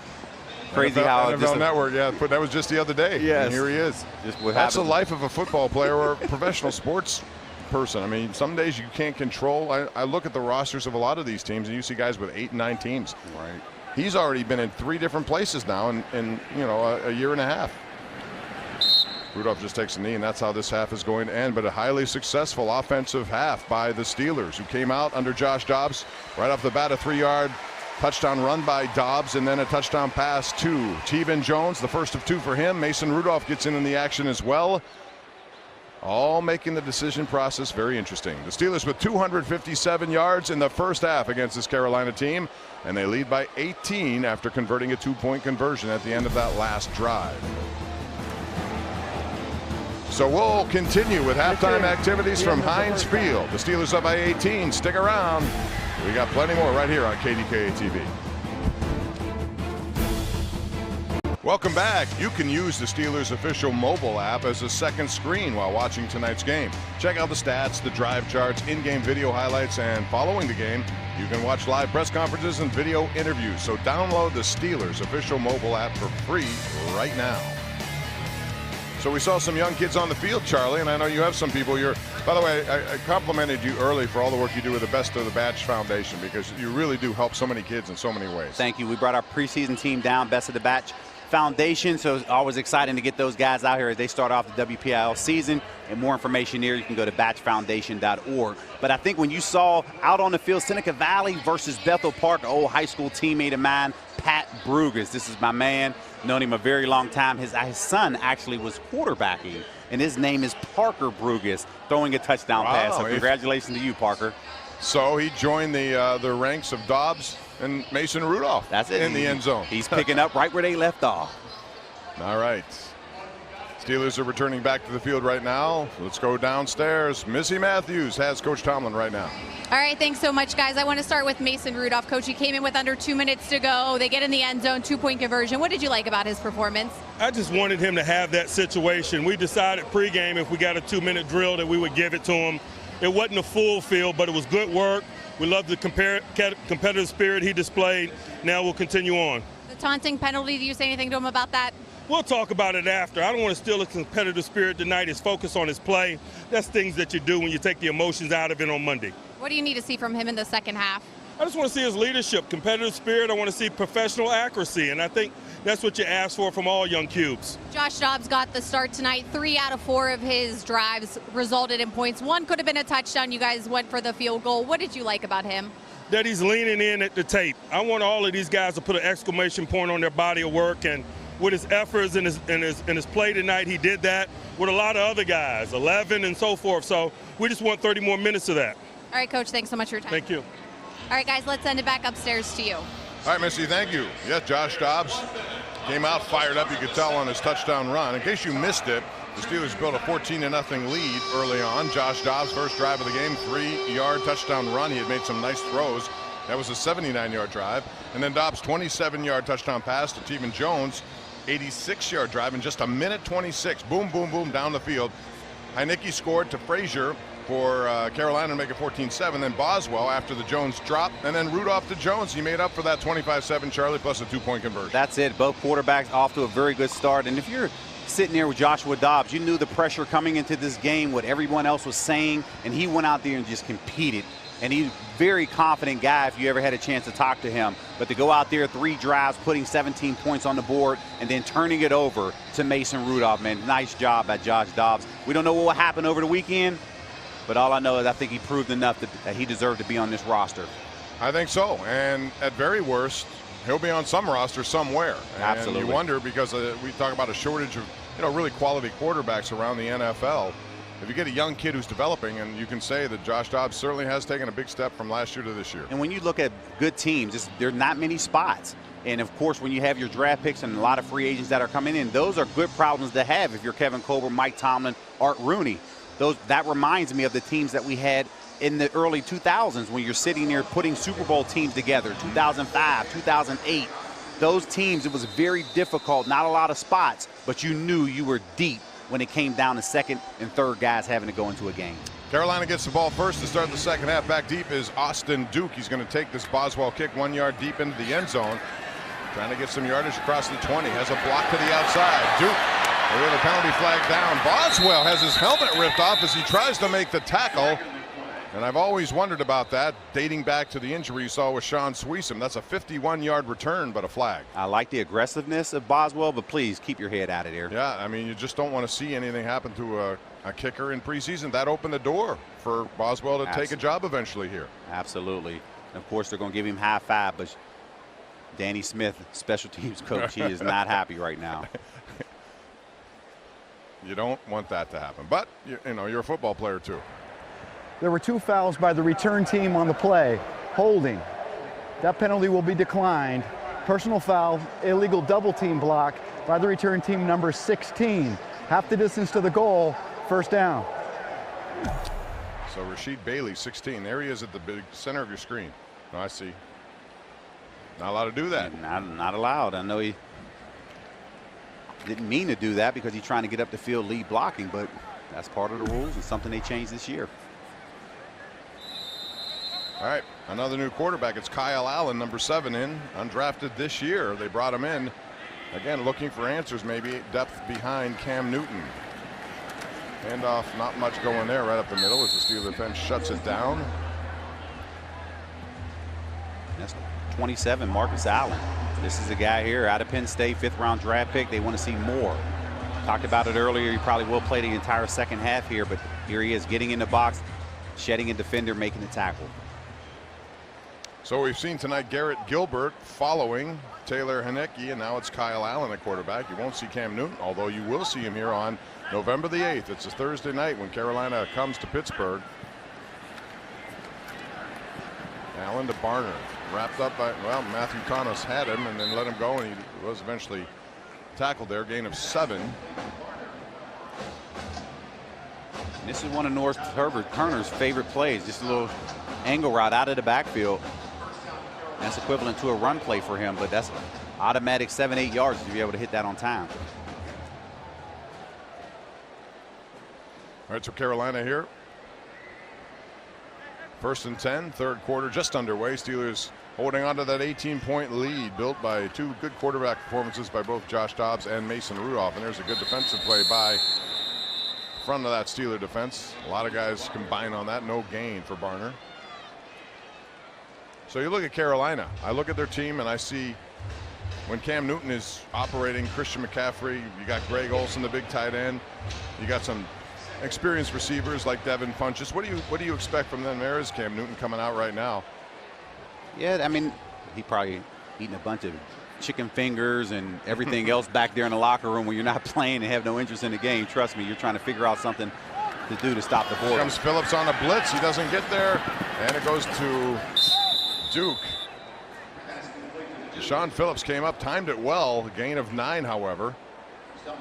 Crazy how NFL Network, yeah, but that was just the other day. Yes. And here he is. Just what That's the happens. life of a football player or a professional sports person. I mean, some days you can't control. I look at the rosters of a lot of these teams, and you see guys with 8 and 9 teams. Right. He's already been in 3 different places now in you know, a year and a half. Rudolph just takes a knee, and that's how this half is going to end. But a highly successful offensive half by the Steelers, who came out under Josh Dobbs right off the bat. A 3-yard touchdown run by Dobbs, and then a touchdown pass to Tevin Jones, the first of 2 for him. Mason Rudolph gets in the action as well, all making the decision process very interesting. The Steelers with 257 yards in the first half against this Carolina team, and they lead by 18 after converting a 2-point conversion at the end of that last drive. So we'll continue with halftime activities from Heinz Field. The Steelers up by 18. Stick around. We got plenty more right here on KDKA TV. Welcome back. You can use the Steelers official mobile app as a second screen while watching tonight's game. Check out the stats, the drive charts, in-game video highlights, and following the game, you can watch live press conferences and video interviews. So download the Steelers official mobile app for free right now. So we saw some young kids on the field, Charlie, and I know you have some people. By the way, I complimented you early for all the work you do with the Best of the Batch Foundation, because you really do help so many kids in so many ways. Thank you. We brought our preseason team down, Best of the Batch Foundation, so it's always exciting to get those guys out here as they start off the WPIL season. And more information here, you can go to batchfoundation.org. But I think when you saw out on the field, Seneca Valley versus Bethel Park, an old high school teammate of mine, Pat Brugas. This is my man. Known him a very long time. His son actually was quarterbacking, and his name is Parker Brugas, throwing a touchdown pass. So congratulations to you, Parker. So he joined the ranks of Dobbs and Mason Rudolph. That's it. In the end zone. He's picking up right where they left off. All right. Steelers are returning back to the field right now. Let's go downstairs. Missy Matthews has Coach Tomlin right now. All right, thanks so much, guys. I want to start with Mason Rudolph. Coach, he came in with under 2 minutes to go. They get in the end zone, 2-point conversion. What did you like about his performance? I just wanted him to have that situation. We decided pregame if we got a 2-minute drill that we would give it to him. It wasn't a full field, but it was good work. We love the competitive spirit he displayed. Now we'll continue on. The taunting penalty, do you say anything to him about that? We'll talk about it after. I don't want to steal his competitive spirit tonight. His focus on his play. That's things that you do when you take the emotions out of it on Monday. What do you need to see from him in the second half? I just want to see his leadership, competitive spirit. I want to see professional accuracy, and I think that's what you ask for from all young Cubes. Josh Dobbs got the start tonight. 3 out of 4 of his drives resulted in points. 1 could have been a touchdown. You guys went for the field goal. What did you like about him? That he's leaning in at the tape. I want all of these guys to put an exclamation point on their body of work, and with his efforts and his play tonight, he did that with a lot of other guys, 11 and so forth. So we just want 30 more minutes of that. All right, Coach, thanks so much for your time. Thank you. All right, guys, let's send it back upstairs to you. All right, Missy, thank you. Yeah, Josh Dobbs came out fired up. You could tell on his touchdown run. In case you missed it, the Steelers built a 14-0 lead early on. Josh Dobbs, first drive of the game, 3-yard touchdown run. He had made some nice throws. That was a 79-yard drive. And then Dobbs' 27-yard touchdown pass to Tevin Jones, 86-yard drive in just a minute 26. Boom, boom, boom down the field. Heinicke scored to Frazier for Carolina to make it 14-7. Then Boswell after the Jones drop, and then Rudolph to Jones. He made up for that 25-7, Charlie, plus a 2-point conversion. That's it. Both quarterbacks off to a very good start. And if you're sitting there with Joshua Dobbs, you knew the pressure coming into this game, what everyone else was saying, and he went out there and just competed. And he's a very confident guy if you ever had a chance to talk to him. But to go out there, 3 drives, putting 17 points on the board, and then turning it over to Mason Rudolph, man, nice job by Josh Dobbs. We don't know what will happen over the weekend, but all I know is I think he proved enough that he deserved to be on this roster. I think so. And at very worst, he'll be on some roster somewhere. And absolutely. You wonder, because we talk about a shortage of really quality quarterbacks around the NFL. If you get a young kid who's developing, and you can say that Josh Dobbs certainly has taken a big step from last year to this year. And when you look at good teams, there are not many spots. And, of course, when you have your draft picks and a lot of free agents that are coming in, those are good problems to have if you're Kevin Colbert, Mike Tomlin, Art Rooney. That reminds me of the teams that we had in the early 2000s when you're sitting there putting Super Bowl teams together, 2005, 2008. Those teams, it was very difficult, not a lot of spots, but you knew you were deep when it came down to second and third guys having to go into a game. Carolina gets the ball first to start the second half. Back deep is Austin Duke. He's going to take this Boswell kick 1 yard deep into the end zone. Trying to get some yardage across the 20. Has a block to the outside. Duke, we have a penalty flag down. Boswell has his helmet ripped off as he tries to make the tackle. And I've always wondered about that, dating back to the injury you saw with Sean Sweesom. That's a 51-yard return, but a flag. I like the aggressiveness of Boswell, but please keep your head out of there. Yeah, I mean, you just don't want to see anything happen to a kicker in preseason. That opened the door for Boswell to take a job eventually here. Absolutely. And of course, they're going to give him high five, but Danny Smith, special teams coach, he is not happy right now. You don't want that to happen, but you know, you're a football player too. There were 2 fouls by the return team on the play. Holding. That penalty will be declined. Personal foul, illegal double team block by the return team number 16. Half the distance to the goal, first down. So Rasheed Bailey, 16. There he is at the big center of your screen. No, I see. Not allowed to do that. Not allowed. I know he didn't mean to do that because he's trying to get up the field lead blocking, but that's part of the rules and something they changed this year. All right, another new quarterback. It's Kyle Allen, number 7 in, undrafted this year. They brought him in, again, looking for answers, maybe depth behind Cam Newton. Handoff, not much going there right up the middle as the Steeler defense shuts it down. That's 27, Marcus Allen. This is a guy here out of Penn State, 5th-round draft pick. They want to see more. Talked about it earlier. He probably will play the entire second half here, but here he is getting in the box, shedding a defender, making the tackle. So we've seen tonight Garrett Gilbert following Taylor Haneke, and now it's Kyle Allen at quarterback. You won't see Cam Newton, although you will see him here on November the 8th. It's a Thursday night when Carolina comes to Pittsburgh. Allen to Barner, wrapped up by, well, Matthew Thomas had him and then let him go, and he was eventually tackled there. Gain of 7. And this is one of North Herbert Turner's favorite plays, just a little angle route out of the backfield. That's equivalent to a run play for him, but that's automatic 7-8 yards to be able to hit that on time. All right, so Carolina here. 1st and 10, third quarter just underway. Steelers holding on to that 18-point lead built by 2 good quarterback performances by both Josh Dobbs and Mason Rudolph. And there's a good defensive play by front of that Steeler defense. A lot of guys combine on that. No gain for Barner. So you look at Carolina. I look at their team and I see when Cam Newton is operating, Christian McCaffrey, you got Greg Olsen, the big tight end. You got some experienced receivers like Devin Funchess. What do you expect from them? There is Cam Newton coming out right now. Yeah, I mean, he probably eating a bunch of chicken fingers and everything else back there in the locker room when you're not playing and have no interest in the game. Trust me, you're trying to figure out something to do to stop the board. Comes Phillips on a blitz. He doesn't get there, and it goes to Duke. Deshaun Phillips came up, timed it well. A gain of 9, however. So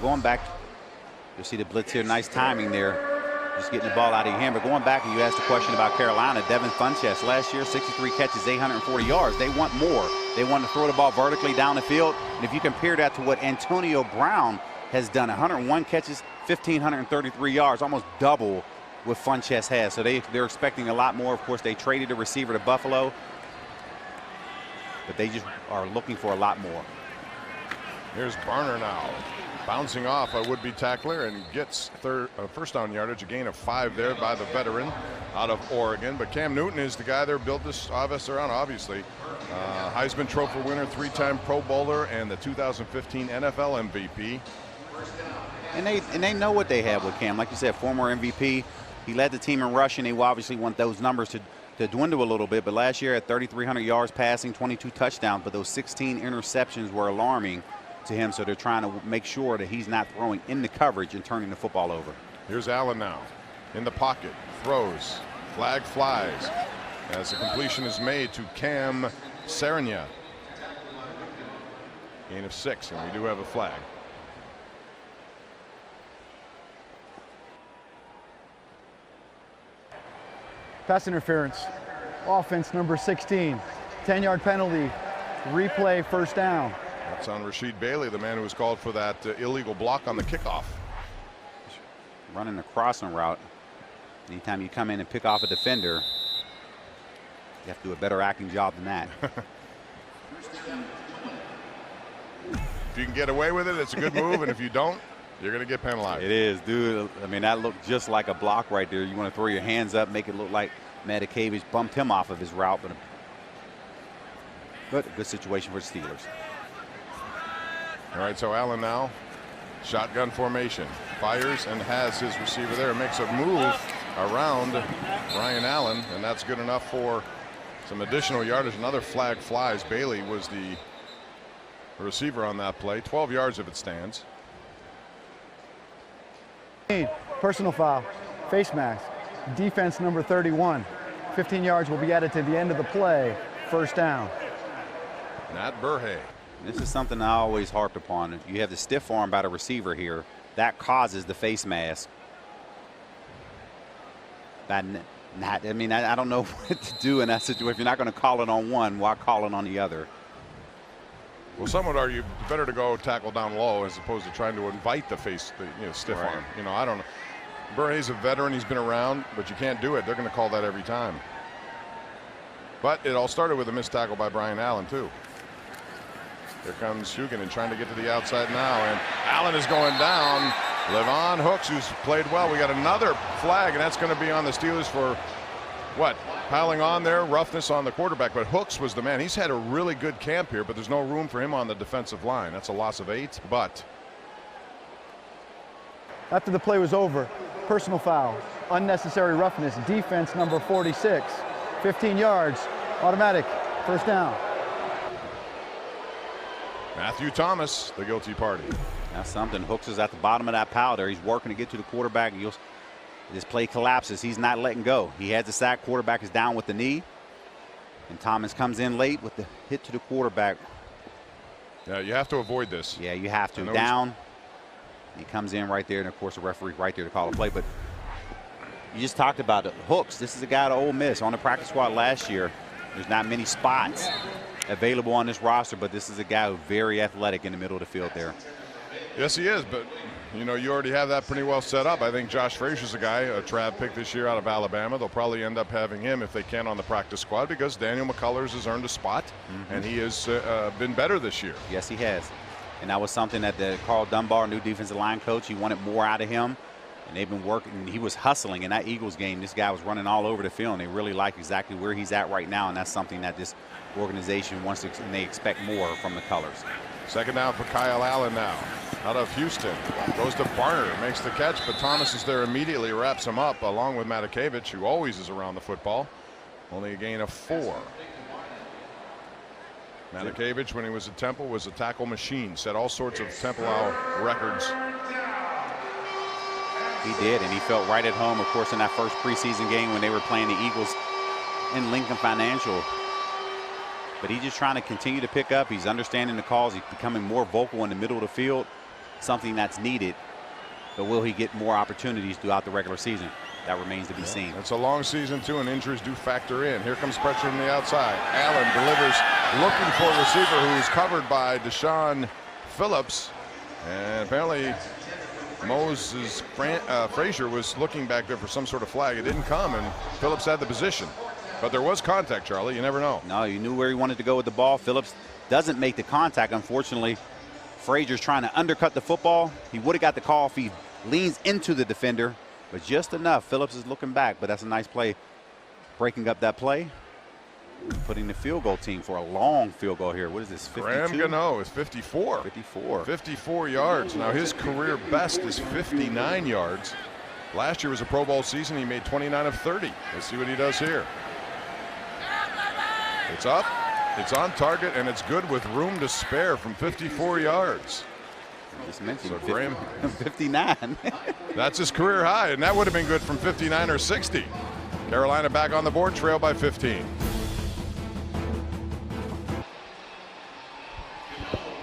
going back, you'll see the blitz here. Nice timing there. Just getting the ball out of your hand. But going back, and you asked a question about Carolina. Devin Funchess last year, 63 catches, 840 yards. They want more. They want to throw the ball vertically down the field. And if you compare that to what Antonio Brown has done, 101 catches, 1,533 yards, almost double what Funchess has. So they're expecting a lot more. Of course, they traded a receiver to Buffalo, but they just are looking for a lot more. Here's Barner now, bouncing off a would-be tackler and gets first down yardage, a gain of 5 there by the veteran out of Oregon. But Cam Newton is the guy they're built this offense around, obviously. Heisman Trophy winner, 3-time Pro Bowler, and the 2015 NFL MVP. And they know what they have with Cam. Like you said, former MVP. He led the team in rushing. They obviously want those numbers to dwindle a little bit. But last year at 3,300 yards passing, 22 touchdowns. But those 16 interceptions were alarming to him. So they're trying to make sure that he's not throwing in the coverage and turning the football over. Here's Allen now in the pocket, throws, flag flies as the completion is made to Cam Serenia. Gain of 6, and we do have a flag. Pass interference. Offense number 16. 10-yard penalty. Replay, first down. That's on Rasheed Bailey, the man who was called for that illegal block on the kickoff. Running the crossing route. Anytime you come in and pick off a defender, you have to do a better acting job than that. If you can get away with it, it's a good move, and if you don't, you're going to get penalized. It is, dude. I mean, that looked just like a block right there. You want to throw your hands up, make it look like Matakevich bumped him off of his route, but a good situation for the Steelers. All right, so Allen now, shotgun formation, fires and has his receiver there, makes a move around Brian Allen, and that's good enough for some additional yardage. Another flag flies. Bailey was the receiver on that play. 12 yards if it stands. Personal foul, face mask, defense number 31. 15 yards will be added to the end of the play. First down. Nat Burhay. This is something I always harped upon. You have the stiff arm by the receiver here. That causes the face mask. I mean, I don't know what to do in that situation. If you're not going to call it on one, why call it on the other? Well, some would argue better to go tackle down low as opposed to trying to invite the stiff Right. arm. I don't know. Burhay's a veteran. He's been around, but you can't do it. They're going to call that every time. But it all started with a missed tackle by Brian Allen, too. Here comes Shugan and trying to get to the outside now, and Allen is going down. Levon Hooks, who's played well. We got another flag, and that's going to be on the Steelers for what? Piling on there, roughness on the quarterback. But Hooks was the man. He's had a really good camp here, but there's no room for him on the defensive line. That's a loss of 8. But After the play was over, personal foul, unnecessary roughness, defense number 46. 15 yards, automatic, first down. Matthew Thomas, the guilty party. That's something. Hooks is at the bottom of that pile there. He's working to get to the quarterback. This play collapses. He's not letting go. He has the sack. Quarterback is down with the knee. And Thomas comes in late with the hit to the quarterback. Yeah, you have to avoid this. Yeah, you have to. Down. He comes in right there, and of course the referee right there to call a play. But you just talked about it. Hooks, this is a guy to Ole Miss on the practice squad last year. There's not many spots available on this roster, but this is a guy who's very athletic in the middle of the field there. Yes, he is, but you already have that pretty well set up. I think Josh Frazier's a guy, a Trav pick this year out of Alabama. They'll probably end up having him if they can on the practice squad because Daniel McCullers has earned a spot, and he has been better this year. Yes, he has. And that was something that the Carl Dunbar, new defensive line coach, he wanted more out of him. And they've been working. He was hustling in that Eagles game. This guy was running all over the field, and they really like exactly where he's at right now. And that's something that this organization wants to, and they expect more from the colors. Second down for Kyle Allen now. Out of Houston. Goes to Barner, makes the catch, but Thomas is there immediately, wraps him up, along with Matakevich, who always is around the football. Only a gain of 4. Matakevich, when he was at Temple, was a tackle machine. Set all sorts of Temple records. He did, and he felt right at home, of course, in that first preseason game when they were playing the Eagles in Lincoln Financial. But he's just trying to continue to pick up. He's understanding the calls. He's becoming more vocal in the middle of the field, something that's needed. But will he get more opportunities throughout the regular season? That remains to be seen. It's a long season, too, and injuries do factor in. Here comes pressure from the outside. Allen delivers, looking for a receiver who's covered by Deshaun Phillips. And apparently Moses Frazier was looking back there for some sort of flag. It didn't come, and Phillips had the position. But there was contact, Charlie. You never know. No, you knew where he wanted to go with the ball. Phillips doesn't make the contact. Unfortunately, Frazier's trying to undercut the football. He would have got the call if he leans into the defender, but just enough. Phillips is looking back, but that's a nice play, breaking up that play, putting the field goal team for a long field goal here. What is this, 52? Graham Gano is 54. 54. 54 yards. Now his career best is 59 yards. Last year was a Pro Bowl season. He made 29 of 30. Let's see what he does here. It's up, it's on target, and it's good with room to spare from 54 yards. Just mentioned So Graham, 59. that's his career high, and that would have been good from 59 or 60. Carolina back on the board, trail by 15.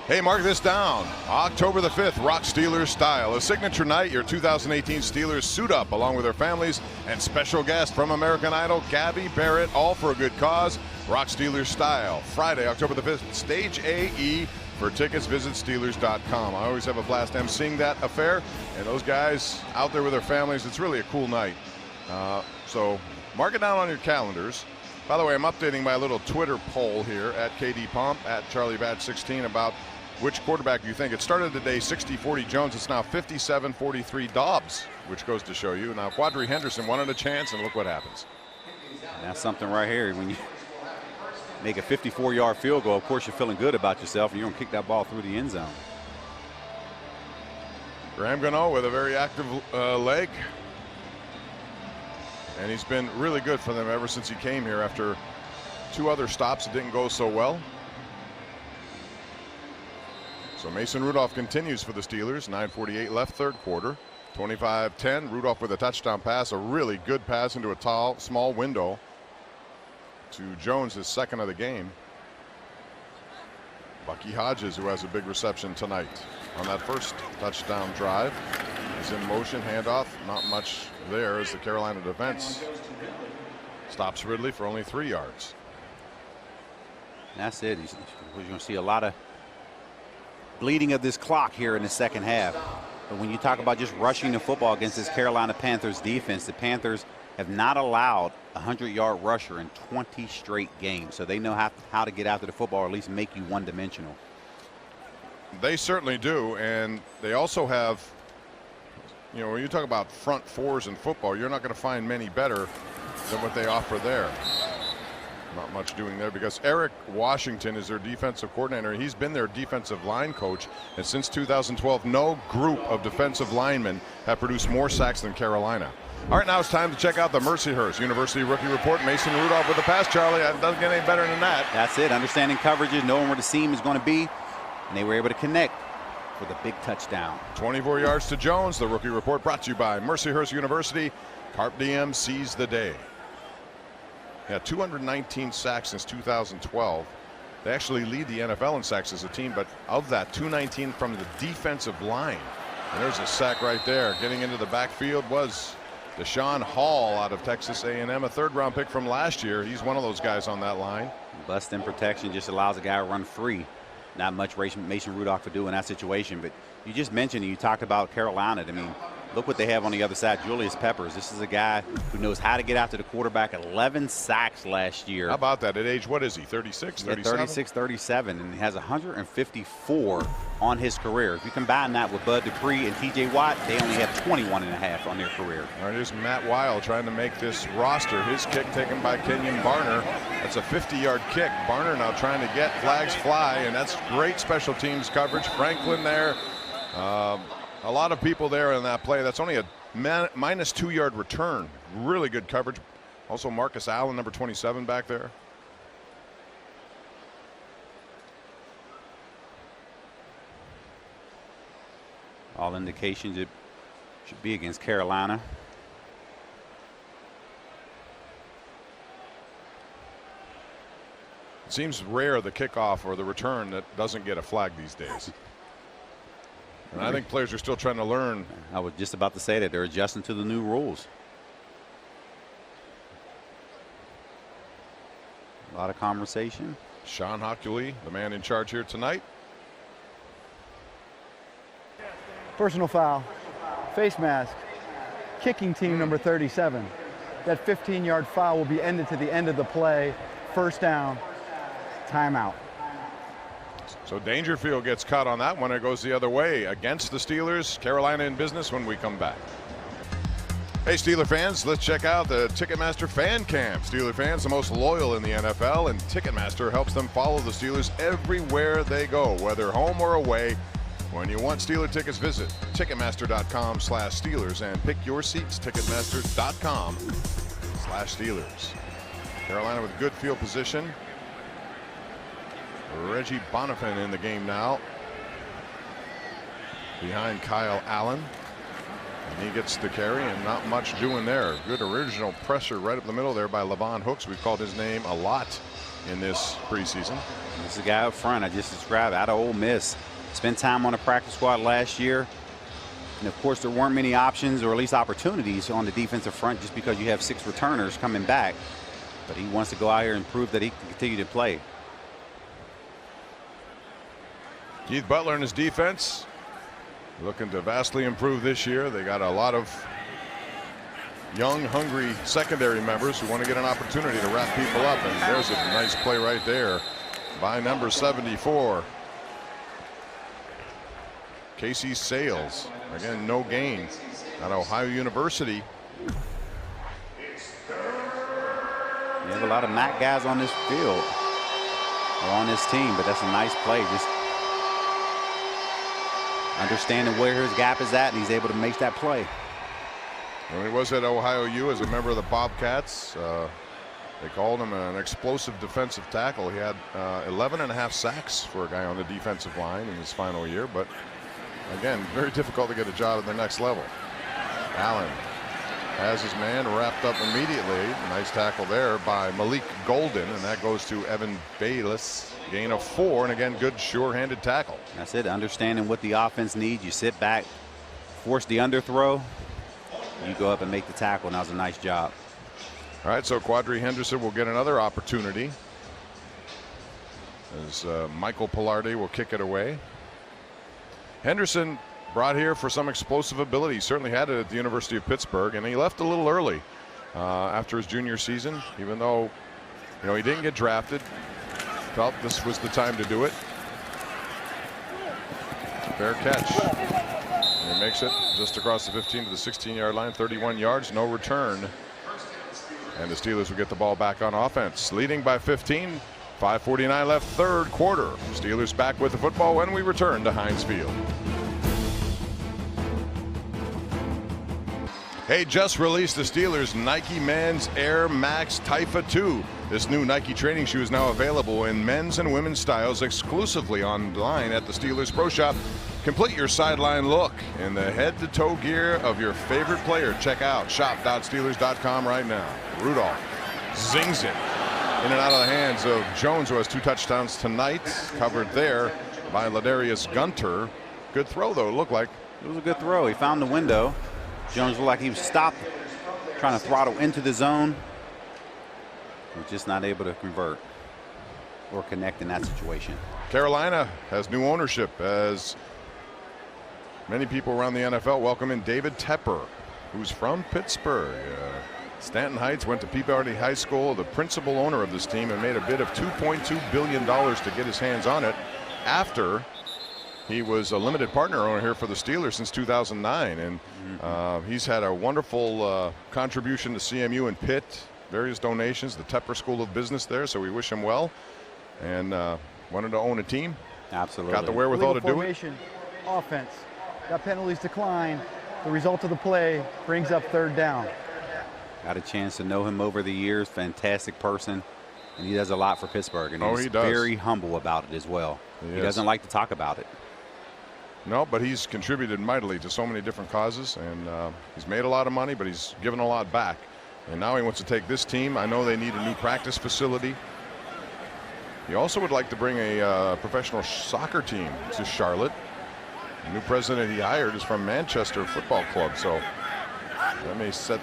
Hey, mark this down. October the 5th, Rock Steelers Style. A signature night, your 2018 Steelers suit up along with their families and special guest from American Idol, Gabby Barrett, all for a good cause. Rock Steelers Style, Friday, October the 5th, Stage AE. For tickets, visit Steelers.com. I always have a blast emceeing that affair, and those guys out there with their families, it's really a cool night. So mark it down on your calendars. By the way, I'm updating my little Twitter poll here at KD Pomp, at CharlieBatch16 about which quarterback you think. It started today 60-40 Jones. It's now 57-43 Dobbs, which goes to show you. Now Quadri Henderson wanted a chance, and look what happens. That's something right here. When you make a 54-yard field goal, of course you're feeling good about yourself, and you're going to kick that ball through the end zone. Graham Gano with a very active leg. And he's been really good for them ever since he came here after 2 other stops. It didn't go so well. So Mason Rudolph continues for the Steelers. 9:48 left, third quarter. 25-10. Rudolph with a touchdown pass. A really good pass into a small window to Jones, his second of the game. Bucky Hodges, who has a big reception tonight on that first touchdown drive, is in motion, handoff, not much there as the Carolina defense stops Ridley for only 3 yards. That's it. We're going to see a lot of bleeding of this clock here in the second half. But when you talk about just rushing the football against this Carolina Panthers defense, the Panthers have not allowed a 100-yard rusher in 20 straight games. So they know how to get after the football, or at least make you one-dimensional. They certainly do, and they also have, you know, when you talk about front fours in football, you're not going to find many better than what they offer there. Not much doing there because Eric Washington is their defensive coordinator. He's been their defensive line coach, and since 2012, no group of defensive linemen have produced more sacks than Carolina. All right, now it's time to check out the Mercyhurst University Rookie Report. Mason Rudolph with the pass, Charlie. It doesn't get any better than that. That's it. Understanding coverages, knowing where the seam is going to be, and they were able to connect with a big touchdown. 24 yards to Jones. The Rookie Report brought to you by Mercyhurst University. Carp Diem seize the day. Yeah, 219 sacks since 2012. They actually lead the NFL in sacks as a team, but of that, 219 from the defensive line. And there's a sack right there. Getting into the backfield was Deshaun Hall out of Texas A&M, a third-round pick from last year. He's one of those guys on that line. Bust in protection just allows a guy to run free. Not much Mason Rudolph could do in that situation. But you just mentioned, you talked about Carolina. I mean, look what they have on the other side. Julius Peppers. This is a guy who knows how to get after the quarterback. 11 sacks last year. How about that? At age, what is he, 36, 37? Yeah, 36, 37, and he has 154 on his career. If you combine that with Bud Dupree and TJ Watt, they only have 21 and a half on their career. All right, here's Matt Weil trying to make this roster. His kick taken by Kenyon Barner. That's a 50-yard kick. Barner now trying to get flags fly, and that's great special teams coverage. Franklin there. A lot of people there in that play. That's only a minus 2-yard return. Really good coverage. Also Marcus Allen, number 27, back there. All indications it should be against Carolina. It seems rare the kickoff or the return that doesn't get a flag these days. And I think players are still trying to learn. I was just about to say that they're adjusting to the new rules. A lot of conversation. Sean Hockley, the man in charge here tonight. Personal foul, face mask, kicking team number 37. That 15-yard foul will be ended to the end of the play. First down, timeout. So Dangerfield gets caught on that one. It goes the other way against the Steelers. Carolina in business when we come back. Hey, Steeler fans, let's check out the Ticketmaster Fan Camp. Steeler fans, the most loyal in the NFL, and Ticketmaster helps them follow the Steelers everywhere they go, whether home or away. When you want Steeler tickets, visit Ticketmaster.com/Steelers and pick your seats. Ticketmaster.com/Steelers. Carolina with good field position. Reggie Bonifant in the game now. Behind Kyle Allen. And he gets the carry and not much doing there. Good original pressure right up the middle there by Levon Hooks. We've called his name a lot in this preseason. This is the guy up front I just described out of Ole Miss. Spent time on the practice squad last year. And of course there weren't many options or at least opportunities on the defensive front just because you have 6 returners coming back. But he wants to go out here and prove that he can continue to play. Keith Butler and his defense looking to vastly improve this year. They got a lot of young, hungry secondary members who want to get an opportunity to wrap people up. And there's a nice play right there by number 74. Casey Sales, again, no gain at Ohio University. You have a lot of MAC guys on this field or on this team, but that's a nice play. Just understanding where his gap is at, and he's able to make that play. When he was at Ohio U as a member of the Bobcats, they called him an explosive defensive tackle. He had 11.5 sacks for a guy on the defensive line in his final year, but again, very difficult to get a job at the next level. Allen has his man wrapped up immediately. Nice tackle there by Malik Golden, and that goes to Evan Bayless. Gain of 4, and again, good sure-handed tackle. That's it, understanding what the offense needs. You sit back, force the underthrow, you go up and make the tackle, and that was a nice job. All right, so Quadri Henderson will get another opportunity as Michael Pilardi will kick it away. Henderson brought here for some explosive ability. He certainly had it at the University of Pittsburgh, and he left a little early after his junior season, even though, you know, he didn't get drafted. Felt this was the time to do it. Fair catch. And he makes it just across the 15 to the 16-yard line, 31 yards, no return. And the Steelers will get the ball back on offense, leading by 15. 5:49 left, third quarter. Steelers back with the football when we return to Heinz Field. Hey, just released the Steelers Nike Men's Air Max Taifa 2. This new Nike training shoe is now available in men's and women's styles exclusively online at the Steelers Pro Shop. Complete your sideline look in the head-to-toe gear of your favorite player. Check out shop.steelers.com right now. Rudolph zings it in and out of the hands of Jones, who has 2 touchdowns tonight. Covered there by Ladarius Gunter. Good throw, though, it looked like. It was a good throw. He found the window. Jones looked like he was stopped, trying to throttle into the zone. He was just not able to convert or connect in that situation. Carolina has new ownership as many people around the NFL welcome in David Tepper, who's from Pittsburgh. Stanton Heights, went to Peabody High School, the principal owner of this team, and made a bid of $2.2 billion to get his hands on it after he was a limited partner owner here for the Steelers since 2009. And he's had a wonderful contribution to CMU and Pitt, various donations, the Tepper School of Business there, so we wish him well. And wanted to own a team. Absolutely. Got the wherewithal to do it. Offense. Got penalties decline. The result of the play brings up third down. Got a chance to know him over the years. Fantastic person. And he does a lot for Pittsburgh. And he's very humble about it as well. He doesn't like to talk about it. No, but he's contributed mightily to so many different causes, and he's made a lot of money, but he's given a lot back. And now he wants to take this team. I know they need a new practice facility. He also would like to bring a professional soccer team to Charlotte. The new president he hired is from Manchester Football Club, so that may set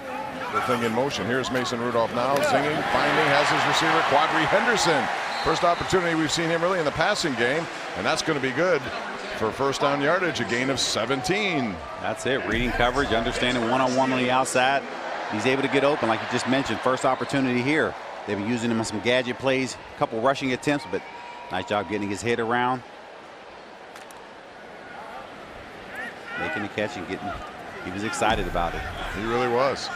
the thing in motion. Here's Mason Rudolph now, zinging, finding, has his receiver, Quadri Henderson. First opportunity we've seen him really in the passing game, and that's going to be good for first down yardage, a gain of 17. That's it, reading coverage, understanding one-on-one on the outside. He's able to get open, like you just mentioned. First opportunity here. They've been using him on some gadget plays, a couple rushing attempts, but nice job getting his head around. Making the catch and getting, he was excited about it. He really was.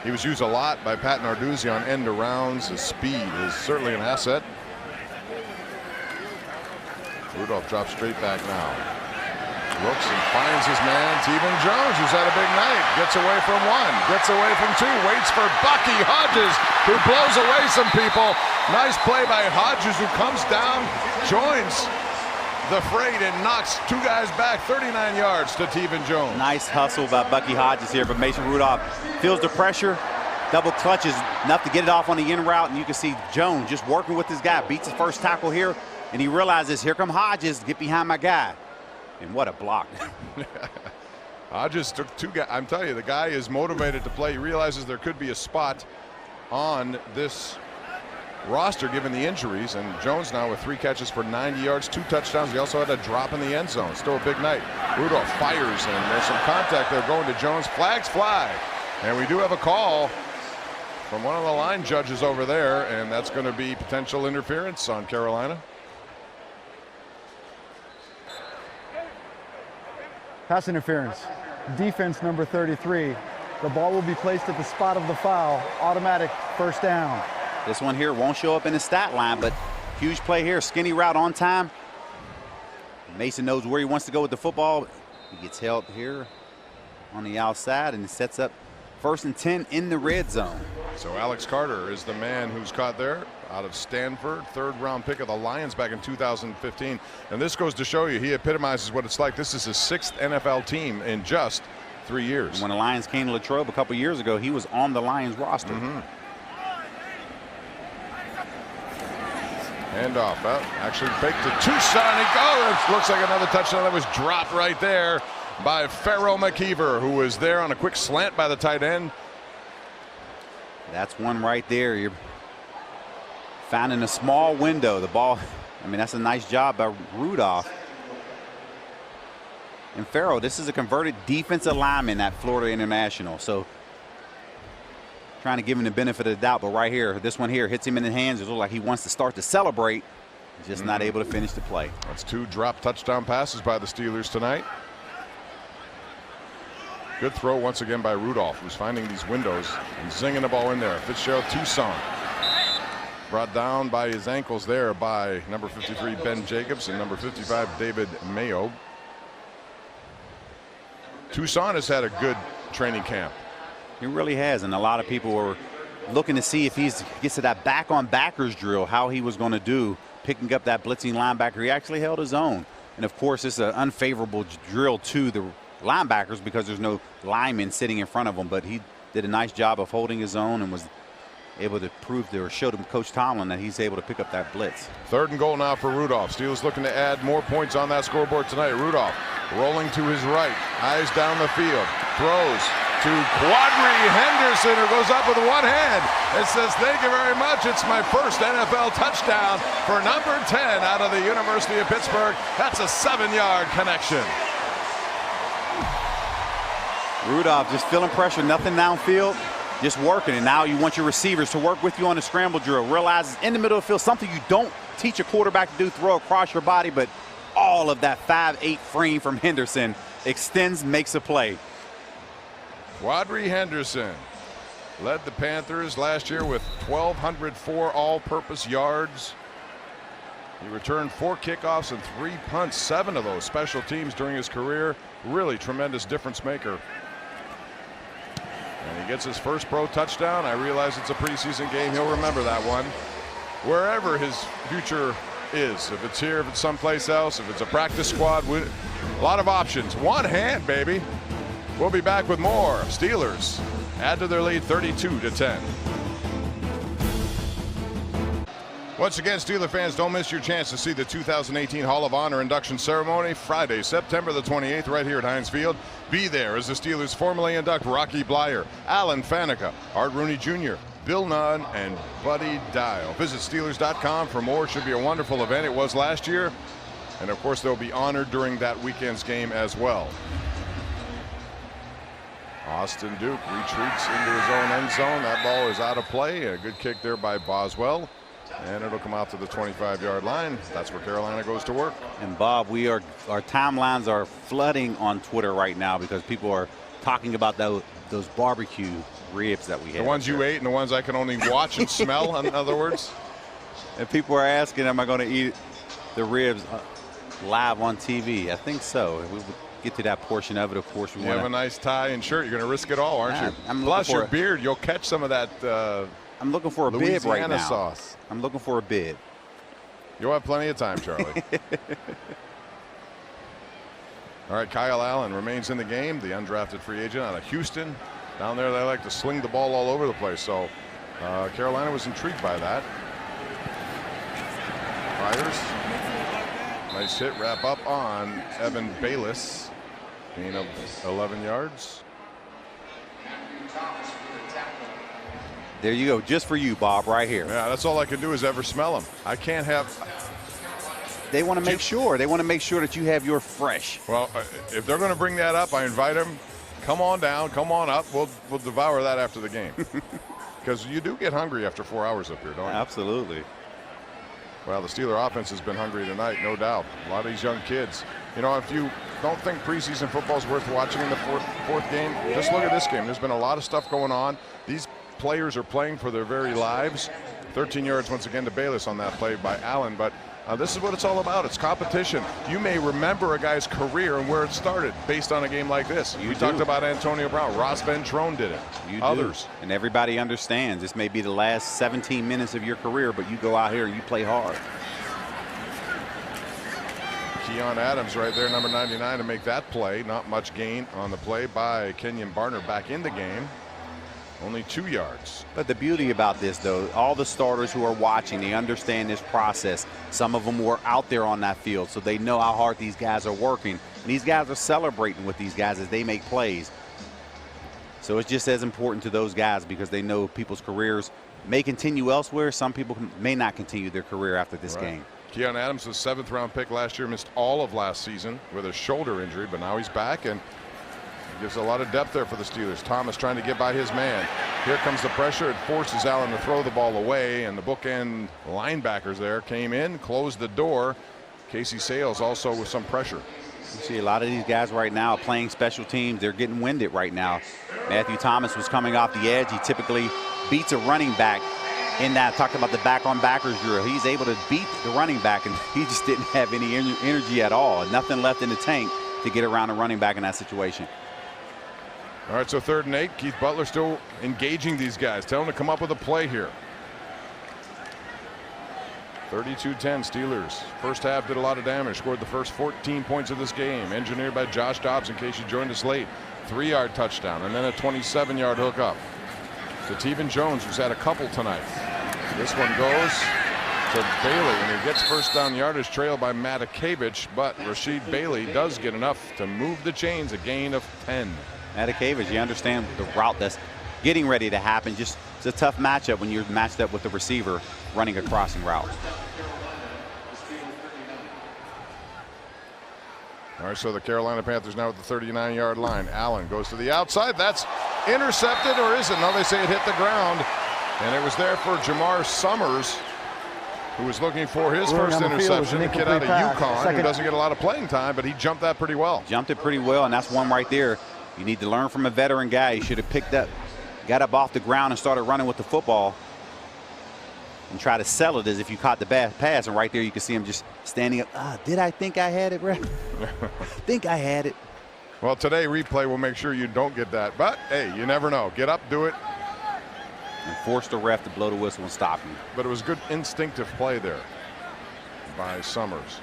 He was used a lot by Pat Narduzzi on end arounds. His speed is certainly an asset. Rudolph drops straight back now. Looks and finds his man, Teven Jones, who's had a big night. Gets away from 1, gets away from 2, waits for Bucky Hodges, who blows away some people. Nice play by Hodges, who comes down, joins the freight, and knocks 2 guys back, 39 yards to Teven Jones. Nice hustle by Bucky Hodges here, but Mason Rudolph feels the pressure, double clutches enough to get it off on the in route, and you can see Jones just working with this guy, beats his first tackle here, and he realizes, here come Hodges, get behind my guy. And what a block. Hodges took 2 guys. I'm telling you, the guy is motivated to play. He realizes there could be a spot on this roster given the injuries, and Jones now with 3 catches for 90 yards, 2 touchdowns. He also had a drop in the end zone. Still a big night. Rudolph fires, and there's some contact there going to Jones. Flags fly, and we do have a call from one of the line judges over there, and that's going to be potential interference on Carolina. Pass interference. Defense number 33. The ball will be placed at the spot of the foul. Automatic first down. This one here won't show up in the stat line, but huge play here. Skinny route on time. Mason knows where he wants to go with the football. He gets held here on the outside and sets up 1st and 10 in the red zone. So Alex Carter is the man who's caught there out of Stanford, 3rd round pick of the Lions back in 2015. And this goes to show you he epitomizes what it's like. This is his 6th NFL team in just 3 years. And when the Lions came to Latrobe a couple years ago, he was on the Lions roster. Handoff. Actually faked to Tucson. It looks like another touchdown that was dropped right there by Pharaoh McKeever, who was there on a quick slant by the tight end. That's one right there. You're finding a small window. The ball, I mean, that's a nice job by Rudolph. And Pharaoh, this is a converted defensive lineman at Florida International. So trying to give him the benefit of the doubt, but right here, this one here hits him in the hands. It looks like he wants to start to celebrate. Just not able to finish the play. That's 2 drop touchdown passes by the Steelers tonight. Good throw once again by Rudolph, who's finding these windows and zinging the ball in there. Fitzgerald Tucson brought down by his ankles there by number 53 Ben Jacobs and number 55 David Mayo. Tucson has had a good training camp. He really has, and a lot of people were looking to see if he gets to that back-on-backers drill, how he was going to do picking up that blitzing linebacker. He actually held his own. And, of course, it's an unfavorable drill to the linebackers because there's no lineman sitting in front of him. But he did a nice job of holding his own and was able to prove to or show to Coach Tomlin that he's able to pick up that blitz. 3rd and goal now for Rudolph. Steelers looking to add more points on that scoreboard tonight. Rudolph rolling to his right, eyes down the field, throws to Quadri Henderson, who goes up with one hand and says, "Thank you very much. It's my first NFL touchdown for number 10 out of the University of Pittsburgh." That's a 7-yard connection. Rudolph just feeling pressure, nothing downfield, just working. And now you want your receivers to work with you on the scramble drill. Realize in the middle of the field, something you don't teach a quarterback to do, throw across your body, but all of that 5'8" frame from Henderson extends, makes a play. Quadri Henderson led the Panthers last year with 1,204 all-purpose yards. He returned 4 kickoffs and 3 punts, 7 of those special teams during his career. Really tremendous difference maker. And he gets his first pro touchdown. I realize it's a preseason game. He'll remember that one. Wherever his future is, if it's here, if it's someplace else, if it's a practice squad, a lot of options. One hand, baby. We'll be back with more. Steelers add to their lead 32-10. Once again, Steeler fans, don't miss your chance to see the 2018 Hall of Honor induction ceremony Friday, September the 28th, right here at Heinz Field. Be there as the Steelers formally induct Rocky Bleier, Alan Faneca, Art Rooney Jr., Bill Nunn, and Buddy Dial. Visit Steelers.com for more. Should be a wonderful event. It was last year. And, of course, they'll be honored during that weekend's game as well. Austin Duke retreats into his own end zone. That ball is out of play. A good kick there by Boswell. And it'll come out to the 25-yard line. That's where Carolina goes to work. And Bob, our timelines are flooding on Twitter right now because people are talking about those barbecue ribs that we had. The ones you ate and the ones I can only watch and smell, in other words. And people are asking, am I going to eat the ribs live on TV? I think so. We would get to that portion of it, of course. You have a nice tie and shirt. You're going to risk it all, aren't you? Plus your beard, you'll catch some of that I'm looking for a bib right now. Sauce. I'm looking for a bib. You'll have plenty of time, Charlie. All right, Kyle Allen remains in the game, the undrafted free agent out of Houston. Down there, they like to sling the ball all over the place. So Carolina was intrigued by that. Fires. Nice hit, wrap up on Evan Bayless. Gain of 11 yards. There you go, just for you, Bob, right here. Yeah, that's all I can do is ever smell them. I can't have. They want to make sure. They want to make sure that you have your fresh. Well, if they're going to bring that up, I invite them. Come on down, come on up. We'll devour that after the game. Because you do get hungry after 4 hours up here, don't you? Absolutely. Well, the Steeler offense has been hungry tonight, no doubt. A lot of these young kids. You know, if you don't think preseason football is worth watching in the fourth game, just look at this game. There's been a lot of stuff going on. These players are playing for their very lives. 13 yards once again to Bayless on that play by Allen, but this is what it's all about. It's competition. You may remember a guy's career and where it started based on a game like this. We talked about Antonio Brown. Ross Ventrone did it. Others. And everybody understands this may be the last 17 minutes of your career, but you go out here and you play hard. Keon Adams right there, number 99, to make that play. Not much gain on the play by Kenyon Barner back in the game. Only 2 yards. But the beauty about this, though, all the starters who are watching, they understand this process. Some of them were out there on that field, so they know how hard these guys are working. And these guys are celebrating with these guys as they make plays. So it's just as important to those guys because they know people's careers may continue elsewhere. Some people may not continue their career after this game. Keon Adams was 7th-round pick last year, missed all of last season with a shoulder injury, but now he's back and gives a lot of depth there for the Steelers. Thomas trying to get by his man. Here comes the pressure. It forces Allen to throw the ball away, and the bookend linebackers there came in, closed the door. Casey Sales also with some pressure. You see a lot of these guys right now playing special teams. They're getting winded right now. Matthew Thomas was coming off the edge. He typically beats a running back in that. Talked about the back-on-backers drill. He's able to beat the running back, and he just didn't have any energy at all. Nothing left in the tank to get around a running back in that situation. All right, so 3rd and 8. Keith Butler still engaging these guys. Tell them to come up with a play here. 32-10 Steelers. First half did a lot of damage. Scored the first 14 points of this game. Engineered by Josh Dobbs, in case you joined us late. 3-yard touchdown and then a 27-yard hookup to Teven Jones, who's had a couple tonight. This one goes to Bailey, and he gets first down yardage, trailed by Matakevich, but Rashid Bailey does get enough to move the chains, a gain of 10. Matakevich, you understand the route that's getting ready to happen. Just it's a tough matchup when you're matched up with the receiver running a crossing route. All right, so the Carolina Panthers now at the 39-yard line. Allen goes to the outside. That's intercepted, or is it? No, they say it hit the ground. And it was there for Jamar Summers, who was looking for his first interception. The kid out of UConn, who doesn't get a lot of playing time, but he jumped that pretty well. Jumped it pretty well, and that's one right there. You need to learn from a veteran guy. He should have picked up, got up off the ground and started running with the football and try to sell it as if you caught the pass. And right there you can see him just standing up. Did I think I had it, Ref? I think I had it. Well, today replay will make sure you don't get that. But, hey, you never know. Get up, do it. And force the ref to blow the whistle and stop you. But it was good instinctive play there by Summers.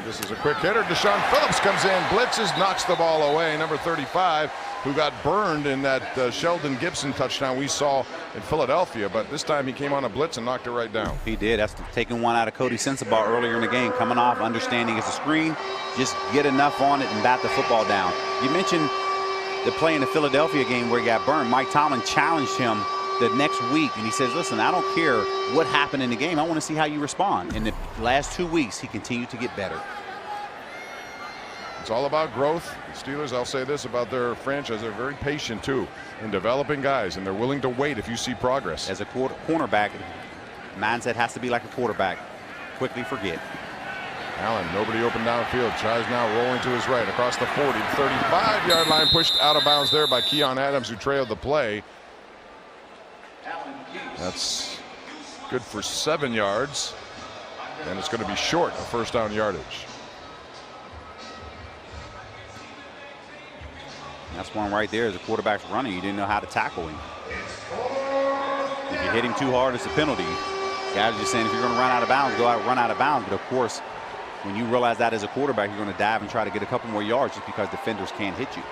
This is a quick hitter. Deshaun Phillips comes in, blitzes, knocks the ball away. Number 35, who got burned in that Sheldon Gibson touchdown we saw in Philadelphia. But this time he came on a blitz and knocked it right down. He did. That's taking one out of Cody Sensabaugh earlier in the game. Coming off, understanding it's a screen. Just get enough on it and bat the football down. You mentioned the play in the Philadelphia game where he got burned. Mike Tomlin challenged him the next week, and he says, listen, I don't care what happened in the game. I want to see how you respond. In the last 2 weeks, he continued to get better. It's all about growth. The Steelers, I'll say this about their franchise, they're very patient, too, in developing guys, and they're willing to wait if you see progress. As a cornerback, mindset has to be like a quarterback. Quickly forget. Allen, nobody open downfield, tries now rolling to his right, across the 40, 35-yard line, pushed out of bounds there by Keon Adams, who trailed the play. That's good for 7 yards, and it's going to be short of first down yardage. That's one right there. As the quarterback's running, you didn't know how to tackle him. If you hit him too hard, it's a penalty. Guys are just saying if you're going to run out of bounds, go out and run out of bounds. But of course, when you realize that as a quarterback, you're going to dive and try to get a couple more yards just because defenders can't hit you.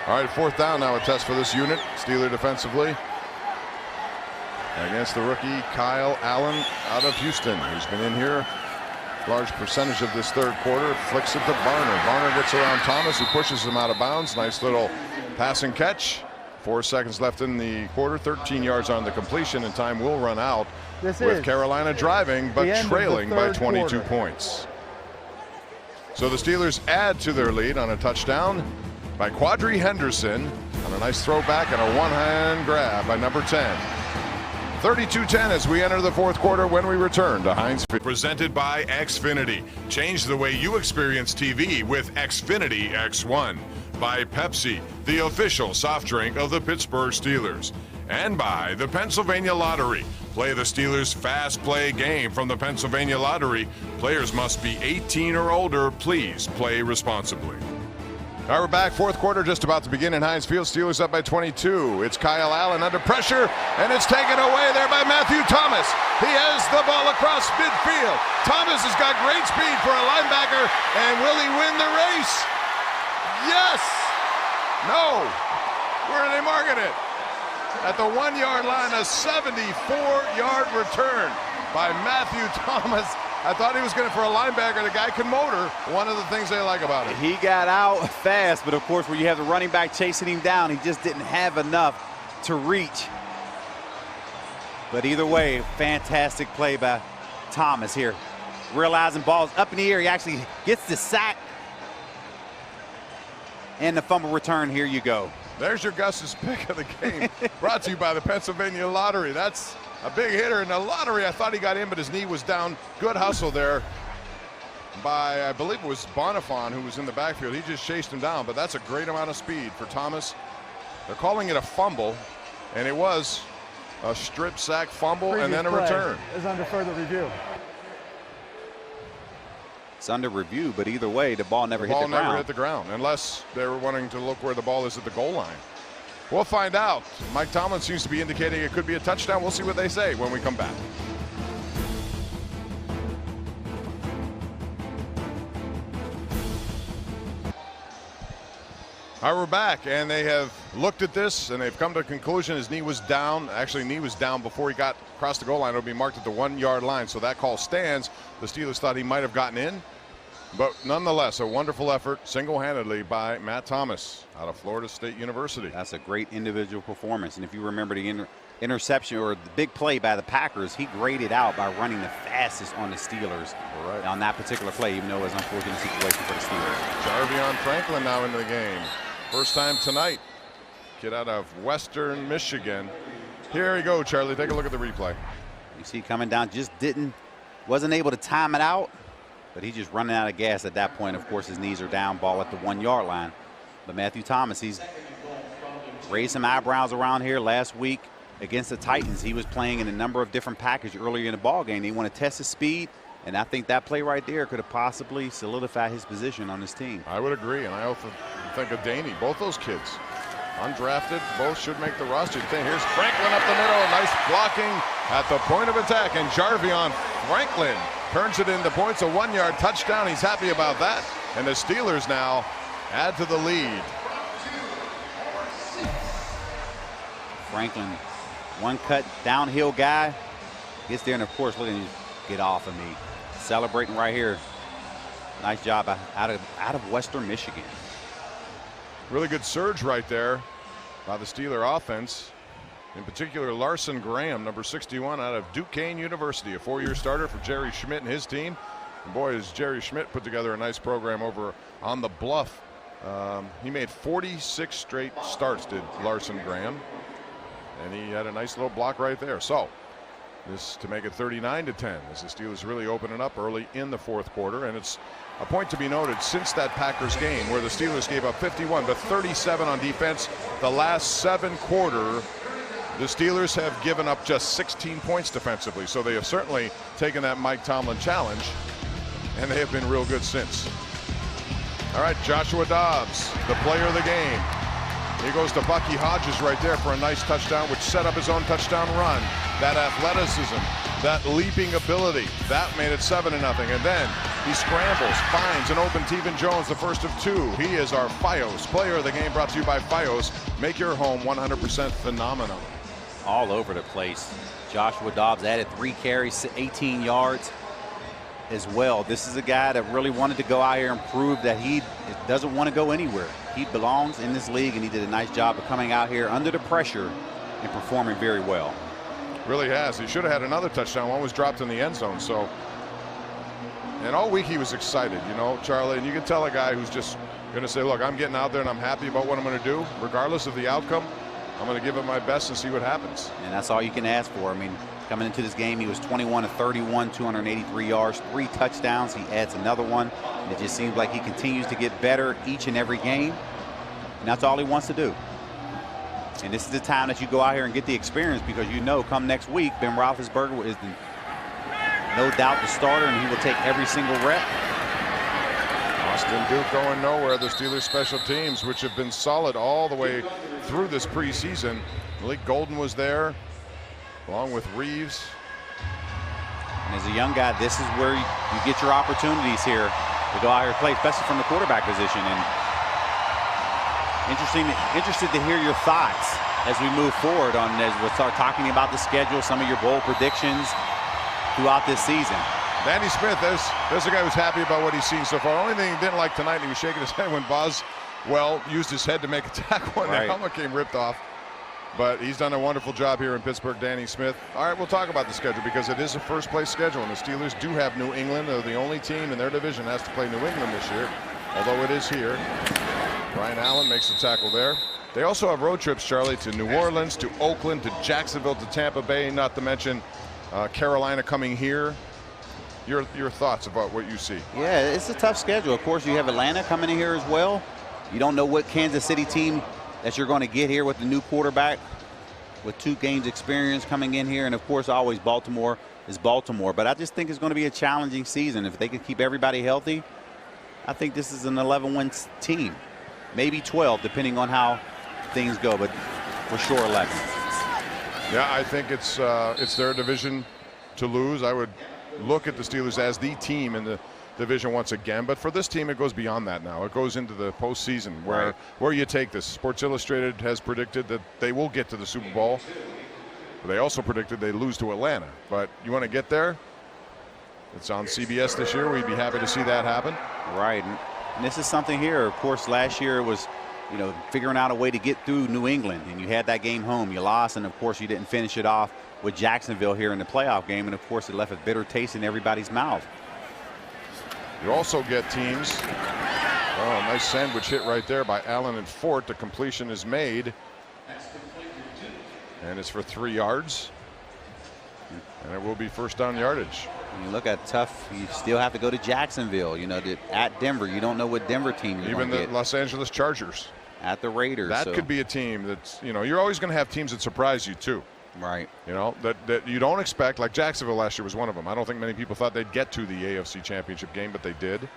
All right, 4th down now, a test for this unit. Steeler defensively against the rookie Kyle Allen out of Houston, who's been in here large percentage of this 3rd quarter. Flicks it to Barner. Barner gets around Thomas, who pushes him out of bounds. Nice little pass and catch. 4 seconds left in the quarter. 13 yards on the completion, and time will run out with Carolina driving but trailing by 22 points. So the Steelers add to their lead on a touchdown by Quadri Henderson on a nice throwback and a one-hand grab by number 10. 32-10 as we enter the fourth quarter when we return to Heinz Field. Presented by Xfinity. Change the way you experience TV with Xfinity X1. By Pepsi, the official soft drink of the Pittsburgh Steelers. And by the Pennsylvania Lottery. Play the Steelers Fast Play game from the Pennsylvania Lottery. Players must be 18 or older. Please play responsibly. All right, we're back. Fourth quarter just about to begin in Heinz Field. Steelers up by 22. It's Kyle Allen under pressure, and it's taken away there by Matthew Thomas. He has the ball across midfield. Thomas has got great speed for a linebacker, and will he win the race? Yes! No! Where are they marking it? At the 1-yard line, a 74-yard return by Matthew Thomas. I thought he was going for a linebacker. The guy can motor. One of the things they like about him. He got out fast, but of course, when you have the running back chasing him down, he just didn't have enough to reach. But either way, fantastic play by Thomas here. Realizing ball's up in the air. He actually gets the sack. And the fumble return, here you go. There's your Gus's pick of the game. Brought to you by the Pennsylvania Lottery. That's a big hitter in the lottery. I thought he got in, but his knee was down. Good hustle there by, I believe it was Bonifon, who was in the backfield. He just chased him down, but that's a great amount of speed for Thomas. They're calling it a fumble, and it was a strip sack fumble and then a return. Is under further review. It's under review, but either way, the ball never hit the ground. The ball never hit the ground, unless they were wanting to look where the ball is at the goal line. We'll find out. Mike Tomlin seems to be indicating it could be a touchdown. We'll see what they say when we come back. All right, we're back, and they have looked at this, and they've come to a conclusion. His knee was down. Actually, knee was down before he got across the goal line. It'll be marked at the 1-yard line, so that call stands. The Steelers thought he might have gotten in, but nonetheless, a wonderful effort single-handedly by Matt Thomas out of Florida State University. That's a great individual performance, and if you remember the interception or the big play by the Packers, he graded out by running the fastest on the Steelers on that particular play, even though it was an unfortunate situation for the Steelers. Jarvion Franklin now into the game. First time tonight. Kid out of Western Michigan. Here you go, Charlie. Take a look at the replay. You see coming down, just wasn't able to time it out, but he's just running out of gas at that point. Of course, his knees are down, ball at the 1-yard line. But Matthew Thomas, he's raised some eyebrows around here last week against the Titans. He was playing in a number of different packages earlier in the ball game. They want to test his speed, and I think that play right there could have possibly solidified his position on this team. I would agree, and I also think of Daney. Both those kids, undrafted, both should make the roster. Here's Franklin up the middle, nice blocking at the point of attack, and Jarvion Franklin turns it into points, a 1-yard touchdown. He's happy about that, and the Steelers now add to the lead. Franklin, one cut downhill guy, gets there, and of course, look at him get off of me. Celebrating right here. Nice job out of Western Michigan. Really good surge right there by the Steeler offense. In particular, Larson Graham, number 61 out of Duquesne University, a 4-year starter for Jerry Schmidt and his team. And boy, has Jerry Schmidt put together a nice program over on the Bluff. He made 46 straight starts, did Larson Graham. And he had a nice little block right there. So this to make it 39-10 as the Steelers really open it up early in the fourth quarter. And it's a point to be noted since that Packers game where the Steelers gave up 51 but 37 on defense. The last 7 quarters, the Steelers have given up just 16 points defensively. So they have certainly taken that Mike Tomlin challenge, and they have been real good since. All right, Joshua Dobbs, the player of the game. He goes to Bucky Hodges right there for a nice touchdown, which set up his own touchdown run. That athleticism, that leaping ability, that made it 7-0. And then he scrambles, finds an open Tevin Jones, the first of 2. He is our Fios player of the game, brought to you by Fios. Make your home 100% phenomenal. All over the place. Joshua Dobbs added 3 carries, 18 yards as well. This is a guy that really wanted to go out here and prove that he doesn't want to go anywhere. He belongs in this league, and he did a nice job of coming out here under the pressure and performing very well. Really has. He should have had another touchdown. One was dropped in the end zone. So, and all week he was excited, you know, Charlie. And you can tell a guy who's just going to say, look, I'm getting out there and I'm happy about what I'm going to do, regardless of the outcome. I'm going to give it my best and see what happens. And that's all you can ask for. I mean, coming into this game, he was 21 of 31, 283 yards, 3 touchdowns. He adds another one. And it just seems like he continues to get better each and every game. And that's all he wants to do. And this is the time that you go out here and get the experience, because you know come next week, Ben Roethlisberger is no doubt the starter, and he will take every single rep. Austin Duke going nowhere. The Steelers special teams, which have been solid all the way through this preseason. Malik Golden was there, along with Reeves. And as a young guy, this is where you get your opportunities here to go out here and play, especially from the quarterback position. And interested to hear your thoughts as we move forward on, as we'll start talking about the schedule, some of your bold predictions throughout this season. Danny Smith, there's a guy who's happy about what he's seen so far. Only thing he didn't like tonight, he was shaking his head when Boswell used his head to make a tackle and the helmet came ripped off. But he's done a wonderful job here in Pittsburgh, Danny Smith. All right, we'll talk about the schedule, because it is a first-place schedule, and the Steelers do have New England. They're the only team in their division that has to play New England this year, although it is here. Brian Allen makes the tackle there. They also have road trips, Charlie, to New Orleans, to Oakland, to Jacksonville, to Tampa Bay, not to mention Carolina coming here. Your thoughts about what you see? Yeah, it's a tough schedule. Of course, you have Atlanta coming in here as well. You don't know what Kansas City team that you're going to get here with the new quarterback with 2 games experience coming in here. And, of course, always Baltimore is Baltimore. But I just think it's going to be a challenging season. If they can keep everybody healthy, I think this is an 11-win team. Maybe 12, depending on how things go, but for sure 11. Yeah, I think it's their division to lose. I would look at the Steelers as the team in the division once again, but for this team it goes beyond that now. It goes into the postseason where you take this. Sports Illustrated has predicted that they will get to the Super Bowl, but they also predicted they lose to Atlanta. But you want to get there, it's on CBS this year. We'd be happy to see that happen. Right, and this is something here. Of course, last year it was, you know, figuring out a way to get through New England, and you had that game home. You lost, and of course you didn't finish it off with Jacksonville here in the playoff game, and of course it left a bitter taste in everybody's mouth. You also get teams. Oh, nice sandwich hit right there by Allen and Fort. The completion is made, and it's for 3 yards, and it will be first down yardage. When you look at tough, you still have to go to Jacksonville, you know, at Denver. You don't know what Denver team you're even the get. Los Angeles Chargers. At the Raiders. That could be a team that's, you know, you're always going to have teams that surprise you too. Right. You know, that you don't expect. Like Jacksonville last year was one of them. I don't think many people thought they'd get to the AFC Championship game, but they did.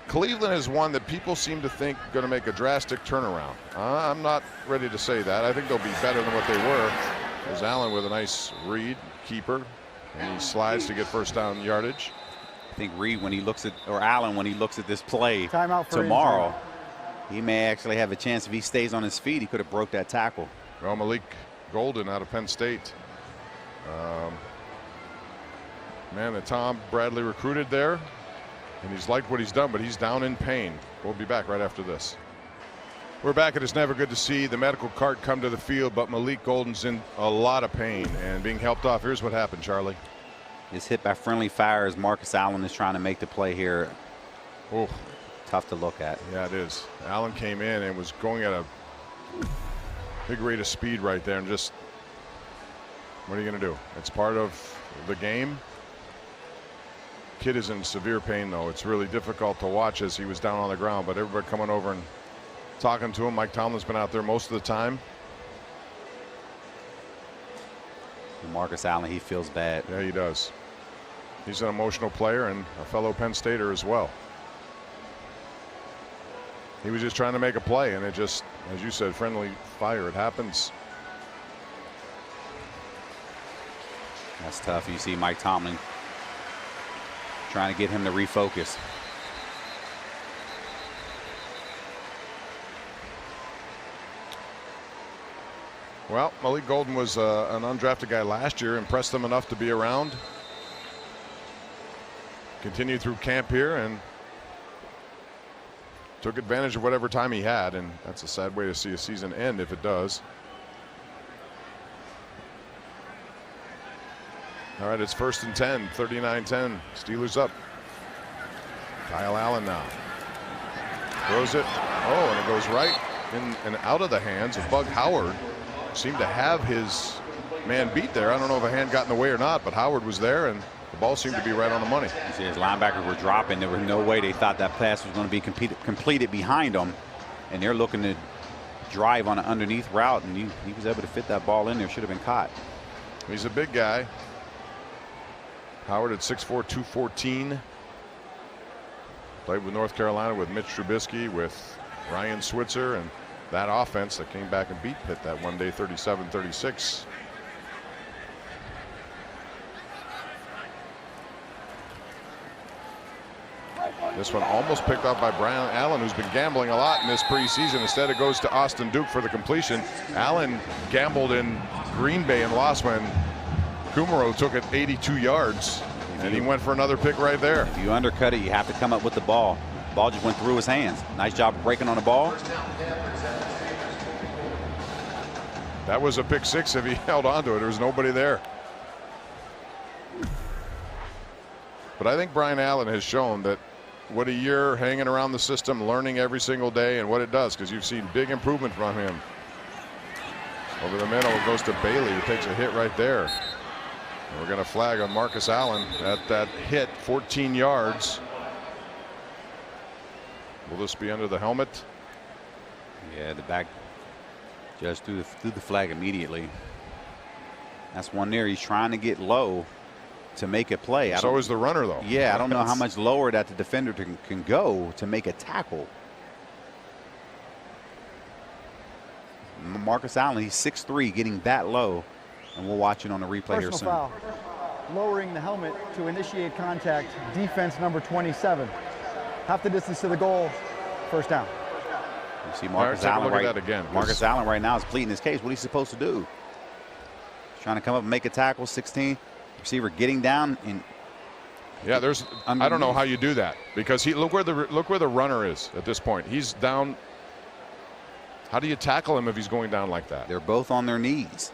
Cleveland is one that people seem to think going to make a drastic turnaround. I'm not ready to say that. I think they'll be better than what they were. There's Allen with a nice read, keeper, and he slides to get first down yardage. I think Reed, when he looks at, or Allen, when he looks at this play Timeout for tomorrow, injury. He may actually have a chance. If he stays on his feet, he could have broke that tackle. Well, Malik Golden out of Penn State. Man, that Tom Bradley recruited there, and he's liked what he's done, but he's down in pain. We'll be back right after this. We're back, and it's never good to see the medical cart come to the field, but Malik Golden's in a lot of pain and being helped off. Here's what happened, Charlie. Is hit by friendly fire as Marcus Allen is trying to make the play here. Oh, tough to look at. Yeah, it is. Allen came in and was going at a big rate of speed right there, and just, what are you going to do? It's part of the game. Kid is in severe pain, though. It's really difficult to watch as he was down on the ground, but everybody coming over and talking to him. Mike Tomlin's been out there most of the time. Marcus Allen, he feels bad. Yeah, he does. He's an emotional player and a fellow Penn Stater as well. He was just trying to make a play, and it just, as you said, friendly fire. It happens. That's tough. You see Mike Tomlin trying to get him to refocus. Well, Malik Golden was an undrafted guy last year, impressed them enough to be around. Continued through camp here and took advantage of whatever time he had, and that's a sad way to see a season end if it does. All right, it's 1st and 10, 39-10. Steelers up. Kyle Allen now. Throws it. Oh, and it goes right in and out of the hands of Bug Howard. Seemed to have his man beat there. I don't know if a hand got in the way or not, but Howard was there, and the ball seemed to be right on the money. You see his linebackers were dropping. There was no way they thought that pass was going to be completed behind them, and they're looking to drive on an underneath route, and he was able to fit that ball in there. Should have been caught. He's a big guy. Howard at 6'4", 214. Played with North Carolina with Mitch Trubisky, with Ryan Switzer, and that offense that came back and beat Pitt that one day 37-36. This one almost picked up by Brian Allen, who's been gambling a lot in this preseason. Instead, it goes to Austin Duke for the completion. Allen gambled in Green Bay and lost when Kumaro took it 82 yards, and he went for another pick right there. If you undercut it, you have to come up with the ball. The ball just went through his hands. Nice job of breaking on the ball. That was a pick six if he held on to it. There was nobody there. But I think Brian Allen has shown that what a year hanging around the system, learning every single day, and what it does, because you've seen big improvement from him. Over the middle, it goes to Bailey, who takes a hit right there. And we're going to flag on Marcus Allen at that hit, 14 yards. Will this be under the helmet? Yeah, the back just threw the flag immediately. That's one there. He's trying to get low to make a play. So is the runner, though. Yeah, I don't know how much lower that the defender can go to make a tackle. Marcus Allen, he's 6'3", getting that low, and we'll watch it on the replay here soon. Foul. Lowering the helmet to initiate contact, defense number 27. Half the distance to the goal, first down. You see Marcus Allen Marcus Allen right now is pleading his case. What he's supposed to do? He's trying to come up and make a tackle. 16. Receiver getting down in. Yeah, there's. Underneath. I don't know how you do that, because look where the runner is at this point. He's down. How do you tackle him if he's going down like that? They're both on their knees.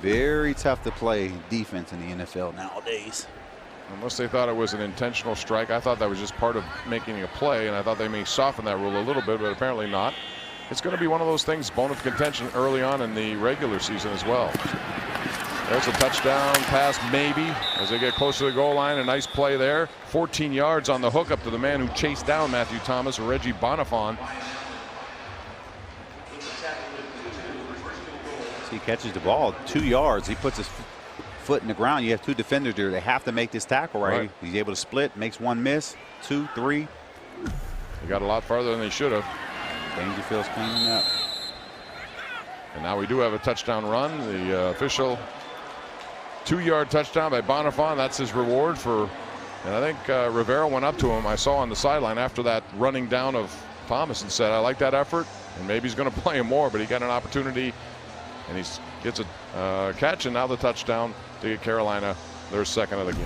Very tough to play defense in the NFL nowadays. Unless they thought it was an intentional strike. I thought that was just part of making a play, and I thought they may soften that rule a little bit, but apparently not. It's going to be one of those things, bone of contention early on in the regular season as well. There's a touchdown pass, maybe, as they get close to the goal line. A nice play there. 14 yards on the hook up to the man who chased down Matthew Thomas, Reggie Bonifon. So he catches the ball 2 yards. He puts his foot in the ground. You have two defenders there. They have to make this tackle right. He's able to split, makes one miss, 2, 3. He got a lot farther than they should have. Dangerfield's cleaning up. And now we do have a touchdown run. The official 2-yard touchdown by Bonifon. That's his reward for. And I think Rivera went up to him. I saw on the sideline after that running down of Thomas and said, "I like that effort," and maybe he's going to play him more. But he got an opportunity, and he gets a catch, and now the touchdown to get Carolina their second of the game.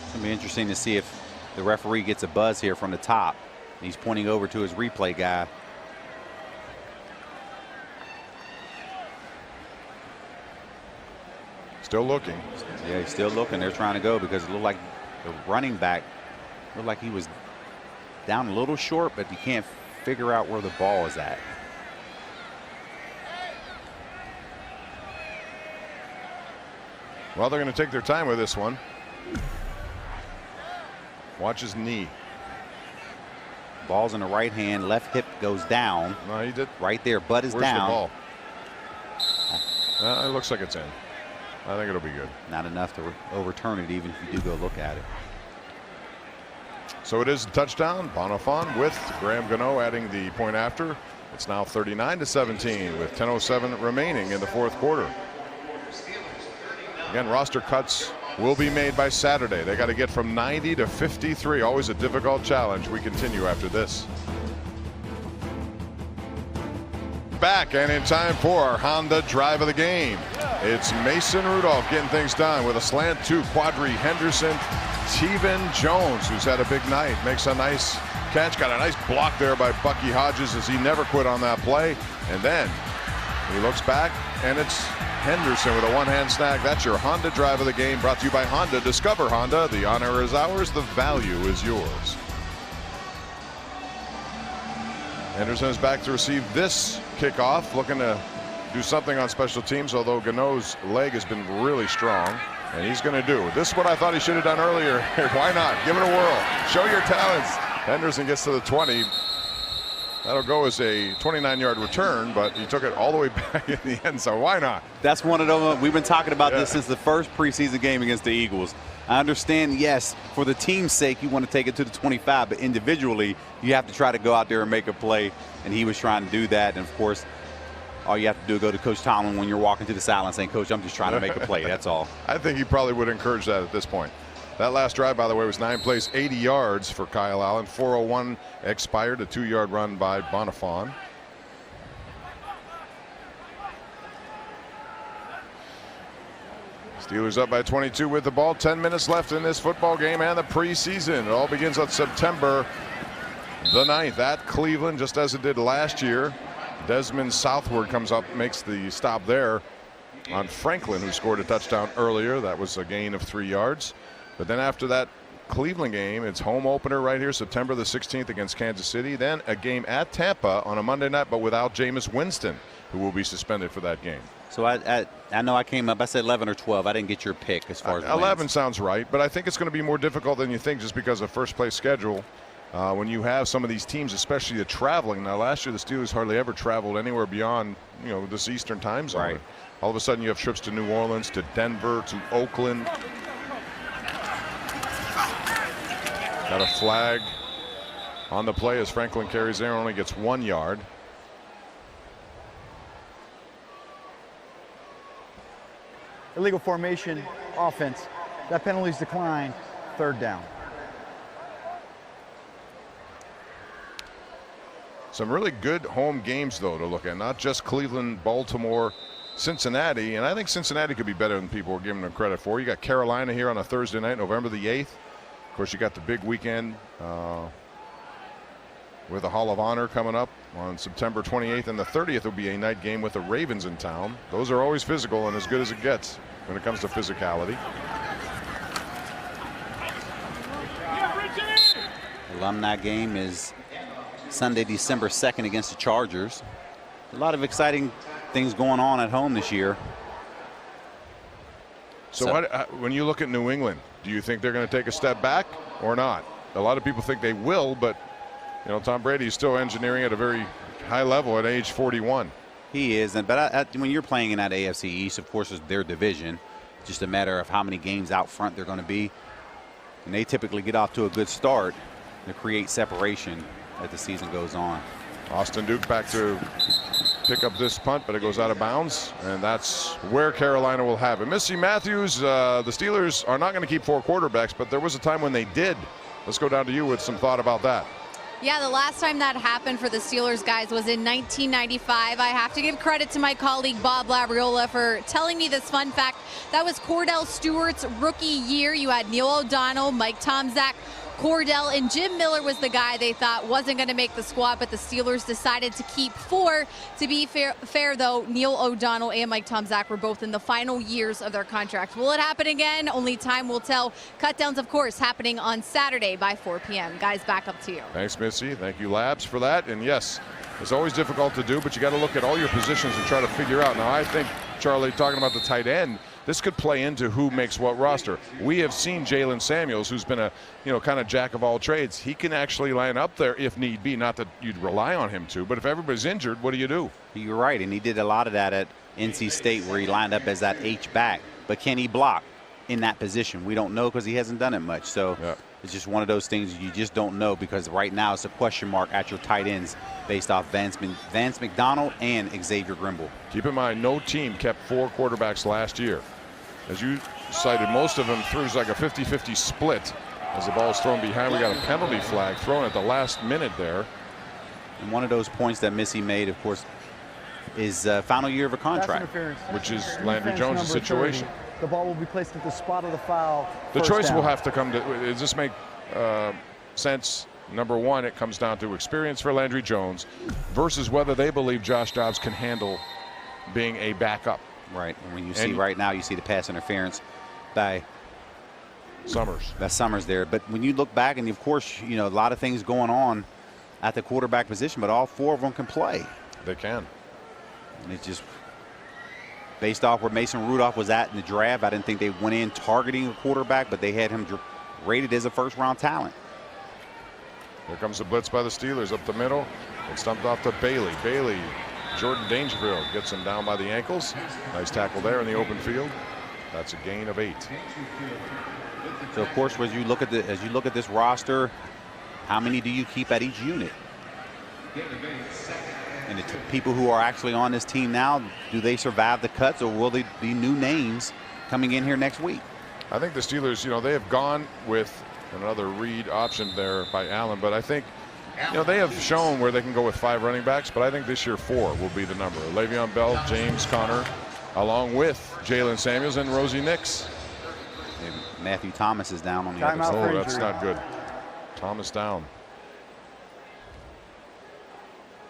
It's going to be interesting to see if the referee gets a buzz here from the top. He's pointing over to his replay guy. Still looking. Yeah, he's still looking. They're trying to go because it looked like the running back looked like he was down a little short, but you can't figure out where the ball is at. Well, they're going to take their time with this one. Watch his knee. Ball's in the right hand, left hip goes down. No, he did. Right there, butt is Where's down. The ball? It looks like it's in. I think it'll be good. Not enough to overturn it, even if you do go look at it. So it is a touchdown. Bonifon with Graham Gano adding the point after. It's now 39-17 with 10:07 remaining in the fourth quarter. Again, roster cuts will be made by Saturday. They got to get from 90 to 53. Always a difficult challenge. We continue after this. Back and in time for our Honda drive of the game. It's Mason Rudolph getting things done with a slant to Quadri Henderson. Teven Jones, who's had a big night, makes a nice catch. Got a nice block there by Bucky Hodges as he never quit on that play. And then he looks back, and it's Henderson with a one-hand snag. That's your Honda drive of the game, brought to you by Honda. Discover Honda. The honor is ours. The value is yours. Anderson is back to receive this kickoff, looking to do something on special teams, although Gano's leg has been really strong, and he's going to do. This is what I thought he should have done earlier. Why not? Give it a whirl. Show your talents. Henderson gets to the 20. That'll go as a 29-yard return, but he took it all the way back in the end, so why not? That's one of those. We've been talking about this since the first preseason game against the Eagles. I understand, yes, for the team's sake, you want to take it to the 25, but individually, you have to try to go out there and make a play, and he was trying to do that. And, of course, all you have to do is go to Coach Tomlin when you're walking to the sideline saying, Coach, I'm just trying to make a play. That's all. I think he probably would encourage that at this point. That last drive, by the way, was 9 plays, 80 yards for Kyle Allen. 4:01 expired, a 2-yard run by Bonifon. Steelers up by 22 with the ball. 10 minutes left in this football game and the preseason. It all begins on September the 9th at Cleveland, just as it did last year. Desmond Southward comes up, makes the stop there on Franklin, who scored a touchdown earlier. That was a gain of 3 yards. But then after that Cleveland game, it's home opener right here, September the 16th against Kansas City. Then a game at Tampa on a Monday night, but without Jameis Winston, who will be suspended for that game. So I know I came up, I said 11 or 12. I didn't get your pick as far as 11 wins. sounds right, but I think it's going to be more difficult than you think just because of first place schedule. When you have some of these teams, especially the traveling. Now, last year the Steelers hardly ever traveled anywhere beyond, this Eastern time zone. Right. All of a sudden you have trips to New Orleans, to Denver, to Oakland. Got a flag on the play as Franklin carries there, only gets 1 yard. Illegal formation, offense. That penalty's declined. 3rd down. Some really good home games, though, to look at. Not just Cleveland, Baltimore, Cincinnati. And I think Cincinnati could be better than people are giving them credit for. You got Carolina here on a Thursday night, November the 8th. Of course, you got the big weekend with the Hall of Honor coming up on September 28th. And the 30th will be a night game with the Ravens in town. Those are always physical and as good as it gets when it comes to physicality. Alumni game is Sunday, December 2nd against the Chargers. A lot of exciting things going on at home this year. So when you look at New England, do you think they're going to take a step back or not? A lot of people think they will, but Tom Brady is still engineering at a very high level at age 41. He is, but when you're playing in that AFC East, of course, it's their division. Just a matter of how many games out front they're going to be. And they typically get off to a good start to create separation as the season goes on. Austin Duke back to pick up this punt, but it goes out of bounds, and that's where Carolina will have it. Missy Matthews, the Steelers are not going to keep 4 quarterbacks, but there was a time when they did. Let's go down to you with some thought about that. Yeah, the last time that happened for the Steelers, guys, was in 1995. I have to give credit to my colleague Bob Labriola for telling me this fun fact. That was Cordell Stewart's rookie year. You had Neil O'Donnell, Mike Tomczak, Cordell, and Jim Miller was the guy they thought wasn't going to make the squad, but the Steelers decided to keep 4. To be fair, though, Neil O'Donnell and Mike Tomczak were both in the final years of their contract. Will it happen again? Only time will tell. Cutdowns, of course, happening on Saturday by 4 p.m. Guys, back up to you. Thanks, Missy. Thank you, Labs, for that. And yes, it's always difficult to do, but you got to look at all your positions and try to figure out. Now, I think, Charlie, talking about the tight end, this could play into who makes what roster. We have seen Jalen Samuels, who's been a kind of jack of all trades. He can actually line up there if need be. Not that you'd rely on him to, but if everybody's injured, what do you do? You're right, and he did a lot of that at NC State where he lined up as that H-back. But can he block in that position? We don't know because he hasn't done it much. So it's just one of those things you just don't know because right now it's a question mark at your tight ends based off Vance McDonald and Xavier Grimble. Keep in mind, no team kept 4 quarterbacks last year. As you cited, most of them threw like a 50-50 split as the ball is thrown behind. We got a penalty flag thrown at the last minute there. And one of those points that Missy made, of course, is final year of a contract, which is Landry Jones' situation. 30. The ball will be placed at the spot of the foul. The choice will have to come to, does this make sense? Number one, it comes down to experience for Landry Jones versus whether they believe Josh Dobbs can handle being a backup. Right. And when you see right now, you see the pass interference by Summers. That's Summers there. But when you look back, and of course, a lot of things going on at the quarterback position, but all 4 of them can play. They can. And it's just based off where Mason Rudolph was at in the draft. I didn't think they went in targeting a quarterback, but they had him rated as a first-round talent. Here comes the blitz by the Steelers up the middle. It's dumped off to Bailey. Bailey, Jordan Dangerfield gets him down by the ankles. Nice tackle there in the open field. That's a gain of 8. So of course, as you look at this roster, how many do you keep at each unit? And the people who are actually on this team now, do they survive the cuts, or will they be new names coming in here next week? I think the Steelers, they have gone with another read option there by Allen, but I think, they have shown where they can go with 5 running backs, but I think this year 4 will be the number. Le'Veon Bell, James Conner, along with Jalen Samuels and Rosie Nix. And Matthew Thomas is down on the other Timeout. side. Oh, that's not good. Thomas down.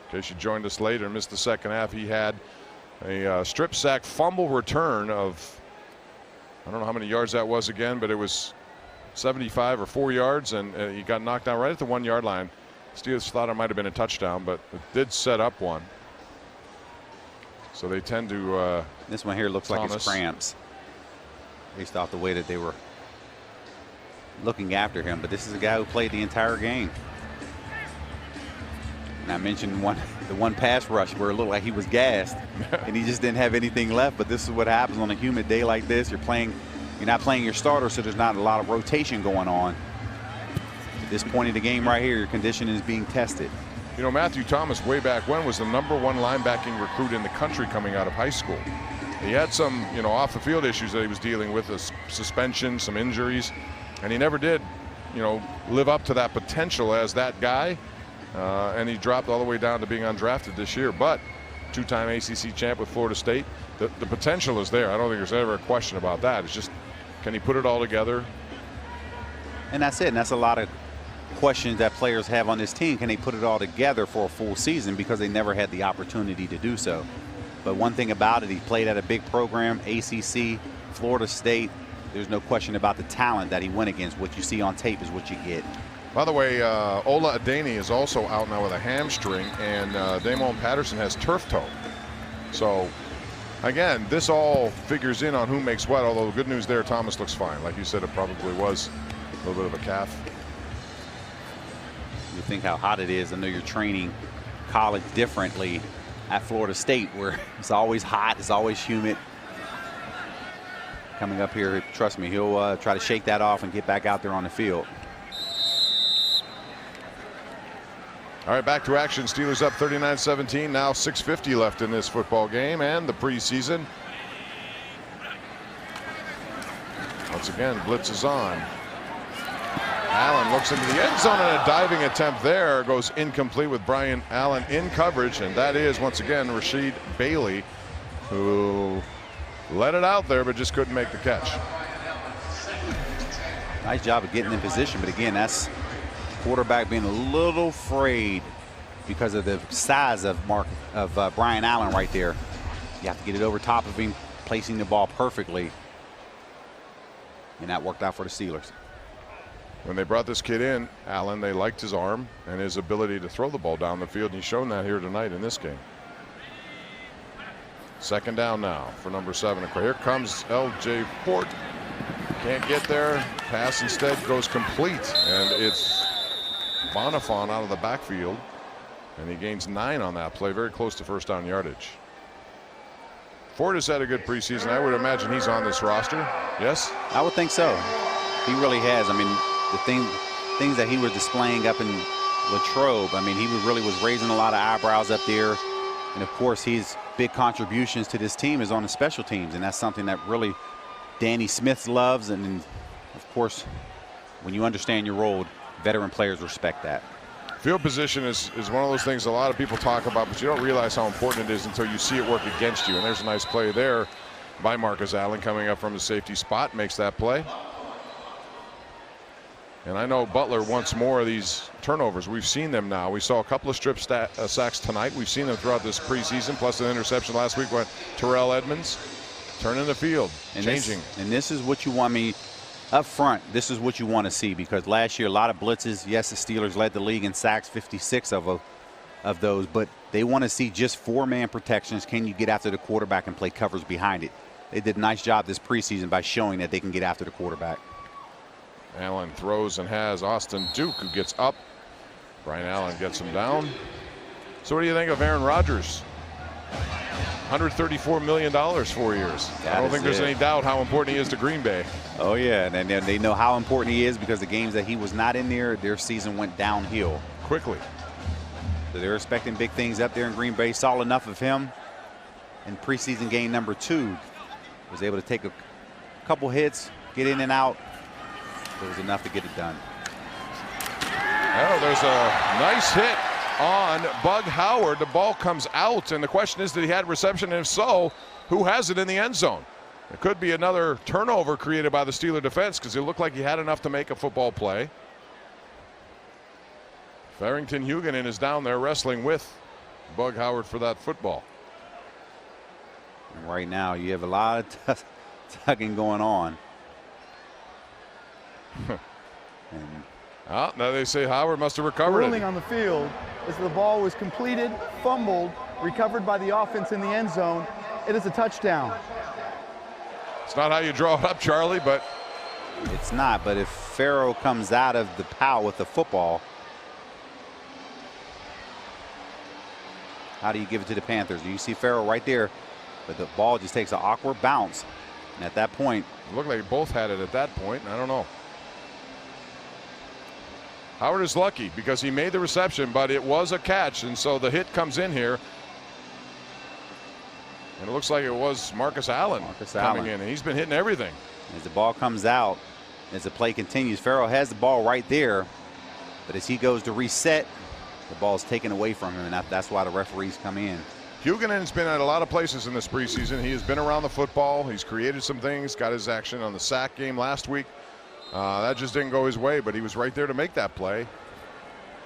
In case you joined us later and missed the second half, he had a strip sack fumble return of, I don't know how many yards that was again, but it was 75 or 4 yards, and he got knocked down right at the 1 yard line. Steelers thought it might have been a touchdown, but it did set up one. So they tend to. This one here looks like it's Thomas. cramps, based off the way that they were looking after him. But this is a guy who played the entire game. And I mentioned the one pass rush where it looked like he was gassed, and he just didn't have anything left. But this is what happens on a humid day like this. You're not playing your starter, so there's not a lot of rotation going on. At this point in the game right here, your condition is being tested. Matthew Thomas way back when was the #1 linebacking recruit in the country coming out of high school. He had some, off the field issues that he was dealing with, a suspension, some injuries, and he never did, live up to that potential as that guy. And he dropped all the way down to being undrafted this year. But 2-time ACC champ with Florida State, the potential is there. I don't think there's ever a question about that. It's just, can he put it all together? And that's it. And that's a lot of questions that players have on this team. Can they put it all together for a full season, because they never had the opportunity to do so. But one thing about it, he played at a big program, ACC, Florida State. There's no question about the talent that he went against. What you see on tape is what you get. By the way, Ola Adeni is also out now with a hamstring, and Damon Patterson has turf toe. So, again, this all figures in on who makes what, although the good news there, Thomas looks fine. Like you said, it probably was a little bit of a calf. You think how hot it is. I know you're training college differently at Florida State, where it's always hot, it's always humid. Coming up here, trust me, he'll try to shake that off and get back out there on the field. All right, back to action. Steelers up 39-17. Now 6:50 left in this football game and the preseason. Once again, blitz is on. Allen looks into the end zone, and a diving attempt there goes incomplete with Brian Allen in coverage, and that is once again Rasheed Bailey, who let it out there but just couldn't make the catch. Nice job of getting in position, but again, that's quarterback being a little afraid because of the size of Brian Allen right there. You have to get it over top of him, placing the ball perfectly, and that worked out for the Steelers. When they brought this kid in, Allen, they liked his arm and his ability to throw the ball down the field, and he's shown that here tonight in this game. Second down now for number 7. Here comes L.J. Port. Can't get there. Pass instead goes complete, and it's Bonifant out of the backfield, and he gains 9 on that play, very close to first down yardage. Ford has had a good preseason. I would imagine he's on this roster. Yes? I would think so. He really has. I mean, the things that he was displaying up in Latrobe, I mean, he really was raising a lot of eyebrows up there. And of course, his big contributions to this team is on the special teams, and that's something that really Danny Smith loves. And of course, when you understand your role, veteran players respect that. Field position is one of those things a lot of people talk about, but you don't realize how important it is until you see it work against you. And there's a nice play there by Marcus Allen coming up from the safety spot, makes that play. And I know Butler wants more of these turnovers. We've seen them now. We saw a couple of strip sacks tonight. We've seen them throughout this preseason, plus an interception last week with Terrell Edmonds. Turning the field, and changing. This is what you want me. up front, this is what you want to see, because last year a lot of blitzes. Yes, the Steelers led the league in sacks, 56 of those, but they want to see just 4-man protections. Can you get after the quarterback and play covers behind it? They did a nice job this preseason by showing that they can get after the quarterback. Allen throws and has Austin Duke, who gets up. Brian Allen gets him down. So what do you think of Aaron Rodgers? $134 million 4 years. I don't think there's any doubt how important he is to Green Bay. Oh, yeah, and they know how important he is, because the games that he was not in there, their season went downhill Quickly. So they're expecting big things up there in Green Bay. Saw enough of him in preseason game number 2. Was able to take a couple hits, get in and out. It was enough to get it done. Oh, there's a nice hit on Bug Howard. The ball comes out, and the question is, did he have reception? And if so, who has it in the end zone? It could be another turnover created by the Steeler defense, because it looked like he had enough to make a football play. Farrington Huguenin is down there wrestling with Bug Howard for that football. And right now, you have a lot of tugging going on. Now they say Howard must have recovered it. Ruling on the field is the ball was completed, fumbled, recovered by the offense in the end zone. It is a touchdown. It's not how you draw it up, Charlie, but It's not, but if Farrow comes out of the pile with the football, how do you give it to the Panthers? Do you see Farrow right there? But the ball just takes an awkward bounce. And at that point, it looked like they both had it at that point. I don't know. Howard is lucky because he made the reception, but it was a catch, and so the hit comes in here. And it looks like it was Marcus Allen coming in, and he's been hitting everything. As the ball comes out, as the play continues, Farrow has the ball right there, but as he goes to reset, the ball is taken away from him, and that's why the referees come in. Huguenin's been at a lot of places in this preseason. He has been around the football. He's created some things, got his action on the sack game last week. That just didn't go his way, but he was right there to make that play.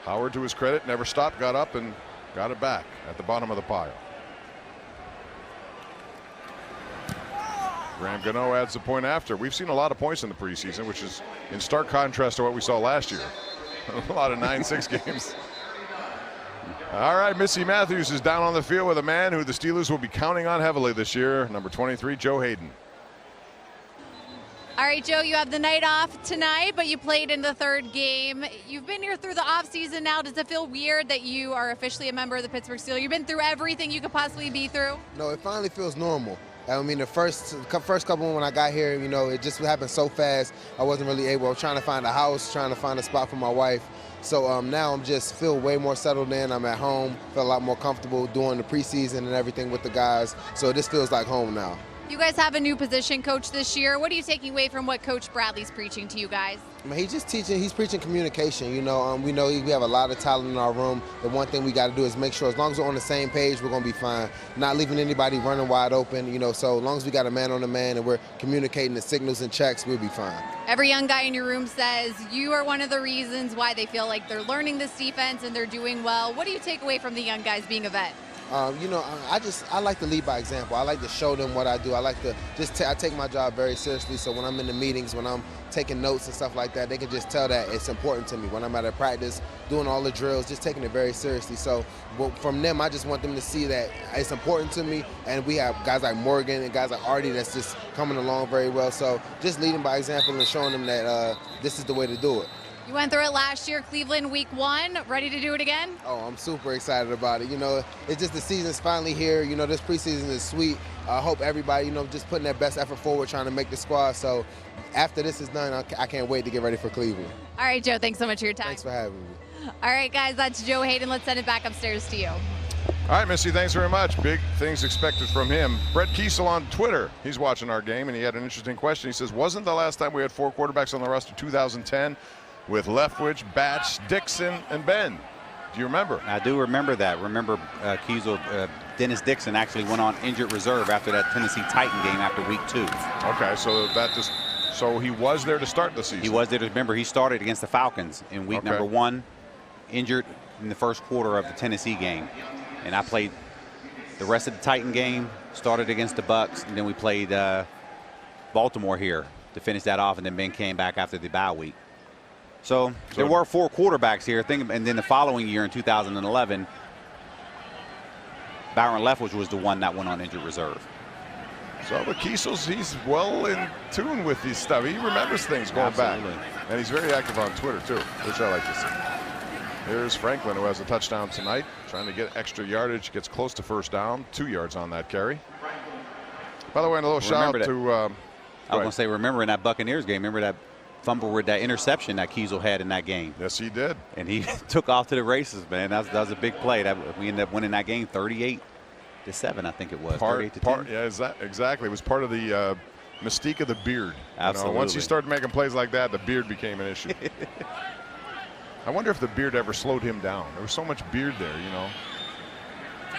Howard, to his credit, never stopped, got up and got it back at the bottom of the pile. Graham Gano adds the point after. We've seen a lot of points in the preseason, which is in stark contrast to what we saw last year. A lot of 9-6 games. All right, Missy Matthews is down on the field with a man who the Steelers will be counting on heavily this year, number 23, Joe Hayden. All right, Joe, you have the night off tonight, but you played in the third game. You've been here through the offseason now. Does it feel weird that you are officially a member of the Pittsburgh Steelers? You've been through everything you could possibly be through? No, it finally feels normal. I mean, the first couple when I got here, you know, it just happened so fast. I wasn't really able. I was trying to find a house, trying to find a spot for my wife. So now I'm just feel way more settled in. I'm at home, feel a lot more comfortable doing the preseason and everything with the guys. So this feels like home now. You guys have a new position coach this year. What are you taking away from what Coach Bradley's preaching to you guys? I mean, he's preaching communication. You know, we know we have a lot of talent in our room. The one thing we got to do is make sure as long as we're on the same page, we're going to be fine. Not leaving anybody running wide open, you know, so as long as we got a man on the man and we're communicating the signals and checks, we'll be fine. Every young guy in your room says you are one of the reasons why they feel like they're learning this defense and they're doing well. What do you take away from the young guys being a vet? You know, I like to lead by example. I like to show them what I do. I like to I take my job very seriously. So when I'm in the meetings, when I'm taking notes and stuff like that, they can just tell that it's important to me. When I'm at a practice, doing all the drills, just taking it very seriously. So from them, I just want them to see that it's important to me. And we have guys like Morgan and guys like Artie that's just coming along very well. So just leading by example and showing them that this is the way to do it. You went through it last year, Cleveland, week 1. Ready to do it again? Oh, I'm super excited about it. You know, it's just the season's finally here. You know, this preseason is sweet. I hope everybody, you know, just putting their best effort forward, trying to make the squad. So after this is done, I can't wait to get ready for Cleveland. All right, Joe, thanks so much for your time. Thanks for having me. All right, guys, that's Joe Hayden. Let's send it back upstairs to you. All right, Missy, thanks very much. Big things expected from him. Brett Kiesel on Twitter. He's watching our game, and he had an interesting question. He says, wasn't the last time we had 4 quarterbacks on the roster 2010? With Leftwich, Batch, Dixon, and Ben. Do you remember? I do remember that. Remember Kiesel, Dennis Dixon actually went on injured reserve after that Tennessee Titan game after week 2. Okay, so he was there to start the season. He was there to remember. He started against the Falcons in week number 1, injured in the first quarter of the Tennessee game. And I played the rest of the Titan game, started against the Bucks, and then we played Baltimore here. to finish that off, and then Ben came back after the bye week. So there were 4 quarterbacks here. And then the following year in 2011, Byron Leftwich was the one that went on injured reserve. So the Kiesel's, he's well in tune with these stuff. He remembers things going back. And he's very active on Twitter, too, which I like to see. Here's Franklin, who has a touchdown tonight, trying to get extra yardage, gets close to first down, 2 yards on that carry. By the way, a little shout out to... I was going to say, remember in that Buccaneers game, remember that fumble with that interception that Kiesel had in that game? Yes, he did. And he took off to the races, man. That was a big play. We ended up winning that game 38-7, I think it was. 38-10. Yeah, exactly. It was part of the mystique of the beard. Absolutely. You know, once you started making plays like that, the beard became an issue. I wonder if the beard ever slowed him down. There was so much beard there, you know.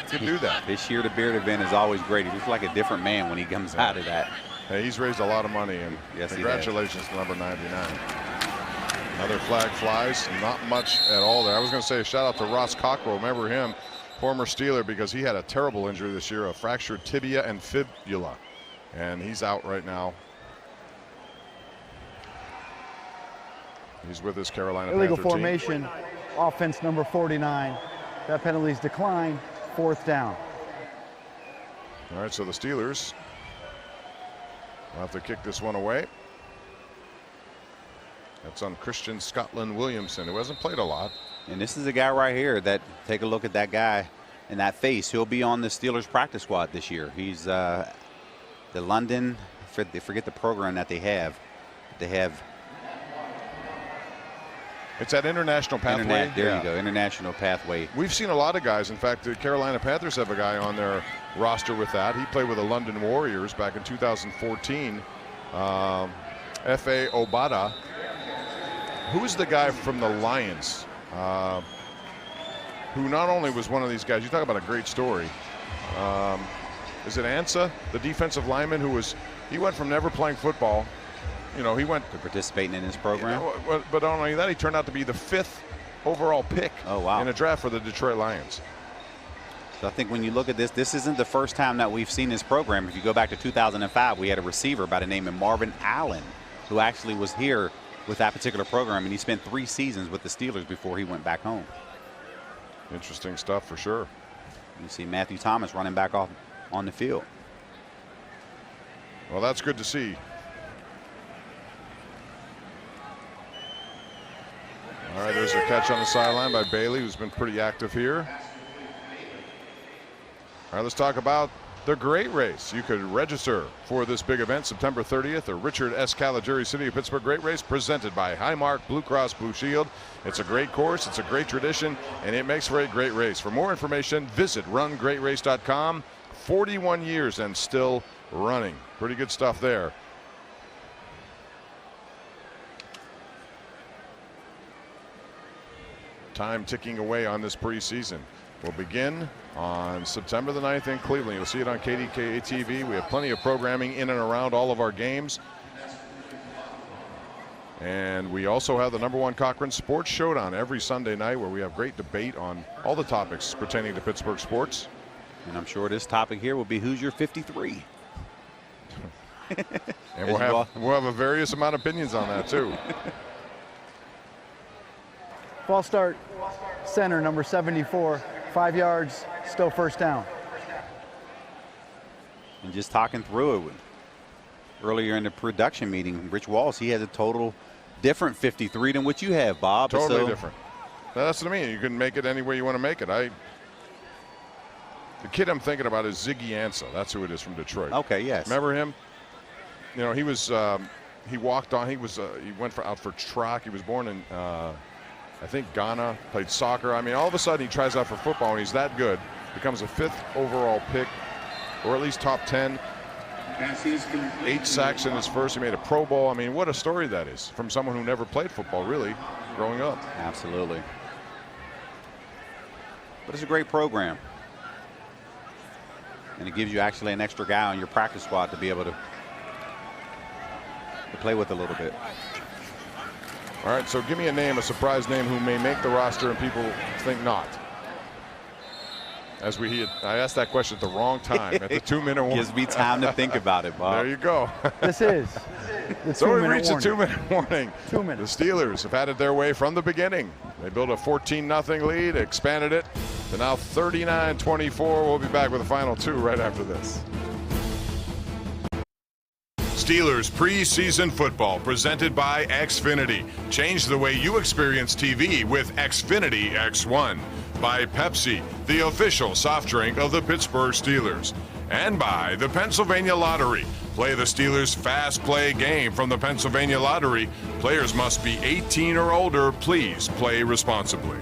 He could do that. This year, the beard event is always great. He looks like a different man when he comes out of that. Hey, he's raised a lot of money, and yes, congratulations to number 99. Another flag flies. Not much at all there. I was going to say a shout out to Ross Cockrell. Remember him, former Steeler, because he had a terrible injury this year, a fractured tibia and fibula, and he's out right now. He's with his Carolina Illegal Panther formation, team. offense number 49. That penalty's declined, 4th down. All right, so the Steelers will have to kick this one away. That's on Christian Scotland Williamson, who hasn't played a lot. And this is a guy right here that, take a look at that guy and that face. He'll be on the Steelers practice squad this year. He's the London, I forget the program that they have. They have. It's that international pathway. There you go, international pathway. We've seen a lot of guys. In fact, the Carolina Panthers have a guy on their roster with that. He played with the London Warriors back in 2014. F.A. Obata. Who's the guy from the Lions who not only was one of these guys, you talk about a great story. Is it Ansa, the defensive lineman he went from never playing football. You know, he went to participating in this program. But not only that, he turned out to be the 5th overall pick in a draft for the Detroit Lions. So I think when you look at this, this isn't the first time that we've seen this program. If you go back to 2005, we had a receiver by the name of Marvin Allen, who actually was here with that particular program, and he spent 3 seasons with the Steelers before he went back home. Interesting stuff for sure. You see Matthew Thomas running back off on the field. Well, that's good to see. All right, there's a catch on the sideline by Bailey, who's been pretty active here. All right, let's talk about the Great Race. You could register for this big event September 30th, the Richard S. Caligiuri City of Pittsburgh Great Race, presented by Highmark Blue Cross Blue Shield. It's a great course, it's a great tradition, and it makes for a great race. For more information, visit rungreatrace.com. 41 years and still running. Pretty good stuff there. Time ticking away on this preseason. We'll begin on September the 9th in Cleveland. You'll see it on KDKA TV. We have plenty of programming in and around all of our games. And we also have the #1 Cochran Sports Showdown every Sunday night, where we have great debate on all the topics pertaining to Pittsburgh sports. And I'm sure this topic here will be who's your 53. And we'll have a various amount of opinions on that too. False start, center number 74, 5 yards, still 1st down. And just talking through it earlier in the production meeting, Rich Walls, he has a total different 53 than what you have, Bob. Totally different. That's what I mean. You can make it any way you want to make it. The kid I'm thinking about is Ziggy Ansah. That's who it is from Detroit. Okay, yes. Remember him? You know, he was he walked on. He went out for track. He was born in I think Ghana, played soccer. I mean, all of a sudden he tries out for football and he's that good. Becomes a 5th overall pick, or at least top 10. 8 sacks in his first. He made a Pro Bowl. I mean, what a story that is from someone who never played football, really, growing up. Absolutely. But it's a great program. And it gives you actually an extra guy on your practice squad to be able to play with a little bit. All right, so give me a name, a surprise name who may make the roster and people think not. I asked that question at the wrong time, at the 2-minute warning. Gives me time to think about it, Bob. There you go. This is the 2-minute So we reached warning. a 2-minute warning. 2 minutes. The Steelers have had it their way from the beginning. They built a 14-0 lead, expanded it to now 39-24. We'll be back with the final two right after this. Steelers preseason football presented by Xfinity. Change the way you experience TV with Xfinity X1. By Pepsi, the official soft drink of the Pittsburgh Steelers. And by the Pennsylvania Lottery. Play the Steelers Fast Play game from the Pennsylvania Lottery. Players must be 18 or older. Please play responsibly.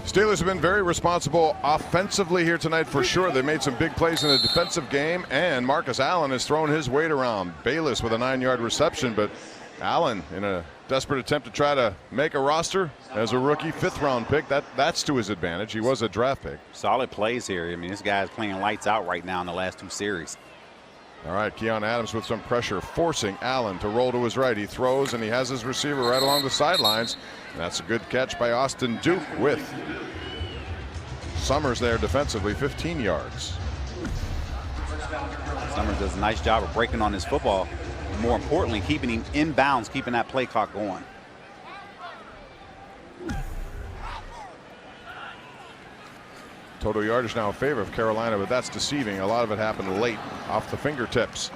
Steelers have been very responsible offensively here tonight for sure. They made some big plays in the defensive game, and Marcus Allen has thrown his weight around. Bayless with a 9-yard reception, but Allen in a desperate attempt to try to make a roster as a rookie 5th-round pick. That's to his advantage. He was a draft pick. Solid plays here. I mean, this guy's playing lights out right now in the last 2 series. All right, Keon Adams with some pressure, forcing Allen to roll to his right. He throws, and he has his receiver right along the sidelines. And that's a good catch by Austin Duke with Summers there defensively, 15 yards. Summers does a nice job of breaking on his football. And more importantly, keeping him in bounds, keeping that play clock going. Total yardage now in favor of Carolina, but that's deceiving. A lot of it happened late off the fingertips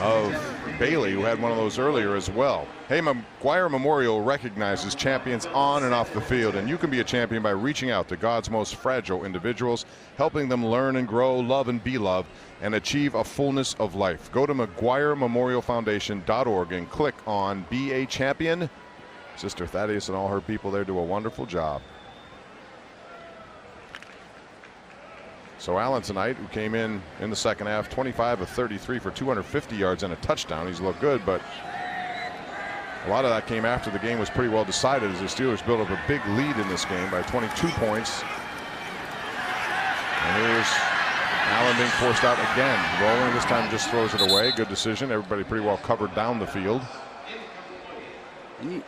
of Bailey, who had one of those earlier as well. Hey, McGuire Memorial recognizes champions on and off the field, and you can be a champion by reaching out to God's most fragile individuals, helping them learn and grow, love and be loved, and achieve a fullness of life. Go to McGuireMemorialFoundation.org and click on Be a Champion. Sister Thaddeus and all her people there do a wonderful job. So Allen tonight, who came in the second half, 25 of 33 for 250 yards and a touchdown. He's looked good, but a lot of that came after the game was pretty well decided as the Steelers built up a big lead in this game by 22 points. And here's Allen being forced out again. Rolling this time just throws it away. Good decision. Everybody pretty well covered down the field. And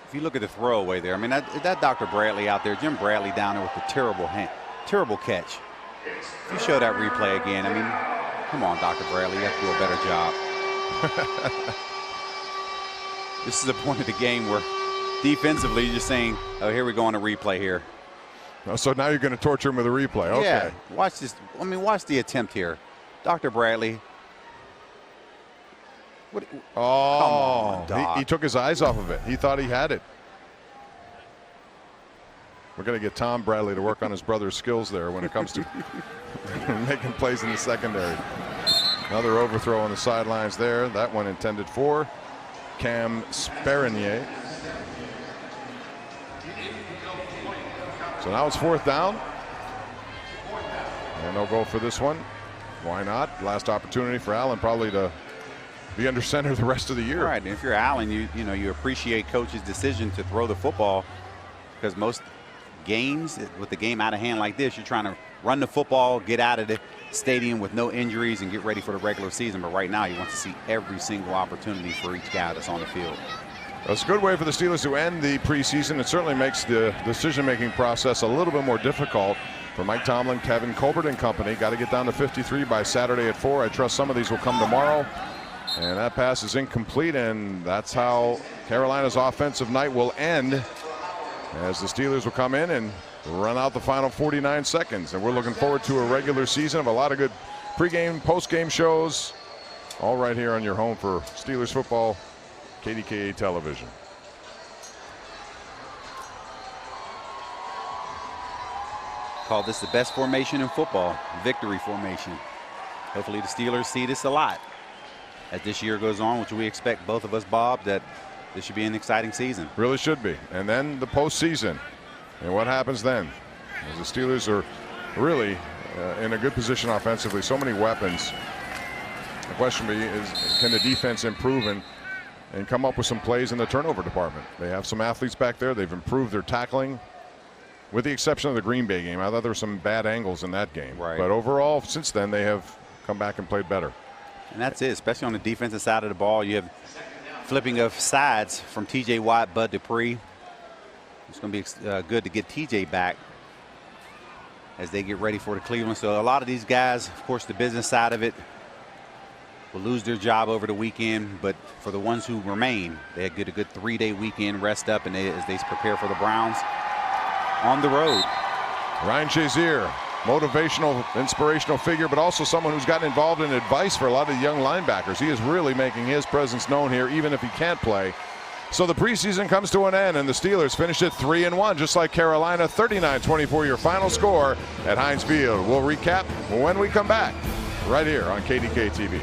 if you look at the throwaway there, I mean, that Dr. Bradley out there, Jim Bradley down there with the terrible catch. If you show that replay again, I mean, come on, Dr. Bradley, you have to do a better job. This is the point of the game where defensively you're just saying, oh, here we go on a replay here. Oh, so now you're going to torture him with a replay. Okay. Yeah, watch this. I mean, watch the attempt here. Dr. Bradley. Oh, come on, Doc. He took his eyes off of it. He thought he had it. We're going to get Tom Bradley to work on his brother's skills there when it comes to making plays in the secondary. Another overthrow on the sidelines there. That one intended for Cam Sperinier. So now it's 4th down. And they'll go for this one. Why not? Last opportunity for Allen probably to be under center the rest of the year. Right, and if you're Allen, you appreciate coach's decision to throw the football, because most games with the game out of hand like this, you're trying to run the football, get out of the stadium with no injuries and get ready for the regular season. But right now you want to see every single opportunity for each guy that's on the field. It's a good way for the Steelers to end the preseason. It certainly makes the decision-making process a little bit more difficult for Mike Tomlin, Kevin Colbert and company. Got to get down to 53 by Saturday at 4. I trust some of these will come tomorrow. And that pass is incomplete, and that's how Carolina's offensive night will end, as the Steelers will come in and run out the final 49 seconds. And we're looking forward to a regular season of a lot of good pregame, postgame shows, all right here on your home for Steelers football, KDKA television. Call this the best formation in football, victory formation. Hopefully the Steelers see this a lot as this year goes on, which we expect both of us, Bob, that this should be an exciting season. Really should be. And then the postseason. And what happens then? As the Steelers are really in a good position offensively, so many weapons. The question is, can the defense improve and come up with some plays in the turnover department? They have some athletes back there. They've improved their tackling, with the exception of the Green Bay game. I thought there were some bad angles in that game. Right. But overall, since then, they have come back and played better. And that's it, especially on the defensive side of the ball. You have flipping of sides from T.J. Watt, Bud Dupree. It's going to be good to get T.J. back as they get ready for the Cleveland. So a lot of these guys, of course, the business side of it, will lose their job over the weekend. But for the ones who remain, they get a good 3-day weekend, rest up, and as they prepare for the Browns on the road. Ryan Shazier, motivational, inspirational figure, but also someone who's gotten involved in advice for a lot of the young linebackers. He is really making his presence known here, even if he can't play. So the preseason comes to an end, and the Steelers finished at 3-1, just like Carolina. 39-24 your final score at Heinz Field. We'll recap when we come back right here on KDK TV.